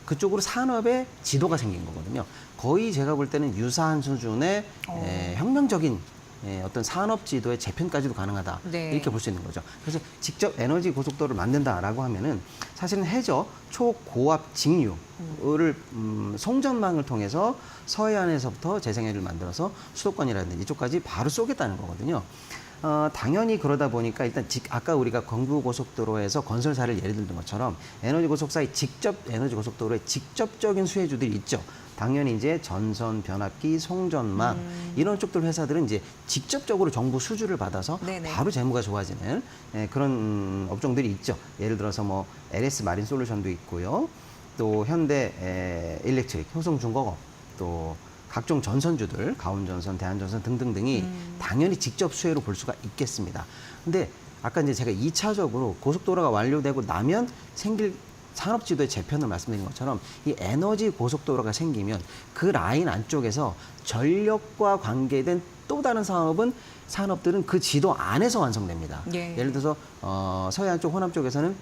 그쪽으로 산업의 지도가 생긴 거거든요. 거의 제가 볼 때는 유사한 수준의 혁명적인 어떤 산업 지도의 재편까지도 가능하다. 네. 이렇게 볼 수 있는 거죠. 그래서 직접 에너지 고속도로를 만든다라고 하면은 사실은 해저 초고압 직류를 송전망을 통해서 서해안에서부터 재생해를 만들어서 수도권이라든지 이쪽까지 바로 쏘겠다는 거거든요. 당연히 그러다 보니까 일단 아까 우리가 경부고속도로에서 건설사를 예를 들던 것처럼 에너지 고속도로의 직접적인 수혜주들이 있죠. 당연히 이제 전선, 변압기, 송전망 이런 쪽들 회사들은 이제 직접적으로 정부 수주를 받아서 네네. 바로 재무가 좋아지는 그런 업종들이 있죠. 예를 들어서 뭐 LS 마린 솔루션도 있고요. 또 현대 일렉트릭, 효성중공업, 또 각종 전선주들, 가온전선, 대한전선 등등등이 당연히 직접 수혜로 볼 수가 있겠습니다. 근데 아까 이제 제가 2차적으로 고속도로가 완료되고 나면 생길 산업지도의 재편을 말씀드린 것처럼 이 에너지 고속도로가 생기면 그 라인 안쪽에서 전력과 관계된 또 다른 산업들은 그 지도 안에서 완성됩니다. 예. 예를 들어서 서해안 쪽, 호남 쪽에서는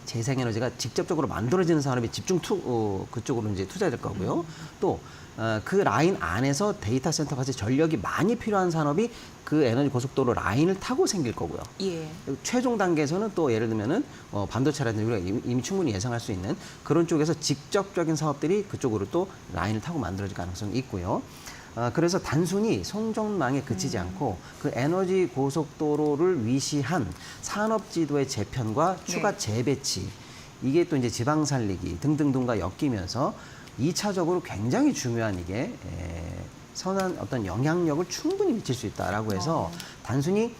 재생에너지가 직접적으로 만들어지는 산업이 그쪽으로 이제 투자될 거고요. 또 그 라인 안에서 데이터 센터까지 전력이 많이 필요한 산업이 그 에너지 고속도로 라인을 타고 생길 거고요. 예. 최종 단계에서는 또 예를 들면은 반도체라든지 우리가 이미 충분히 예상할 수 있는 그런 쪽에서 직접적인 사업들이 그쪽으로 또 라인을 타고 만들어질 가능성이 있고요. 그래서 단순히 송전망에 그치지 않고 그 에너지 고속도로를 위시한 산업지도의 재편과 추가 재배치 이게 또 이제 지방 살리기 등등등과 엮이면서 2차적으로 굉장히 중요한 이게 선한 어떤 영향력을 충분히 미칠 수 있다라고 해서 단순히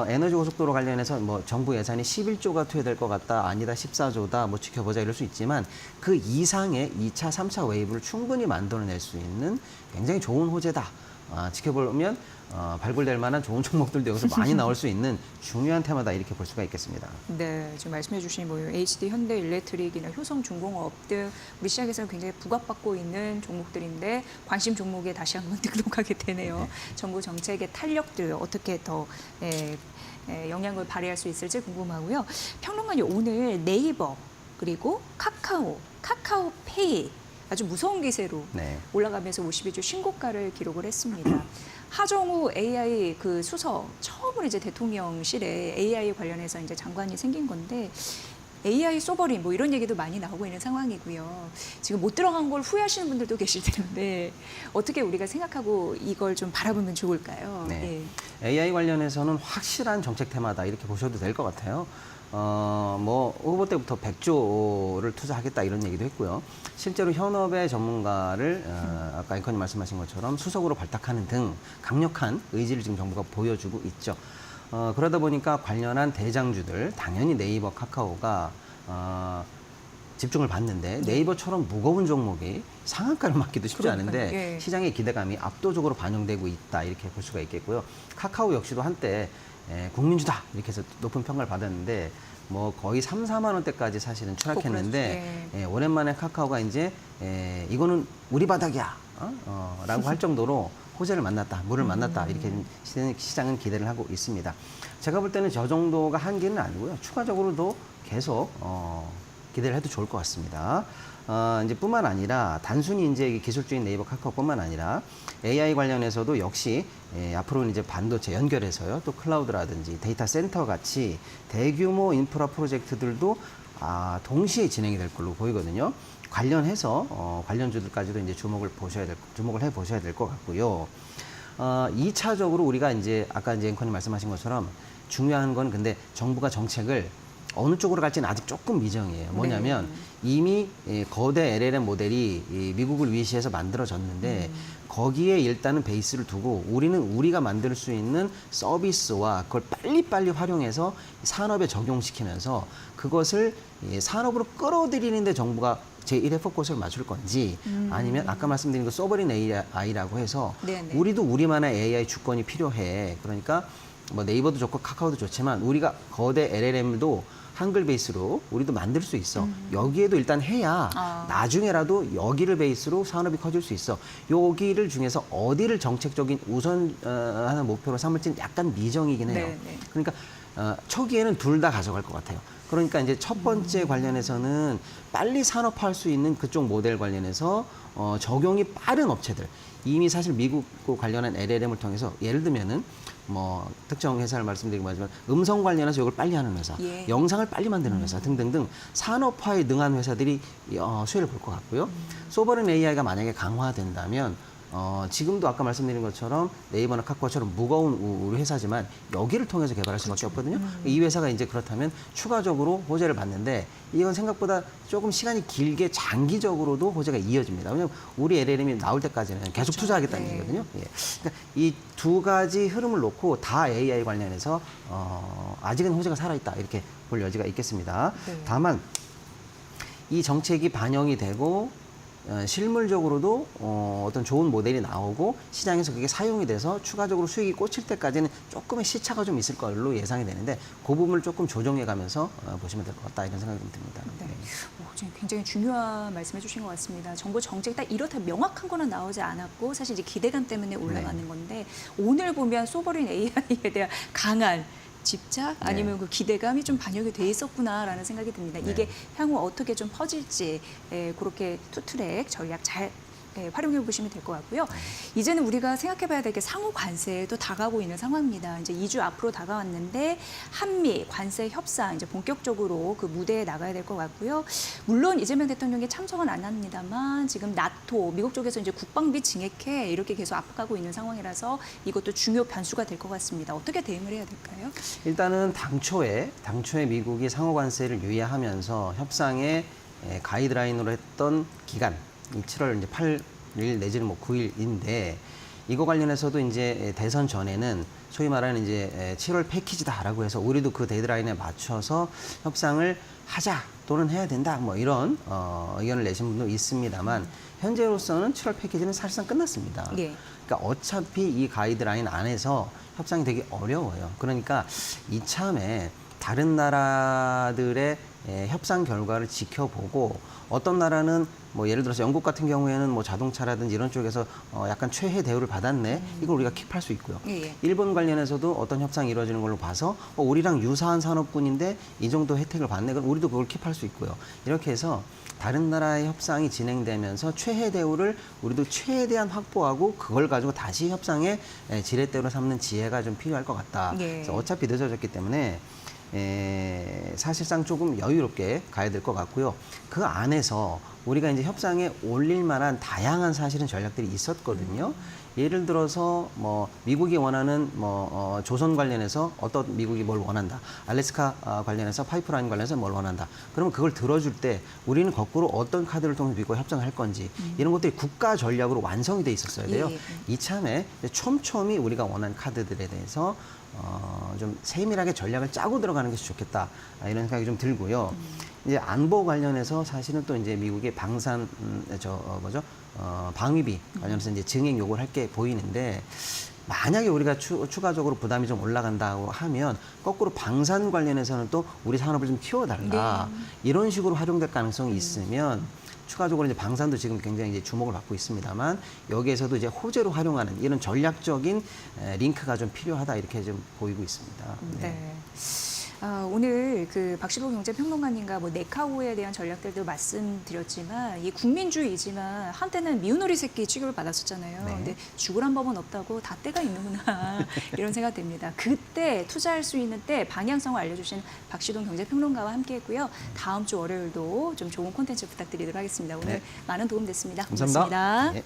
에너지 고속도로 관련해서 뭐 정부 예산이 11조가 투여될 것 같다, 아니다 14조다, 뭐 지켜보자 이럴 수 있지만 그 이상의 2차, 3차 웨이브를 충분히 만들어낼 수 있는 굉장히 좋은 호재다. 지켜보면 발굴될 만한 좋은 종목들도 여기서 많이 나올 수 있는 중요한 테마다 이렇게 볼 수가 있겠습니다. 네, 지금 말씀해 주신 뭐 HD 현대일렉트릭이나 효성중공업 등 우리 시장에서는 굉장히 부각받고 있는 종목들인데 관심 종목에 다시 한번 등록하게 되네요. 정부 정책의 탄력들 어떻게 더 영향을 발휘할 수 있을지 궁금하고요. 평론가님 오늘 네이버 그리고 카카오페이 아주 무서운 기세로 네. 올라가면서 52주 신고가를 기록을 했습니다. 하정우 AI 그 수석 처음으로 이제 대통령실에 AI 관련해서 이제 장관이 생긴 건데 AI 소버린 뭐 이런 얘기도 많이 나오고 있는 상황이고요. 지금 못 들어간 걸 후회하시는 분들도 계실 텐데 어떻게 우리가 생각하고 이걸 좀 바라보면 좋을까요? 네. 예. AI 관련해서는 확실한 정책 테마다 이렇게 보셔도 될 것 같아요. 뭐 후보 때부터 100조를 투자하겠다 이런 얘기도 했고요. 실제로 현업의 전문가를 아까 앵커님 말씀하신 것처럼 수석으로 발탁하는 등 강력한 의지를 지금 정부가 보여주고 있죠. 그러다 보니까 관련한 대장주들, 당연히 네이버, 카카오가 집중을 받는데 네이버처럼 무거운 종목이 상한가를 맞기도 쉽지 않은데 예. 시장의 기대감이 압도적으로 반영되고 있다 이렇게 볼 수가 있겠고요. 카카오 역시도 한때 국민주다 이렇게 해서 높은 평가를 받았는데 뭐 거의 3, 4만 원대까지 사실은 추락했는데 오랜만에 카카오가 이제 이거는 우리 바닥이야 라고 할 정도로 호재를 만났다, 물을 만났다 이렇게 시장은 기대를 하고 있습니다. 제가 볼 때는 저 정도가 한계는 아니고요. 추가적으로도 계속 기대를 해도 좋을 것 같습니다. 이제 뿐만 아니라 단순히 이제 기술주인 네이버, 카카오뿐만 아니라 AI 관련해서도 역시 앞으로는 이제 반도체 연결해서요, 또 클라우드라든지 데이터 센터 같이 대규모 인프라 프로젝트들도 동시에 진행이 될 걸로 보이거든요. 관련해서 관련주들까지도 이제 주목을 해 보셔야 될 것 같고요. 2차적으로 우리가 이제 아까 이제 앵커님 말씀하신 것처럼 중요한 건 근데 정부가 정책을 어느 쪽으로 갈지는 아직 조금 미정이에요. 뭐냐면 이미 거대 LLM 모델이 미국을 위시해서 만들어졌는데 거기에 일단은 베이스를 두고 우리는 우리가 만들 수 있는 서비스와 그걸 빨리빨리 활용해서 산업에 적용시키면서 그것을 산업으로 끌어들이는데 정부가 제1의 포커스를 맞출 건지 아니면 아까 말씀드린 그 소버린 AI라고 해서 네네. 우리도 우리만의 AI 주권이 필요해. 그러니까 뭐 네이버도 좋고 카카오도 좋지만 우리가 거대 LLM도 한글 베이스로 우리도 만들 수 있어. 여기에도 일단 해야 나중에라도 여기를 베이스로 산업이 커질 수 있어. 여기를 중에서 어디를 정책적인 우선하는 목표로 삼을지는 약간 미정이긴 해요. 네. 그러니까 초기에는 둘 다 가져갈 것 같아요. 그러니까 이제 첫 번째 관련해서는 빨리 산업화할 수 있는 그쪽 모델 관련해서 적용이 빠른 업체들. 이미 사실 미국 관련한 LLM을 통해서 예를 들면은 뭐 특정 회사를 말씀드리긴 하지만 음성 관련해서 이걸 빨리 하는 회사, 예. 영상을 빨리 만드는 회사 등등등 산업화에 능한 회사들이 수혜를 볼 것 같고요. 소버린 AI가 만약에 강화된다면 지금도 아까 말씀드린 것처럼 네이버나 카카오처럼 무거운 우리 회사지만 여기를 통해서 개발할 수밖에 없거든요. 이 회사가 이제 그렇다면 추가적으로 호재를 받는데 이건 생각보다 조금 시간이 길게 장기적으로도 호재가 이어집니다. 왜냐하면 우리 LLM이 나올 때까지는 계속 투자하겠다는 얘기거든요. 예. 그러니까 이 두 가지 흐름을 놓고 다 AI 관련해서 아직은 호재가 살아있다 이렇게 볼 여지가 있겠습니다. 다만 이 정책이 반영이 되고 실물적으로도 어떤 좋은 모델이 나오고 시장에서 그게 사용이 돼서 추가적으로 수익이 꽂힐 때까지는 조금의 시차가 좀 있을 걸로 예상이 되는데 그 부분을 조금 조정해 가면서 보시면 될 것 같다 이런 생각이 좀 듭니다. 네. 지금 굉장히 중요한 말씀해 주신 것 같습니다. 정부 정책 딱 이렇다 명확한 거는 나오지 않았고 사실 이제 기대감 때문에 올라가는 건데 오늘 보면 소버린 AI에 대한 강한 집착 아니면 그 기대감이 좀 반영이 돼 있었구나라는 생각이 듭니다. 이게 향후 어떻게 좀 퍼질지 그렇게 투트랙 전략 잘 활용해 보시면 될 것 같고요. 이제는 우리가 생각해 봐야 될 게 상호 관세도 다가오고 있는 상황입니다. 이제 2주 앞으로 다가왔는데 한미 관세 협상 이제 본격적으로 그 무대에 나가야 될 것 같고요. 물론 이재명 대통령이 참석은 안 합니다만 지금 나토 미국 쪽에서 이제 국방비 증액해 이렇게 계속 압박하고 있는 상황이라서 이것도 중요 변수가 될 것 같습니다. 어떻게 대응을 해야 될까요? 일단은 당초에 미국이 상호 관세를 유예하면서 협상의 가이드라인으로 했던 기간 7월 이제 8일 내지는 뭐 9일인데 이거 관련해서도 이제 대선 전에는 소위 말하는 이제 7월 패키지다라고 해서 우리도 그 데드라인에 맞춰서 협상을 하자 또는 해야 된다 뭐 이런 의견을 내신 분도 있습니다만 현재로서는 7월 패키지는 사실상 끝났습니다. 예. 그러니까 어차피 이 가이드라인 안에서 협상이 되게 어려워요. 그러니까 이참에 다른 나라들의 협상 결과를 지켜보고 어떤 나라는 뭐 예를 들어서 영국 같은 경우에는 뭐 자동차라든지 이런 쪽에서 약간 최혜 대우를 받았네. 이걸 우리가 킵할 수 있고요. 예. 일본 관련해서도 어떤 협상이 이루어지는 걸로 봐서 우리랑 유사한 산업군인데 이 정도 혜택을 받네. 그럼 우리도 그걸 킵할 수 있고요. 이렇게 해서 다른 나라의 협상이 진행되면서 최혜 대우를 우리도 최대한 확보하고 그걸 가지고 다시 협상의 지렛대로 삼는 지혜가 좀 필요할 것 같다. 예. 그래서 어차피 늦어졌기 때문에 사실상 조금 여유롭게 가야 될 것 같고요. 그 안에서 우리가 이제 협상에 올릴 만한 다양한 사실은 전략들이 있었거든요. 예를 들어서 뭐 미국이 원하는 조선 관련해서 어떤 미국이 뭘 원한다. 알래스카 관련해서 파이프라인 관련해서 뭘 원한다. 그러면 그걸 들어줄 때 우리는 거꾸로 어떤 카드를 통해서 미국과 협상을 할 건지 이런 것들이 국가 전략으로 완성이 돼 있었어야 돼요. 이참에 촘촘히 우리가 원하는 카드들에 대해서 좀 세밀하게 전략을 짜고 들어가는 것이 좋겠다. 이런 생각이 좀 들고요. 이제 안보 관련해서 사실은 또 이제 미국의 방위비 관련해서 이제 증액 요구를 할 게 보이는데 만약에 우리가 추가적으로 부담이 좀 올라간다고 하면 거꾸로 방산 관련해서는 또 우리 산업을 좀 키워달라. 이런 식으로 활용될 가능성이 있으면 추가적으로 이제 방산도 지금 굉장히 이제 주목을 받고 있습니다만 여기에서도 이제 호재로 활용하는 이런 전략적인 링크가 좀 필요하다 이렇게 좀 보이고 있습니다. 네. 오늘 그 박시보 경제평론가님과 뭐 네카우에 대한 전략들도 말씀드렸지만 이 국민주의이지만 한때는 미운오리 새끼 취급을 받았었잖아요. 네. 근데 죽으란 법은 없다고 다 때가 있는구나 이런 생각 듭니다. 그때 투자할 수 있는 때 방향성을 알려주신 박시동 경제평론가와 함께했고요. 다음 주 월요일도 좀 좋은 콘텐츠 부탁드리도록 하겠습니다. 오늘 많은 도움 됐습니다. 감사합니다. 고맙습니다. 네.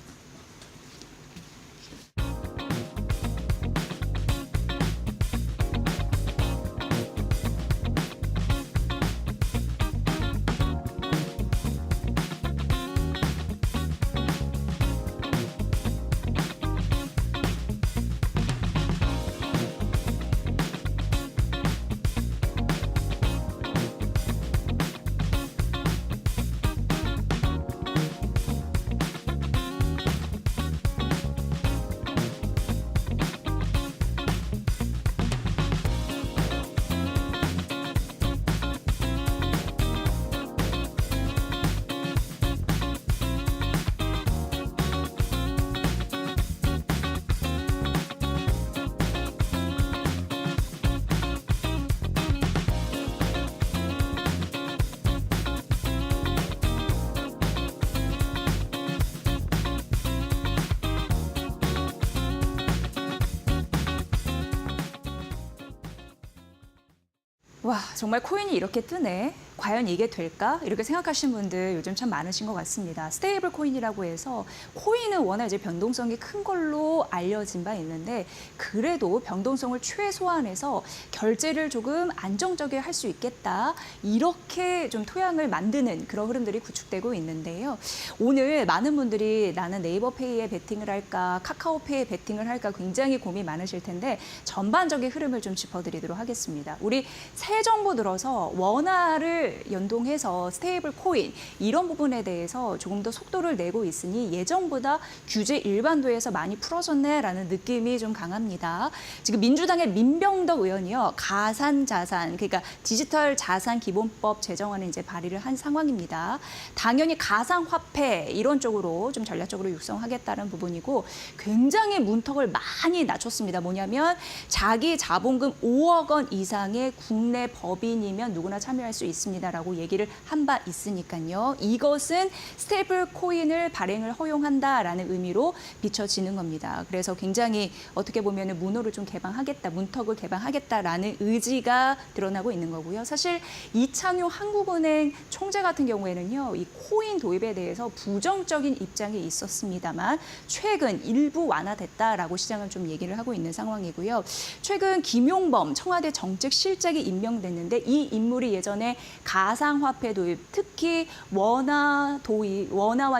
와, 정말 코인이 이렇게 뜨네. 과연 이게 될까? 이렇게 생각하시는 분들 요즘 참 많으신 것 같습니다. 스테이블 코인이라고 해서 코인은 워낙 이제 변동성이 큰 걸로 알려진 바 있는데 그래도 변동성을 최소화해서 결제를 조금 안정적이게 할 수 있겠다. 이렇게 좀 토양을 만드는 그런 흐름들이 구축되고 있는데요. 오늘 많은 분들이 나는 네이버페이에 베팅을 할까, 카카오페이에 베팅을 할까 굉장히 고민 많으실 텐데 전반적인 흐름을 좀 짚어드리도록 하겠습니다. 우리 새 정부 들어서 원화를 연동해서 스테이블 코인 이런 부분에 대해서 조금 더 속도를 내고 있으니 예전보다 규제 일반도에서 많이 풀어졌네라는 느낌이 좀 강합니다. 지금 민주당의 민병덕 의원이요. 가산자산, 그러니까 디지털 자산 기본법 제정안을 이제 발의를 한 상황입니다. 당연히 가상화폐 이런 쪽으로 좀 전략적으로 육성하겠다는 부분이고 굉장히 문턱을 많이 낮췄습니다. 뭐냐면 자기 자본금 5억 원 이상의 국내 법인이면 누구나 참여할 수 있습니다라고 얘기를 한 바 있으니까요. 이것은 스테이블 코인을 발행을 허용한다라는 의미로 비춰지는 겁니다. 그래서 굉장히 어떻게 보면 문호를 좀 개방하겠다, 문턱을 개방하겠다라는 의지가 드러나고 있는 거고요. 사실 이창용 한국은행 총재 같은 경우에는요, 이 코인 도입에 대해서 부정적인 입장이 있었습니다만 최근 일부 완화됐다라고 시장은 좀 얘기를 하고 있는 상황이고요. 최근 김용범 청와대 정책실장이 임명됐는데 이 인물이 예전에 가상화폐 도입, 특히 원화와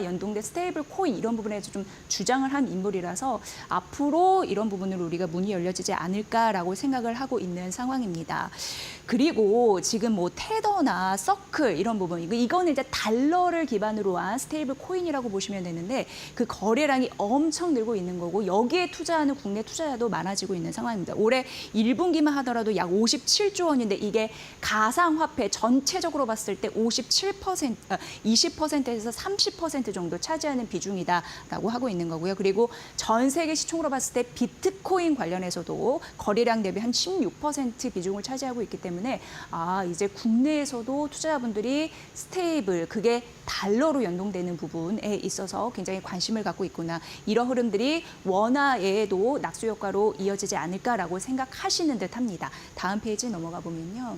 연동된 스테이블 코인 이런 부분에서 좀 주장을 한 인물이라서 앞으로 이런 부분으로 우리가 문이 열려지지 않을까라고 생각을 하고 있는 상황입니다. 그리고 지금 뭐 테더나 서클 이런 부분, 이거는 이제 달러를 기반으로 한 스테이블 코인이라고 보시면 되는데 그 거래량이 엄청 늘고 있는 거고 여기에 투자하는 국내 투자자도 많아지고 있는 상황입니다. 올해 1분기만 하더라도 약 57조 원인데 이게 가상화폐 전체적으로 봤을 때 57%, 20%에서 30% 정도 차지하는 비중이다라고 하고 있는 거고요. 그리고 전 세계 시총으로 봤을 때 비트코인 관련해서도 거래량 대비 한 16% 비중을 차지하고 있기 때문에 이제 국내에서도 투자자분들이 스테이블, 그게 달러로 연동되는 부분에 있어서 굉장히 관심을 갖고 있구나. 이런 흐름들이 원화에도 낙수 효과로 이어지지 않을까라고 생각하시는 듯합니다. 다음 페이지 넘어가 보면요.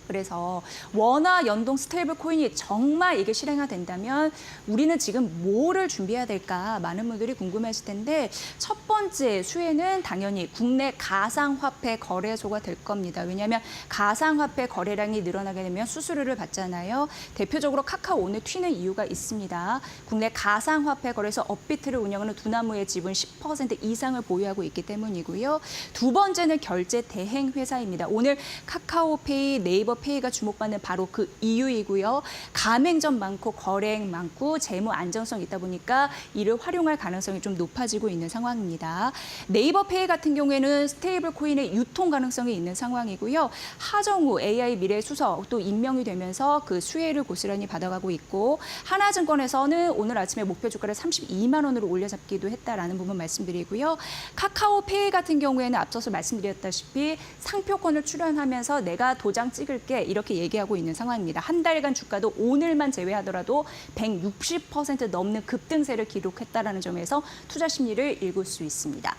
그래서 원화 연동 스테이블 코인이 정말 이게 실행화된다면 우리는 지금 뭐를 준비해야 될까 많은 분들이 궁금하실 텐데 첫 번째 수혜는 당연히 국내 가상화폐 거래소가 될 겁니다. 왜냐하면 가상화폐 거래량이 늘어나게 되면 수수료를 받잖아요. 대표적으로 카카오 오늘 튀는 이유가 있습니다. 국내 가상화폐 거래소 업비트를 운영하는 두나무의 지분 10% 이상을 보유하고 있기 때문이고요. 두 번째는 결제 대행 회사입니다. 오늘 카카오페이, 네이버 페이가 주목받는 바로 그 이유이고요. 가맹점 많고 거래액 많고 재무 안정성이 있다 보니까 이를 활용할 가능성이 좀 높아지고 있는 상황입니다. 네이버 페이 같은 경우에는 스테이블 코인의 유통 가능성이 있는 상황이고요. 하정우 AI 미래 수석 또 임명이 되면서 그 수혜를 고스란히 받아가고 있고 하나증권에서는 오늘 아침에 목표 주가를 32만 원으로 올려잡기도 했다라는 부분 말씀드리고요. 카카오페이 같은 경우에는 앞서서 말씀드렸다시피 상표권을 출연하면서 내가 도장 찍을게 이렇게 얘기하고 있는 상황입니다. 한 달간 주가도 오늘만 제외하더라도 160% 넘는 급등세를 기록했다라는 점에서 투자 심리를 읽을 수 있습니다.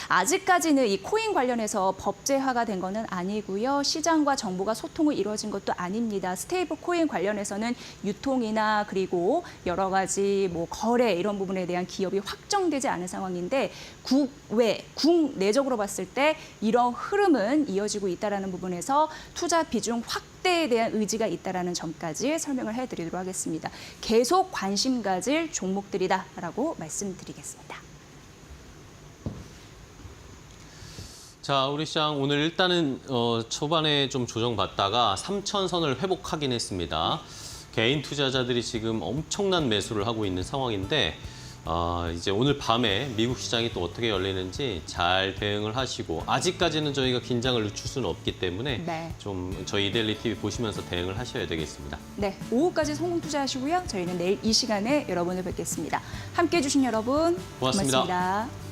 아직까지는 이 코인 관련해서 법제화가 된 거는 아니고요. 시장과 정부가 소통을 이루어진 것도 아닙니다. 스테이블 코인 관련해서는 유통이나 그리고 여러 가지 뭐 거래 이런 부분에 대한 기업이 확정되지 않은 상황인데 국내적으로 봤을 때 이런 흐름은 이어지고 있다라는 부분에서 투자 비중 확대에 대한 의지가 있다라는 점까지 설명을 해드리도록 하겠습니다. 계속 관심 가질 종목들이다라고 말씀드리겠습니다. 자, 우리 시장 오늘 일단은 초반에 좀 조정받다가 3,000선을 회복하긴 했습니다. 개인 투자자들이 지금 엄청난 매수를 하고 있는 상황인데 이제 오늘 밤에 미국 시장이 또 어떻게 열리는지 잘 대응을 하시고 아직까지는 저희가 긴장을 늦출 수는 없기 때문에 좀 저희 이데일리 TV 보시면서 대응을 하셔야 되겠습니다. 네, 오후까지 성공 투자하시고요. 저희는 내일 이 시간에 여러분을 뵙겠습니다. 함께해 주신 여러분 고맙습니다. 고맙습니다.